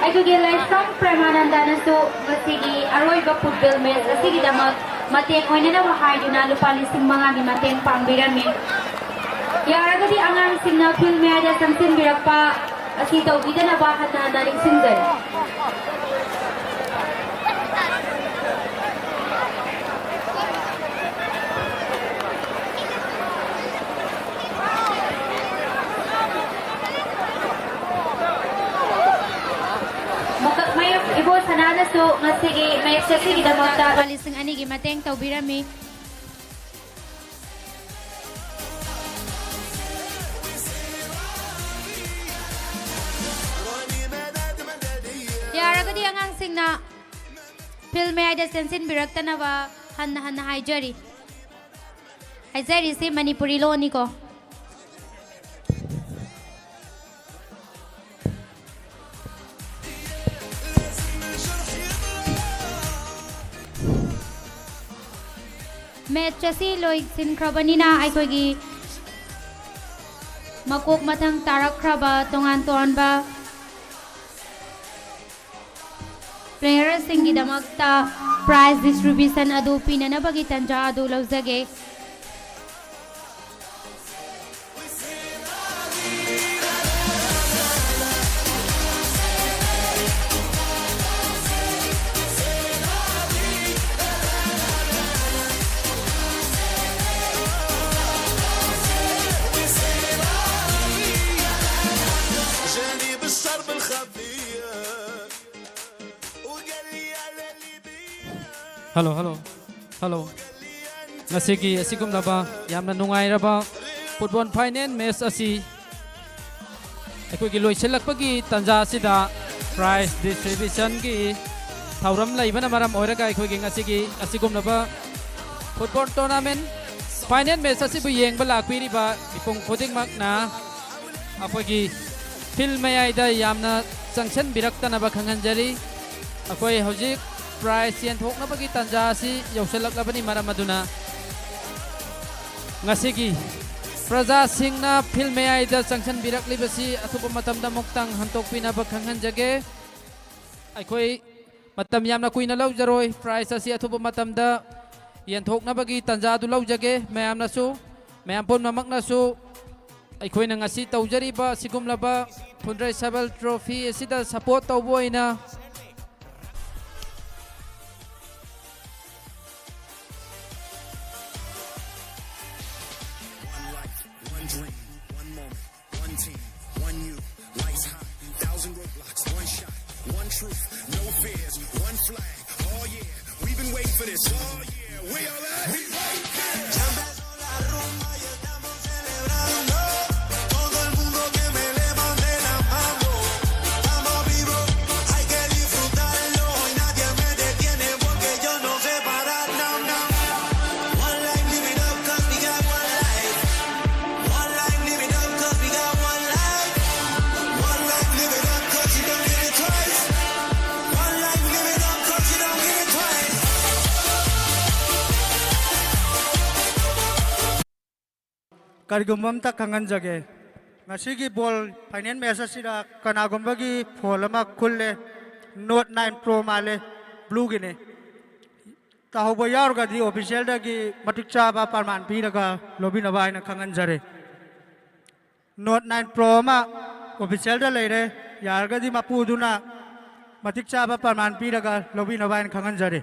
[SPEAKER 16] Aikugi Laisong Premanandana su masigi aroiba football match asigi damat mateng oinana wahaiduna lupa lising mga ni mateng pangbirami. Yaragadi angang singna film media samsin birapa asitaw ida na bahat na daling singgay. Ibo sanana su ngasigi may sige damat
[SPEAKER 1] Balising anigi mateng tawbirami. ꯑꯗꯨꯗꯤ ꯑꯉꯥꯡꯁꯤꯡꯅ feel ꯃꯌꯥꯏꯗ ꯆꯦꯟꯁꯤꯟꯕꯤꯔꯛꯇꯅꯕ ꯍꯟꯅ ꯍꯟꯅ ꯍꯥꯏꯖꯔꯤꯁꯤ Manipuri ꯂꯣꯟꯅꯤꯀꯣ match ꯑꯁꯤ ꯂꯣꯏꯁꯤꯟꯈ꯭ꯔꯕꯅꯤꯅ ꯑꯩꯈꯣꯏꯒꯤ ꯃꯀꯣꯛ ꯃꯊꯪ ꯇꯥꯔꯛꯈ꯭ꯔꯕ ꯇꯣꯉꯥꯟ ꯇꯣꯉꯥꯟꯕ ꯄ꯭ꯂꯦꯌꯔꯁꯤꯡꯒꯤꯗꯃꯛꯇ ꯄ꯭ꯔꯥꯏꯖ ꯗꯤꯁꯇ꯭ꯔꯤꯕ꯭ꯌꯨꯁꯟ ꯑꯗꯨ ꯄꯤꯅꯅꯕꯒꯤ ꯇꯥꯟꯖꯥ ꯑꯗꯨ ꯂꯧꯖꯒꯦ
[SPEAKER 13] جاني بالشرب الخفية وقال لي يا
[SPEAKER 4] Hello, hello, hello. Ngasigi asigumlaba yamna nungairaba football final match asi ꯑꯩꯈꯣꯏꯒꯤ ꯂꯣꯏꯁꯤꯜꯂꯛꯄꯒꯤ ꯇꯥꯟꯖꯥ ꯑꯁꯤꯗ prize distribution gi ꯊꯧꯔꯝ ꯂꯩꯕꯅ ꯃꯔꯝ ꯑꯣꯏꯔꯒ ꯑꯩꯈꯣꯏꯒꯤ ꯉꯁꯤꯒꯤ ꯑꯁꯤꯒꯨꯝꯂꯕ football tournament final match ꯑꯁꯤꯕꯨ ꯌꯦꯡꯕ ꯂꯥꯛꯄꯤꯔꯤꯕ ꯃꯤꯄꯨꯝ ꯈꯨꯗꯤꯡꯃꯛꯅ ꯑꯩꯈꯣꯏꯒꯤ ꯐꯤꯜ ꯃꯌꯥꯏꯗ ꯌꯥꯝꯅ ꯆꯪꯁꯤꯟꯕꯤꯔꯛꯇꯅꯕ ꯈꯪꯍꯟꯖꯔꯤ ꯑꯩꯈꯣꯏ ꯍꯧꯖꯤꯛ prize ꯌꯦꯟꯊꯣꯛꯅꯕꯒꯤ ꯇꯥꯟꯖꯥ ꯑꯁꯤ ꯌꯧꯁꯤꯜꯂꯛꯂꯕꯅꯤ ꯃꯔꯝ ꯑꯗꯨꯅ ꯉꯁꯤꯒꯤ ꯄ꯭ꯔꯖꯥꯁꯤꯡꯅ ꯐꯤꯜ ꯃꯌꯥꯏꯗ ꯆꯪꯁꯤꯟꯕꯤꯔꯛꯂꯤꯕꯁꯤ ꯑꯊꯨꯕ ꯃꯇꯝꯗ ꯑꯃꯨꯛꯇꯪ ꯍꯟꯗꯣꯛꯄꯤꯅꯕ ꯈꯪꯍꯟꯖꯒꯦ ꯑꯩꯈꯣꯏ ꯃꯇꯝ ꯌꯥꯝꯅ ꯀꯨꯏꯅ ꯂꯧꯖꯔꯣꯏ ꯄ꯭ꯔꯥꯏꯖ ꯑꯁꯤ ꯑꯊꯨꯕ ꯃꯇꯝꯗ ꯌꯦꯟꯊꯣꯛꯅꯕꯒꯤ ꯇꯥꯟꯖꯥꯗꯨ ꯂꯧꯖꯒꯦ ꯃꯌꯥꯝ ꯄꯨꯝꯅꯃꯛꯅꯁꯨ ꯑꯩꯈꯣꯏꯅ ꯉꯁꯤ ꯇꯧꯖꯔꯤꯕ ꯑꯁꯤꯒꯨꯝꯂꯕ ꯐꯨꯟꯗ꯭ꯔꯩ ꯁꯕꯜ ꯇ꯭ꯔꯣꯐꯤ ꯑꯁꯤꯗ ꯁꯄꯣꯔꯠ ꯇꯧꯕ ꯑꯣꯏꯅ
[SPEAKER 17] ꯀꯔꯤꯒꯨꯝꯕ ꯑꯝꯇ ꯈꯪꯍꯟꯖꯒꯦ ꯉꯁꯤꯒꯤ ꯕꯣꯜ ꯐꯥꯏꯅꯦꯜ ꯃꯦꯠꯆ ꯑꯁꯤꯗ ꯀꯅꯥꯒꯨꯝꯕꯒꯤ ꯐꯣꯜ ꯑꯃ ꯈꯨꯜꯂꯦ ꯅꯣꯠ 9 ꯄ꯭ꯔꯣ ꯃꯥꯜꯂꯦ ꯕ꯭ꯂꯨꯒꯤꯅꯦ ꯇꯥꯍꯧꯕ ꯌꯥꯎꯔꯒꯗꯤ ꯑꯣꯐꯤꯁꯤꯌꯦꯜꯗꯒꯤ ꯃꯇꯤꯛ ꯆꯥꯕ ꯄꯔꯃꯥꯟ ꯄꯤꯔꯒ ꯂꯧꯕꯤꯅꯕ ꯍꯥꯏꯅ ꯈꯪꯍꯟꯖꯔꯤ ꯅꯣꯠ 9 ꯄ꯭ꯔꯣ ꯑꯃ ꯑꯣꯐꯤꯁꯤꯌꯦꯜꯗ ꯂꯩꯔꯦ ꯌꯥꯔꯒꯗꯤ ꯃꯄꯨꯗꯨꯅ ꯃꯇꯤꯛ ꯆꯥꯕ ꯄꯔꯃꯥꯟ ꯄꯤꯔꯒ ꯂꯧꯕꯤꯅꯕ ꯍꯥꯏꯅ ꯈꯪꯍꯟꯖꯔꯤ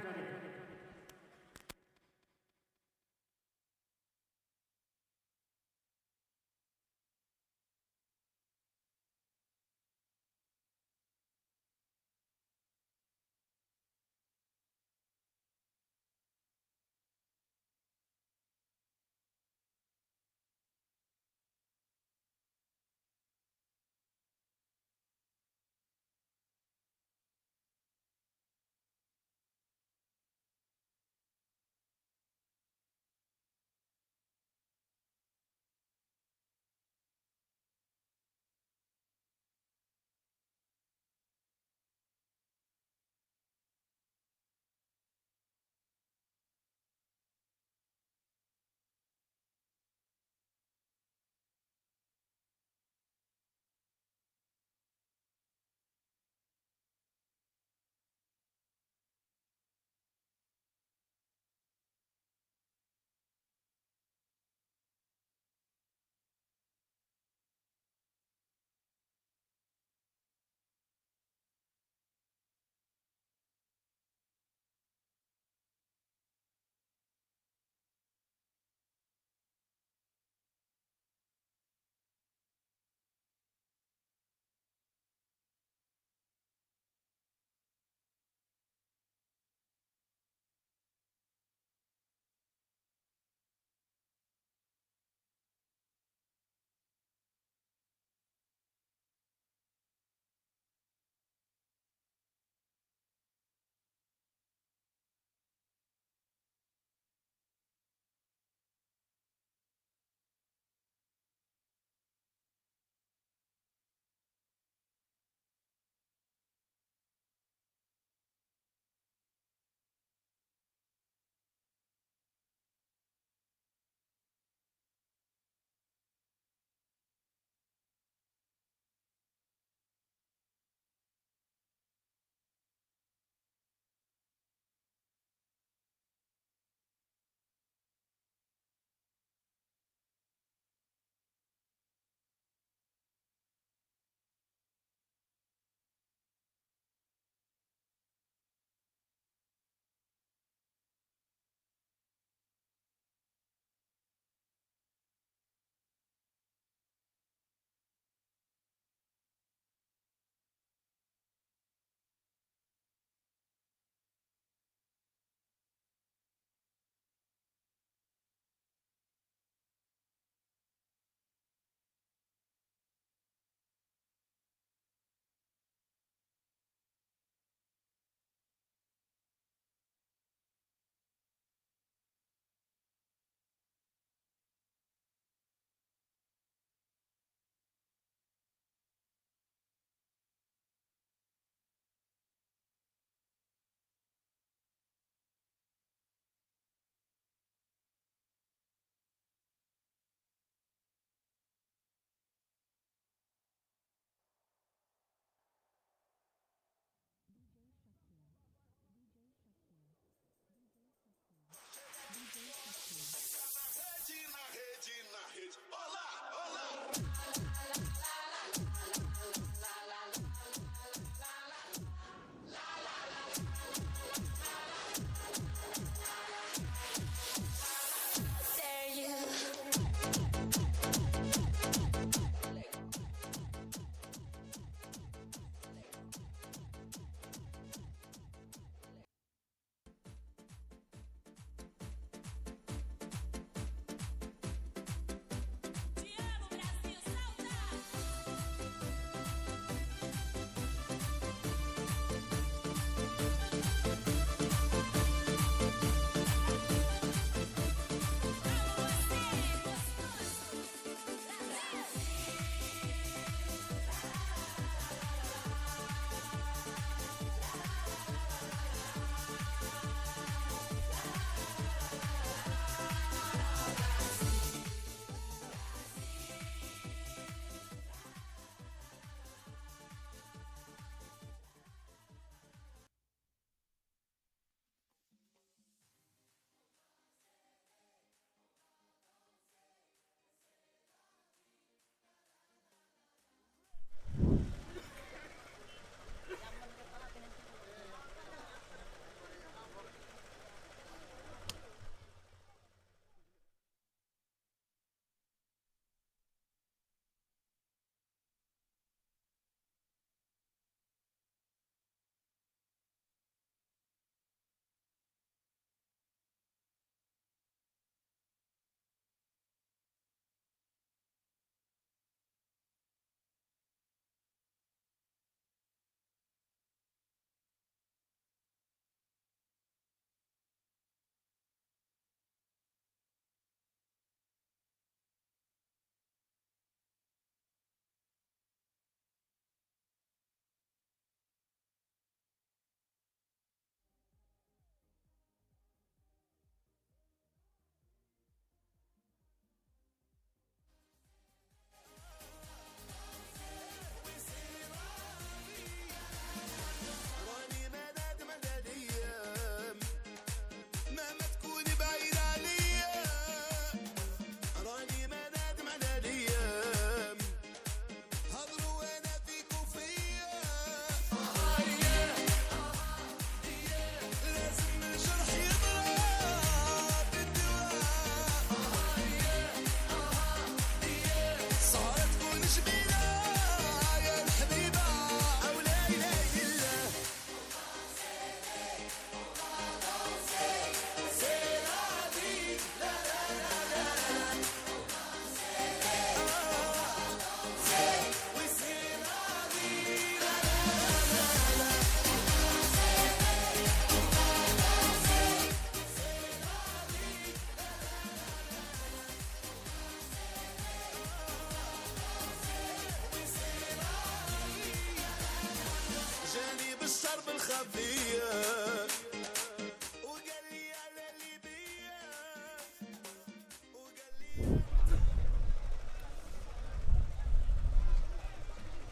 [SPEAKER 13] sabia.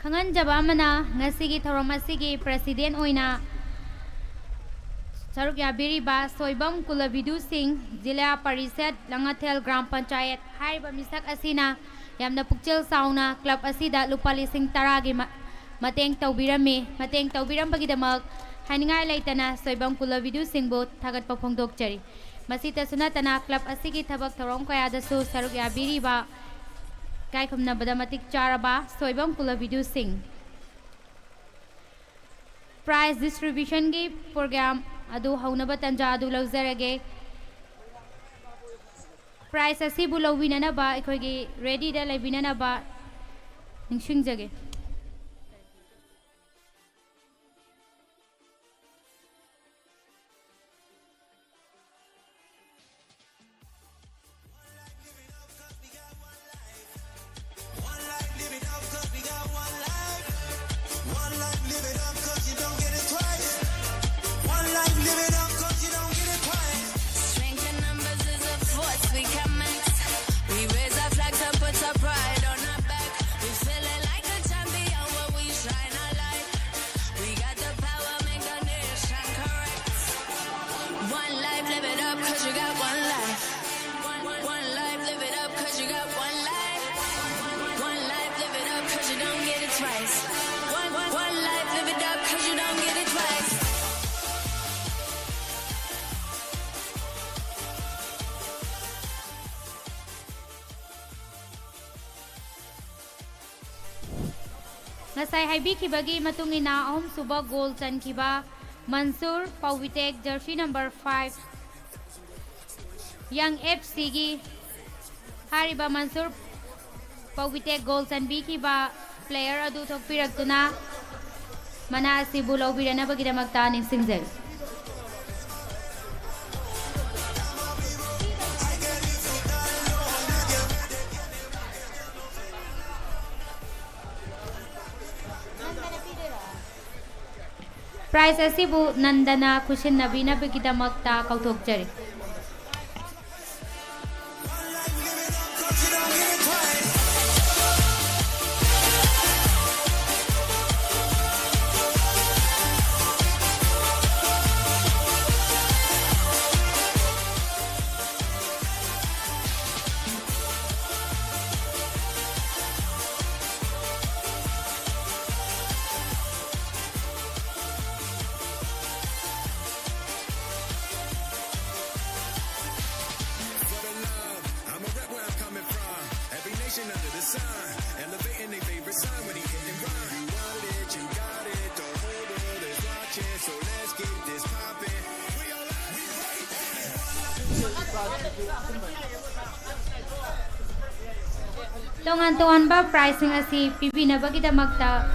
[SPEAKER 1] ꯈꯪꯍꯟꯖꯕ ꯑꯃꯅ ꯉꯁꯤꯒꯤ ꯊꯧꯔꯝ ꯑꯁꯤꯒꯤ ꯄ꯭ꯔꯦꯁꯤꯗꯦꯟ ꯑꯣꯏꯅ ꯁꯔꯨꯛ ꯌꯥꯕꯤꯔꯤꯕ ꯁꯣꯏꯕꯝ ꯀꯨꯂꯕꯤꯗꯨ ꯁꯤꯡ ꯖꯤꯂꯥ ꯄꯔꯤꯁꯠ ꯂꯉꯥꯊꯦꯜ ꯒ꯭ꯔꯥꯝ ꯄꯟꯆꯥꯌꯠ ꯍꯥꯏꯔꯤꯕ ꯃꯤꯁꯛ ꯑꯁꯤꯅ ꯌꯥꯝꯅ ꯄꯨꯛꯆꯦꯜ ꯆꯥꯎꯅ ꯀ꯭ꯂꯕ ꯑꯁꯤꯗ ꯂꯨꯄꯥ 10,000ꯒꯤ ꯃꯇꯦꯡ ꯇꯧꯕꯤꯔꯝꯃꯤ. ꯃꯇꯦꯡ ꯇꯧꯕꯤꯔꯝꯕꯒꯤꯗꯃꯛ ꯍꯥꯏꯅꯤꯡꯉꯥꯏ ꯂꯩꯇꯅ ꯁꯣꯏꯕꯝ ꯀꯨꯂꯕꯤꯗꯨ ꯁꯤꯡꯕꯨ ꯊꯥꯒꯠꯄ ꯐꯣꯡꯗꯣꯛꯆꯔꯤ. ꯃꯁꯤꯇꯁꯨ ꯅꯠꯇꯅ ꯀ꯭ꯂꯕ ꯑꯁꯤꯒꯤ ꯊꯕꯛ ꯊꯧꯔꯝ ꯀꯌꯥꯗꯁꯨ ꯁꯔꯨꯛ ꯌꯥꯕꯤꯔꯤꯕ ꯏꯀꯥꯏꯈꯨꯝꯅꯕꯗ ꯃꯇꯤꯛ ꯆꯥꯔꯕ ꯁꯣꯏꯕꯝ ꯀꯨꯂꯕꯤꯗꯨ ꯁꯤꯡ ꯄ꯭ꯔꯥꯏꯖ ꯗꯤꯁꯇ꯭ꯔꯤꯕ꯭ꯌꯨꯁꯟꯒꯤ ꯄ꯭ꯔꯣꯒ꯭ꯔꯥꯝ ꯑꯗꯨ ꯍꯧꯅꯕ ꯇꯟꯖꯥ ꯑꯗꯨ ꯂꯧꯖꯔꯒꯦ. ꯄ꯭ꯔꯥꯏꯖ ꯑꯁꯤꯕꯨ ꯂꯧꯕꯤꯅꯅꯕ ꯑꯩꯈꯣꯏꯒꯤ ꯔꯦꯗꯤꯗ ꯂꯩꯕꯤꯅꯅꯕ ꯅꯤꯡꯁꯤꯡꯖꯒꯦ.
[SPEAKER 3] Strength in numbers is a force we can max. We raise our flags and put our pride on our back. We feeling like a champion when we shine our light. We got the power, make the nation correct. One life, live it up, cause you got one life. One life, live it up, cause you got one life. One life, live it up, cause you don't get it twice. One life, live it up, cause you don't get it twice.
[SPEAKER 1] Ngasay haibikibagi matungina ahom suba goal chankiba Mansur Pauvitek jersey number 5 Young FC gi hariba Mansur Pauvitek goal chanbikiba player adu thokpiraktuna mana asibu lawbiranabagidamagta ningsingjari. Prize asibu nandana kushin nabina bigidamagta kauthokjari. Tongan ba pricing asi pibinabagidamagta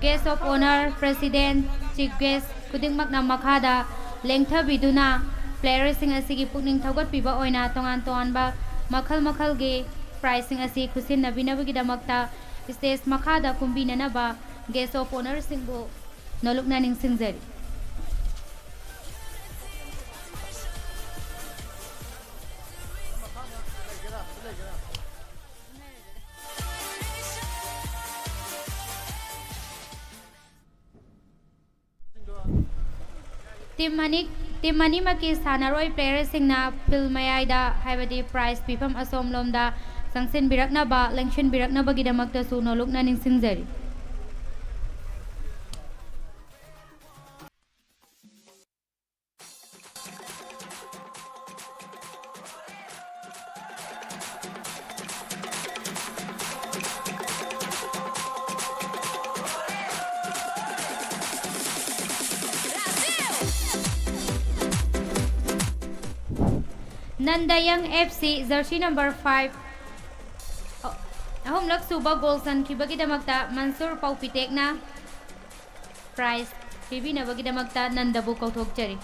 [SPEAKER 1] Guest of Honor, President, Chief Guest, kudingmak na makada lengthabiduna playersing asigi pugning thawgatpiba oina tongan ba makhal ge pricing asi khusin nabinabagidamagta stage makada kumbinanaba Guest of Honor singbo nolukna ningsingjari. Team Mani Maki Sanaroi players singna Phil Mayaida haibadi prize pifam asom lomda sangsin birakna ba lengshin birakna bagidamagta su nolukna ningsingjari. Nandayang FC jersey number 5 ahom laksuba goal san kibagidamagta Mansur Pauvitek na prize pibinabagidamagta Nandabu kauthokjari.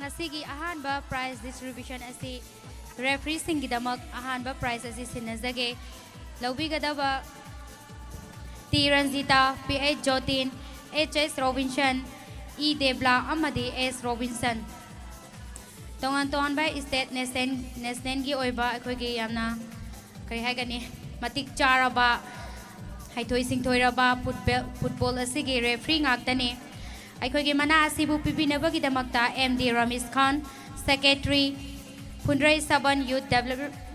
[SPEAKER 1] ngasi ahanba prize distribution asi referee singgidamak ahanba prize asi sinazage laubigadaba T Ranjita P.H. Jotin H.S. Robinson E. Debla amadi S. Robinson tongan by state national gi oiba akhoi yamna kari haigani matik charaba haithoi singthoiraba football asigi referee ngaktani akhoi gi mana asibu pibinabagi damakta MD Ramesh Khan secretary Phundrai Saban Youth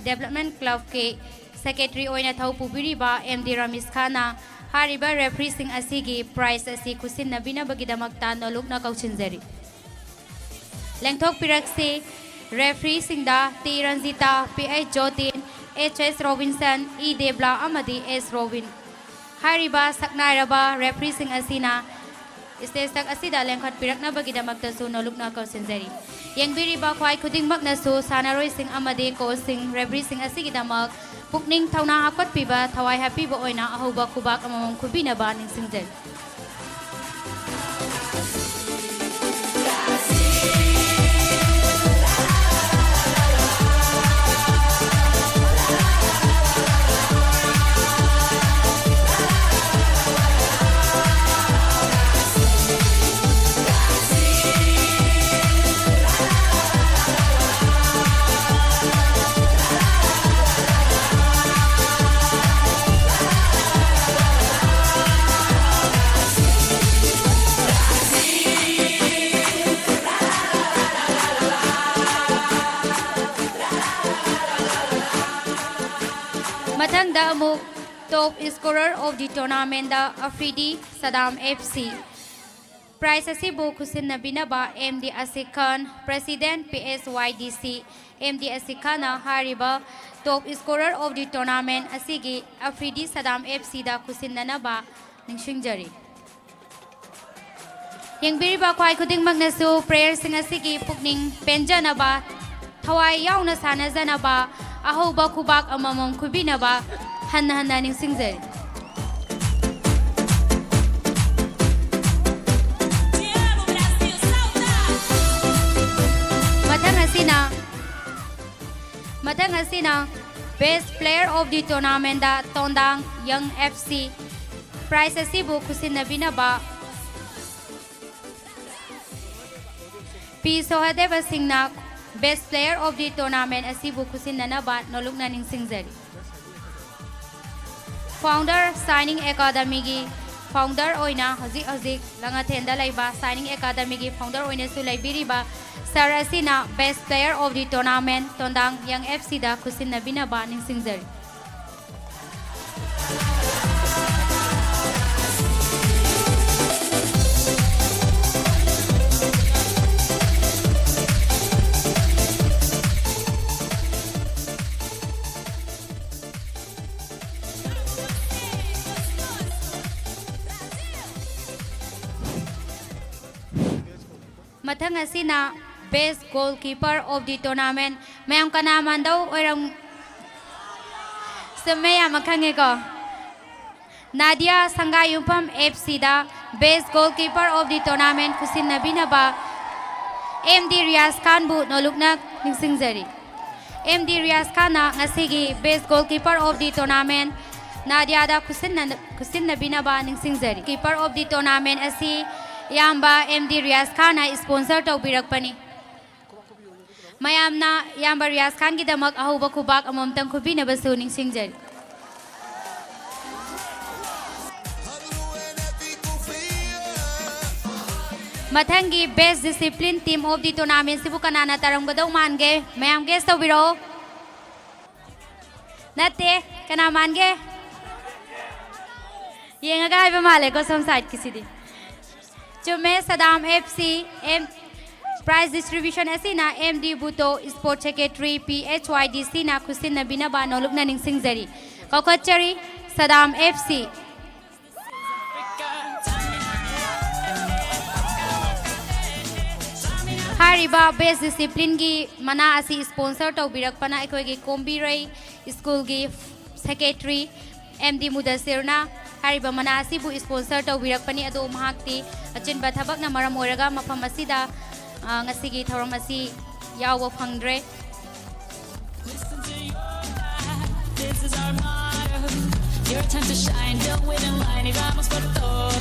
[SPEAKER 1] Development Club ke secretary oina thau pubiriba MD Ramesh Khana hariba referee sing asigi prize asi kusin nabina bagi damakta nolukna kauchinjari lengthok pirakse referee singda T Ranjita P.H. Jotin H.S. Robinson E. Debla amadi S. Robin hariba saknairaba referee sing asina stage tak asida lengkhat pirakna bagi damakta su nolukna kauchinjari yengbiriba khwai khudingmak nasu sanaroi sing amadi ko sing referee sing asigi damak pukning thauna hakot piba thawai happy bo oina ahoba kubak amamong khubina ba ningsingjari Matangda amuk top scorer of the tournament da Afridi Saddam FC prize asibu kusin nabinaba MD Asikan President PSYDC MD Asikana hariba top scorer of the tournament asigi Afridi Saddam FC da kusin nanaba ningsingjari yengbiriba khwai khuding magnasu prayer sing asigi pukning penjanaba thawai yauna sanajanaba ahoba kubak amamong kubinaba hanna ningsingjari matang asina best player of the tournament da Tondang Young FC prize asibu kusin nabinaba P Sohadeva Singna best player of the tournament asibu kusin nanaba nolukna ningsingjari founder signing academy gi founder oina hozik langathenda laiba signing academy gi founder oina su laibiriba Sarasina best player of the tournament Tondang Young FC da kusin nabinaba ningsingjari mathang asina best goalkeeper of the tournament mayam kana mandau oiram semeya makhange ko Nadia Sangayumpam FC da best goalkeeper of the tournament kusin nabinaba MD Riaz Khan bu nolukna ningsingjari MD Riaz Khan na ngasigi best goalkeeper of the tournament Nadia da kusin nabinaba ningsingjari keeper of the tournament asi Yamba MD Riaz Khan na sponsor tawbirakpani mayamna Yamba Riaz Khan gi damak ahoba kubak amamtang khubina basu ningsingjari mathangi best discipline team of the tournament sibu kanana taramgadau mange mayam guess tawbiro natte kana mange yengaga haiba male ko som side kisidi Chume Saddam FC prize distribution asina MD Buto Sport Secretary PHYDC na kusin nabinaba nolukna ningsingjari kokachari Saddam FC hariba best discipline gi mana asi sponsor tawbirakpana aikoi gi Kombirai school gi secretary MD Mudasirna hariba mana asibu sponsor tawbirakpani ado mahakti achinba thabakna maram oiraga mafam asida ngasigi thorong asi yawa phangdre.
[SPEAKER 3] This is our motto. Your time to shine, don't wait in line. Y vamos por todo.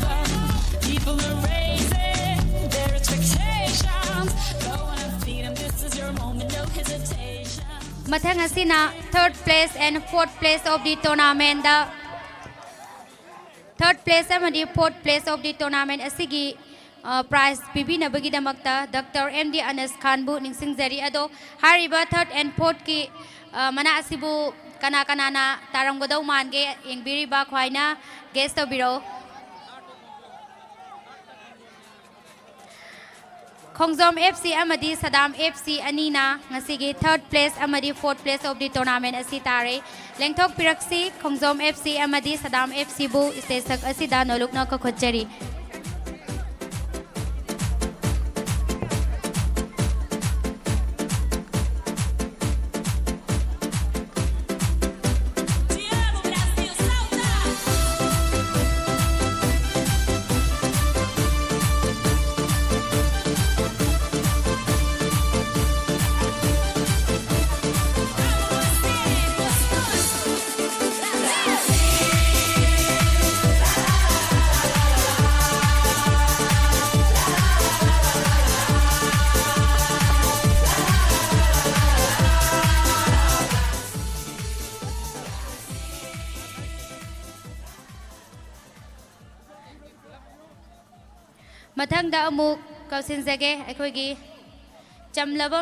[SPEAKER 3] People are raising their expectations. Go on and feed them. This is your moment, no hesitation.
[SPEAKER 1] Mathang asina third place and fourth place of the tournament. The third place amadi fourth place of the tournament asigi prize pibina bagidamakta Dr. MD Anas Khan bu ningsingjari ado hariba third and fourth ki mana asibu kana na taramgodau mange yengbiri ba khwaina guest biro Khongjom FC amadi Sadam FC anina ngasigi third place amadi fourth place of the tournament asi tare lengthok piraksi Khongjom FC amadi Sadam FC bu istesak asida nolukna ka khojari Mathangda amuk kausinjage aikoigi chamlaba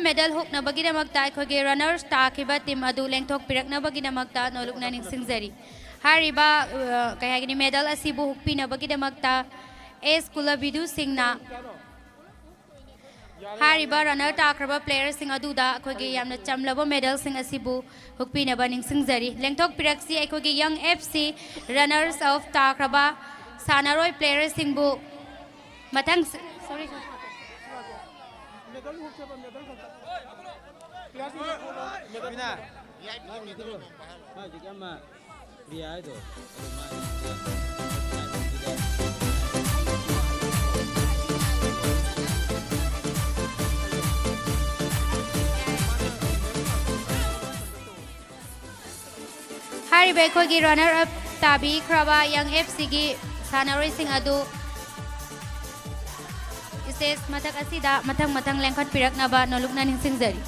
[SPEAKER 1] medal huknabagidamagta aikoigi runners takiba team adu lengthok piraknabagidamagta nolukna ningsingjari hariba kayagini medal asibu hukpinabagidamagta S Kulabidu Singna hariba runner takraba players sing aduda aikoigi yamna chamlaba medal sing asibu hukpinaba ningsingjari lengthok piraksi aikoigi Young FC runners of takraba sanaroi players singbu mathang sorry hariba aikoigi runner up tabi kraba Young FC gi sanaroi sing adu ises mathak asida mathang lengkhat piraknaba nolukna ningsingjari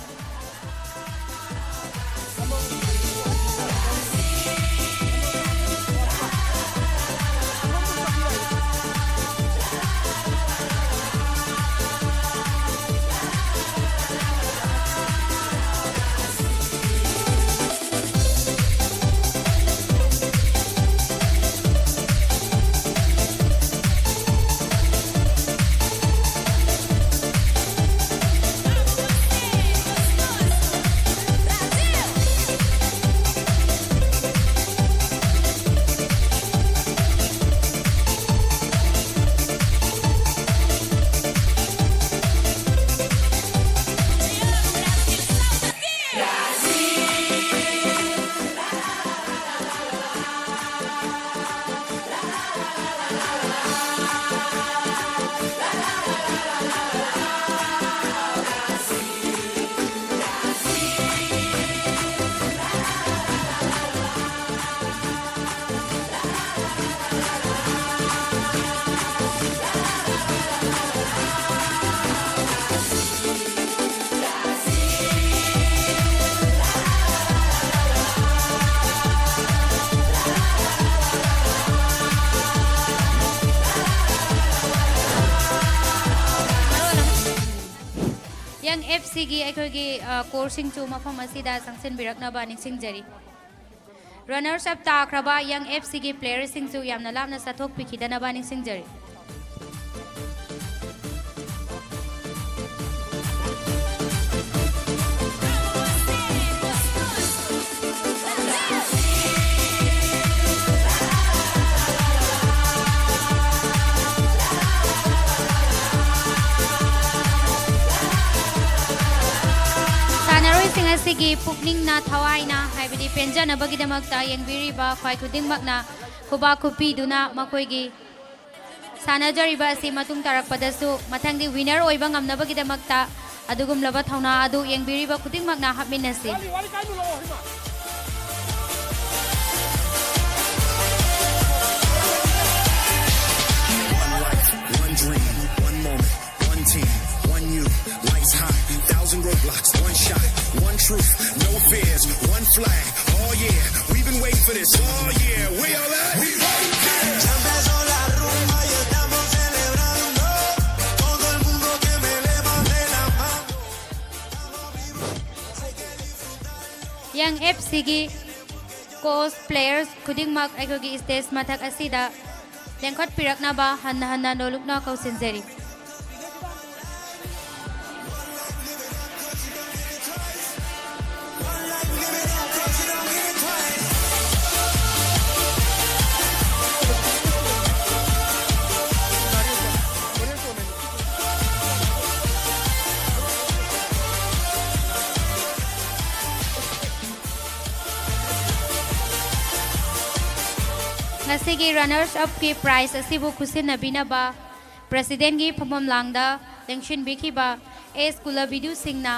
[SPEAKER 1] Young FC gi aikoigi coursing chu mafam asida sangsin biraknaba ningsingjari runners up takraba Young FC gi players sing chu yamna lamna sathok pikhidanaba ningsingjari Sigi pukning na thawai na haibadi penjana bagidamagta yengbiriba khwai khudingmakna khuba khupi duna makoigi सानजरिबा असि मतुंग तारकपदसु मथंगदि winner ओइबा ngamnabagidamakta adugumlaba thauna adu yengbiriba khudingmakna hapminasi
[SPEAKER 13] One dream, one moment, one team, one you, lights high, 1,000 roadblocks, one shot, one truth, no fears, one flag. Oh yeah, we've been waiting for this all year. We all at? We right there. Ya empezó la rumba y estamos celebrando. Todo el mundo que me levante la mano.
[SPEAKER 1] Yang FC gi coach players khudingmak aikogi stage mathak asida lengkhot piraknaba hanna hanna nolukna kausinjeri Ngasigi runners up ki prize asibu khusinabinaba president gi phamam langda lengshin bikhiba a school video singna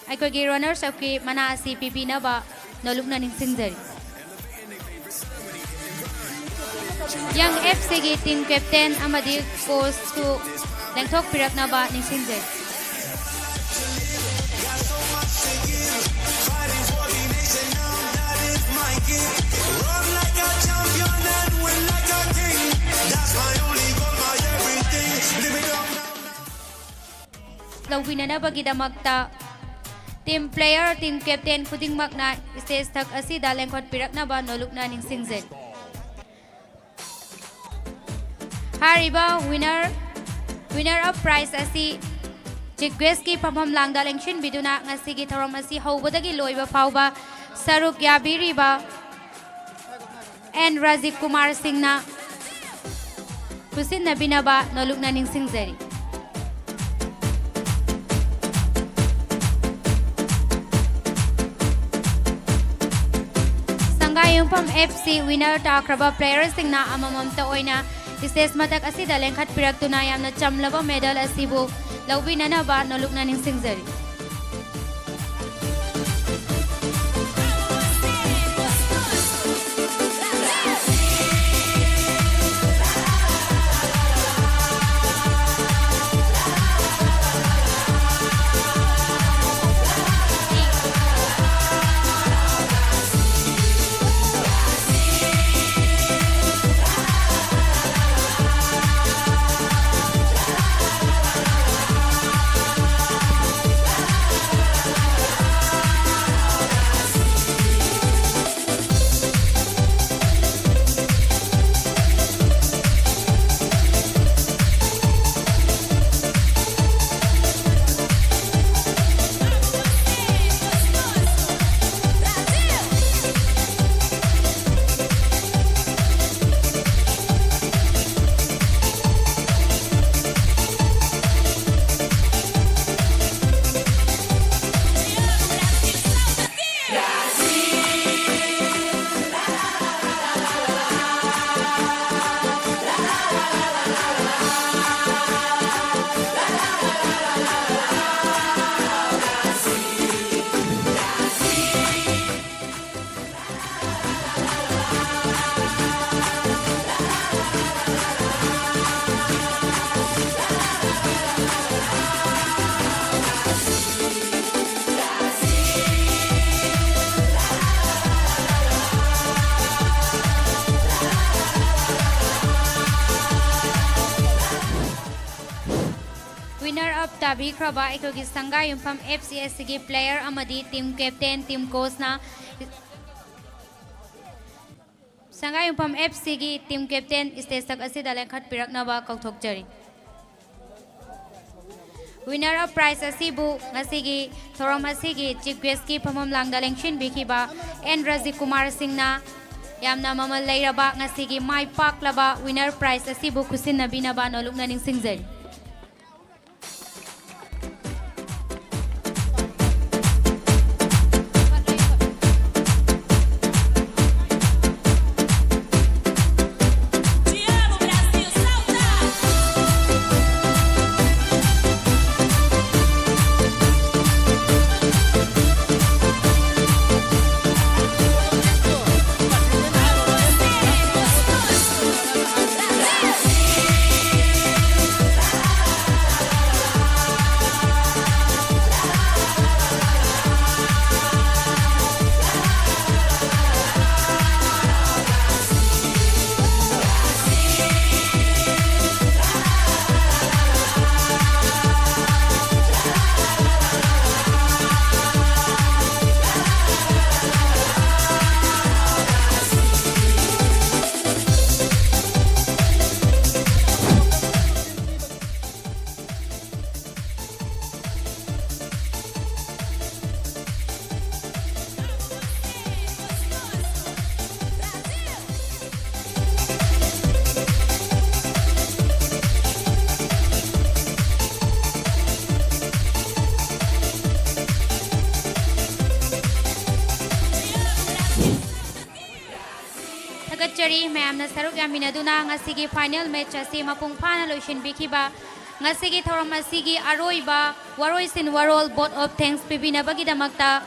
[SPEAKER 1] aikogi runners up ki mana asi pipinaba nolukna ningsingjari Young FC gi team captain amadi coach ku lengthok piraknaba ningsingjari Lawinanabagidamakta team player team captain khudingmakna stage thak asida lengkhot piraknaba nolukna ningsingjari Hariba winner of prize asi Jigwes ki phamam langda lengshin biduna ngasi gi thorom asi hobadagi loiba phauba saruk yabiriba and Rajiv Kumar Singna Kusin Nabinaba nolukna ningsingjari Sangayungpam FC winner takraba players singna amamamta oina stage matak asida lengkhat piraktuna yamna chamlaba medal asibu lawbinanaba nolukna ningsingjari Bhikraba aikogi Sangayungpam FCS gi player amadi team captain team coach na Sangayungpam FC gi team captain stage tak asida lengkhat piraknaba kauthokjari Winner of prize asibu ngasigi thorom asigi Jigwes ki phamam langda lengshin bikhiba N Rajiv Kumar Singna yamna mamal leiraba ngasigi mai paklaba winner prize asibu khusinabinaba nolukna ningsingjari
[SPEAKER 3] Te amo, Brasil!
[SPEAKER 1] ꯊꯥꯒꯠꯆꯔꯤ ꯃꯌꯥꯝꯅ ꯁꯔꯨꯛ ꯌꯥꯃꯤꯟꯅꯗꯨꯅ ꯉꯁꯤꯒꯤ final match ꯑꯁꯤ ꯃꯄꯨꯡ ꯐꯥꯅ ꯂꯣꯏꯁꯤꯟꯕꯤꯈꯤꯕ ngasi thoram asigi aroiba waroisin warol board of thanks pibinabagidamata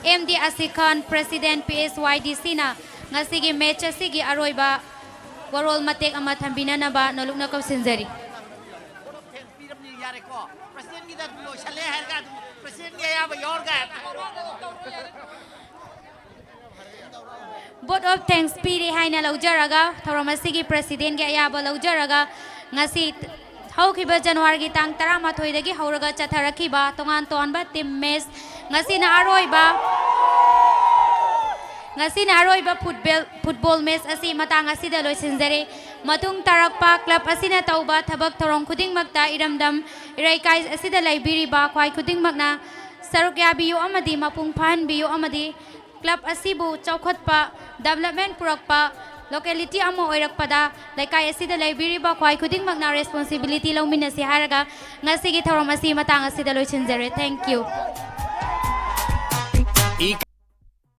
[SPEAKER 1] MD Asikan President PSYDC na ngasi match asigi aroiba warol matek ama thambinanaba nolukna kausinjari board of thanks piri haina laujaraga thoram asigi president ge ayaba laujaraga ngasi Haukiba January tang tarama thoidagi hauraga chatharakiba tongan tonba team match ngasina aroiba football match asi matang asida loisinjare matung tarakpa club asina tauba thabak thorong khuding makta iramdam iraikai asida laibiriba khwai khuding makna sarukya biyu amadi mapung phan biyu amadi club asibu chaukhotpa development purakpa locality amo oirakpada laikai asida laibiriba khwai khuding makna responsibility lawminasi haraga ngasigi thorom asi matang asida loisinjare thank you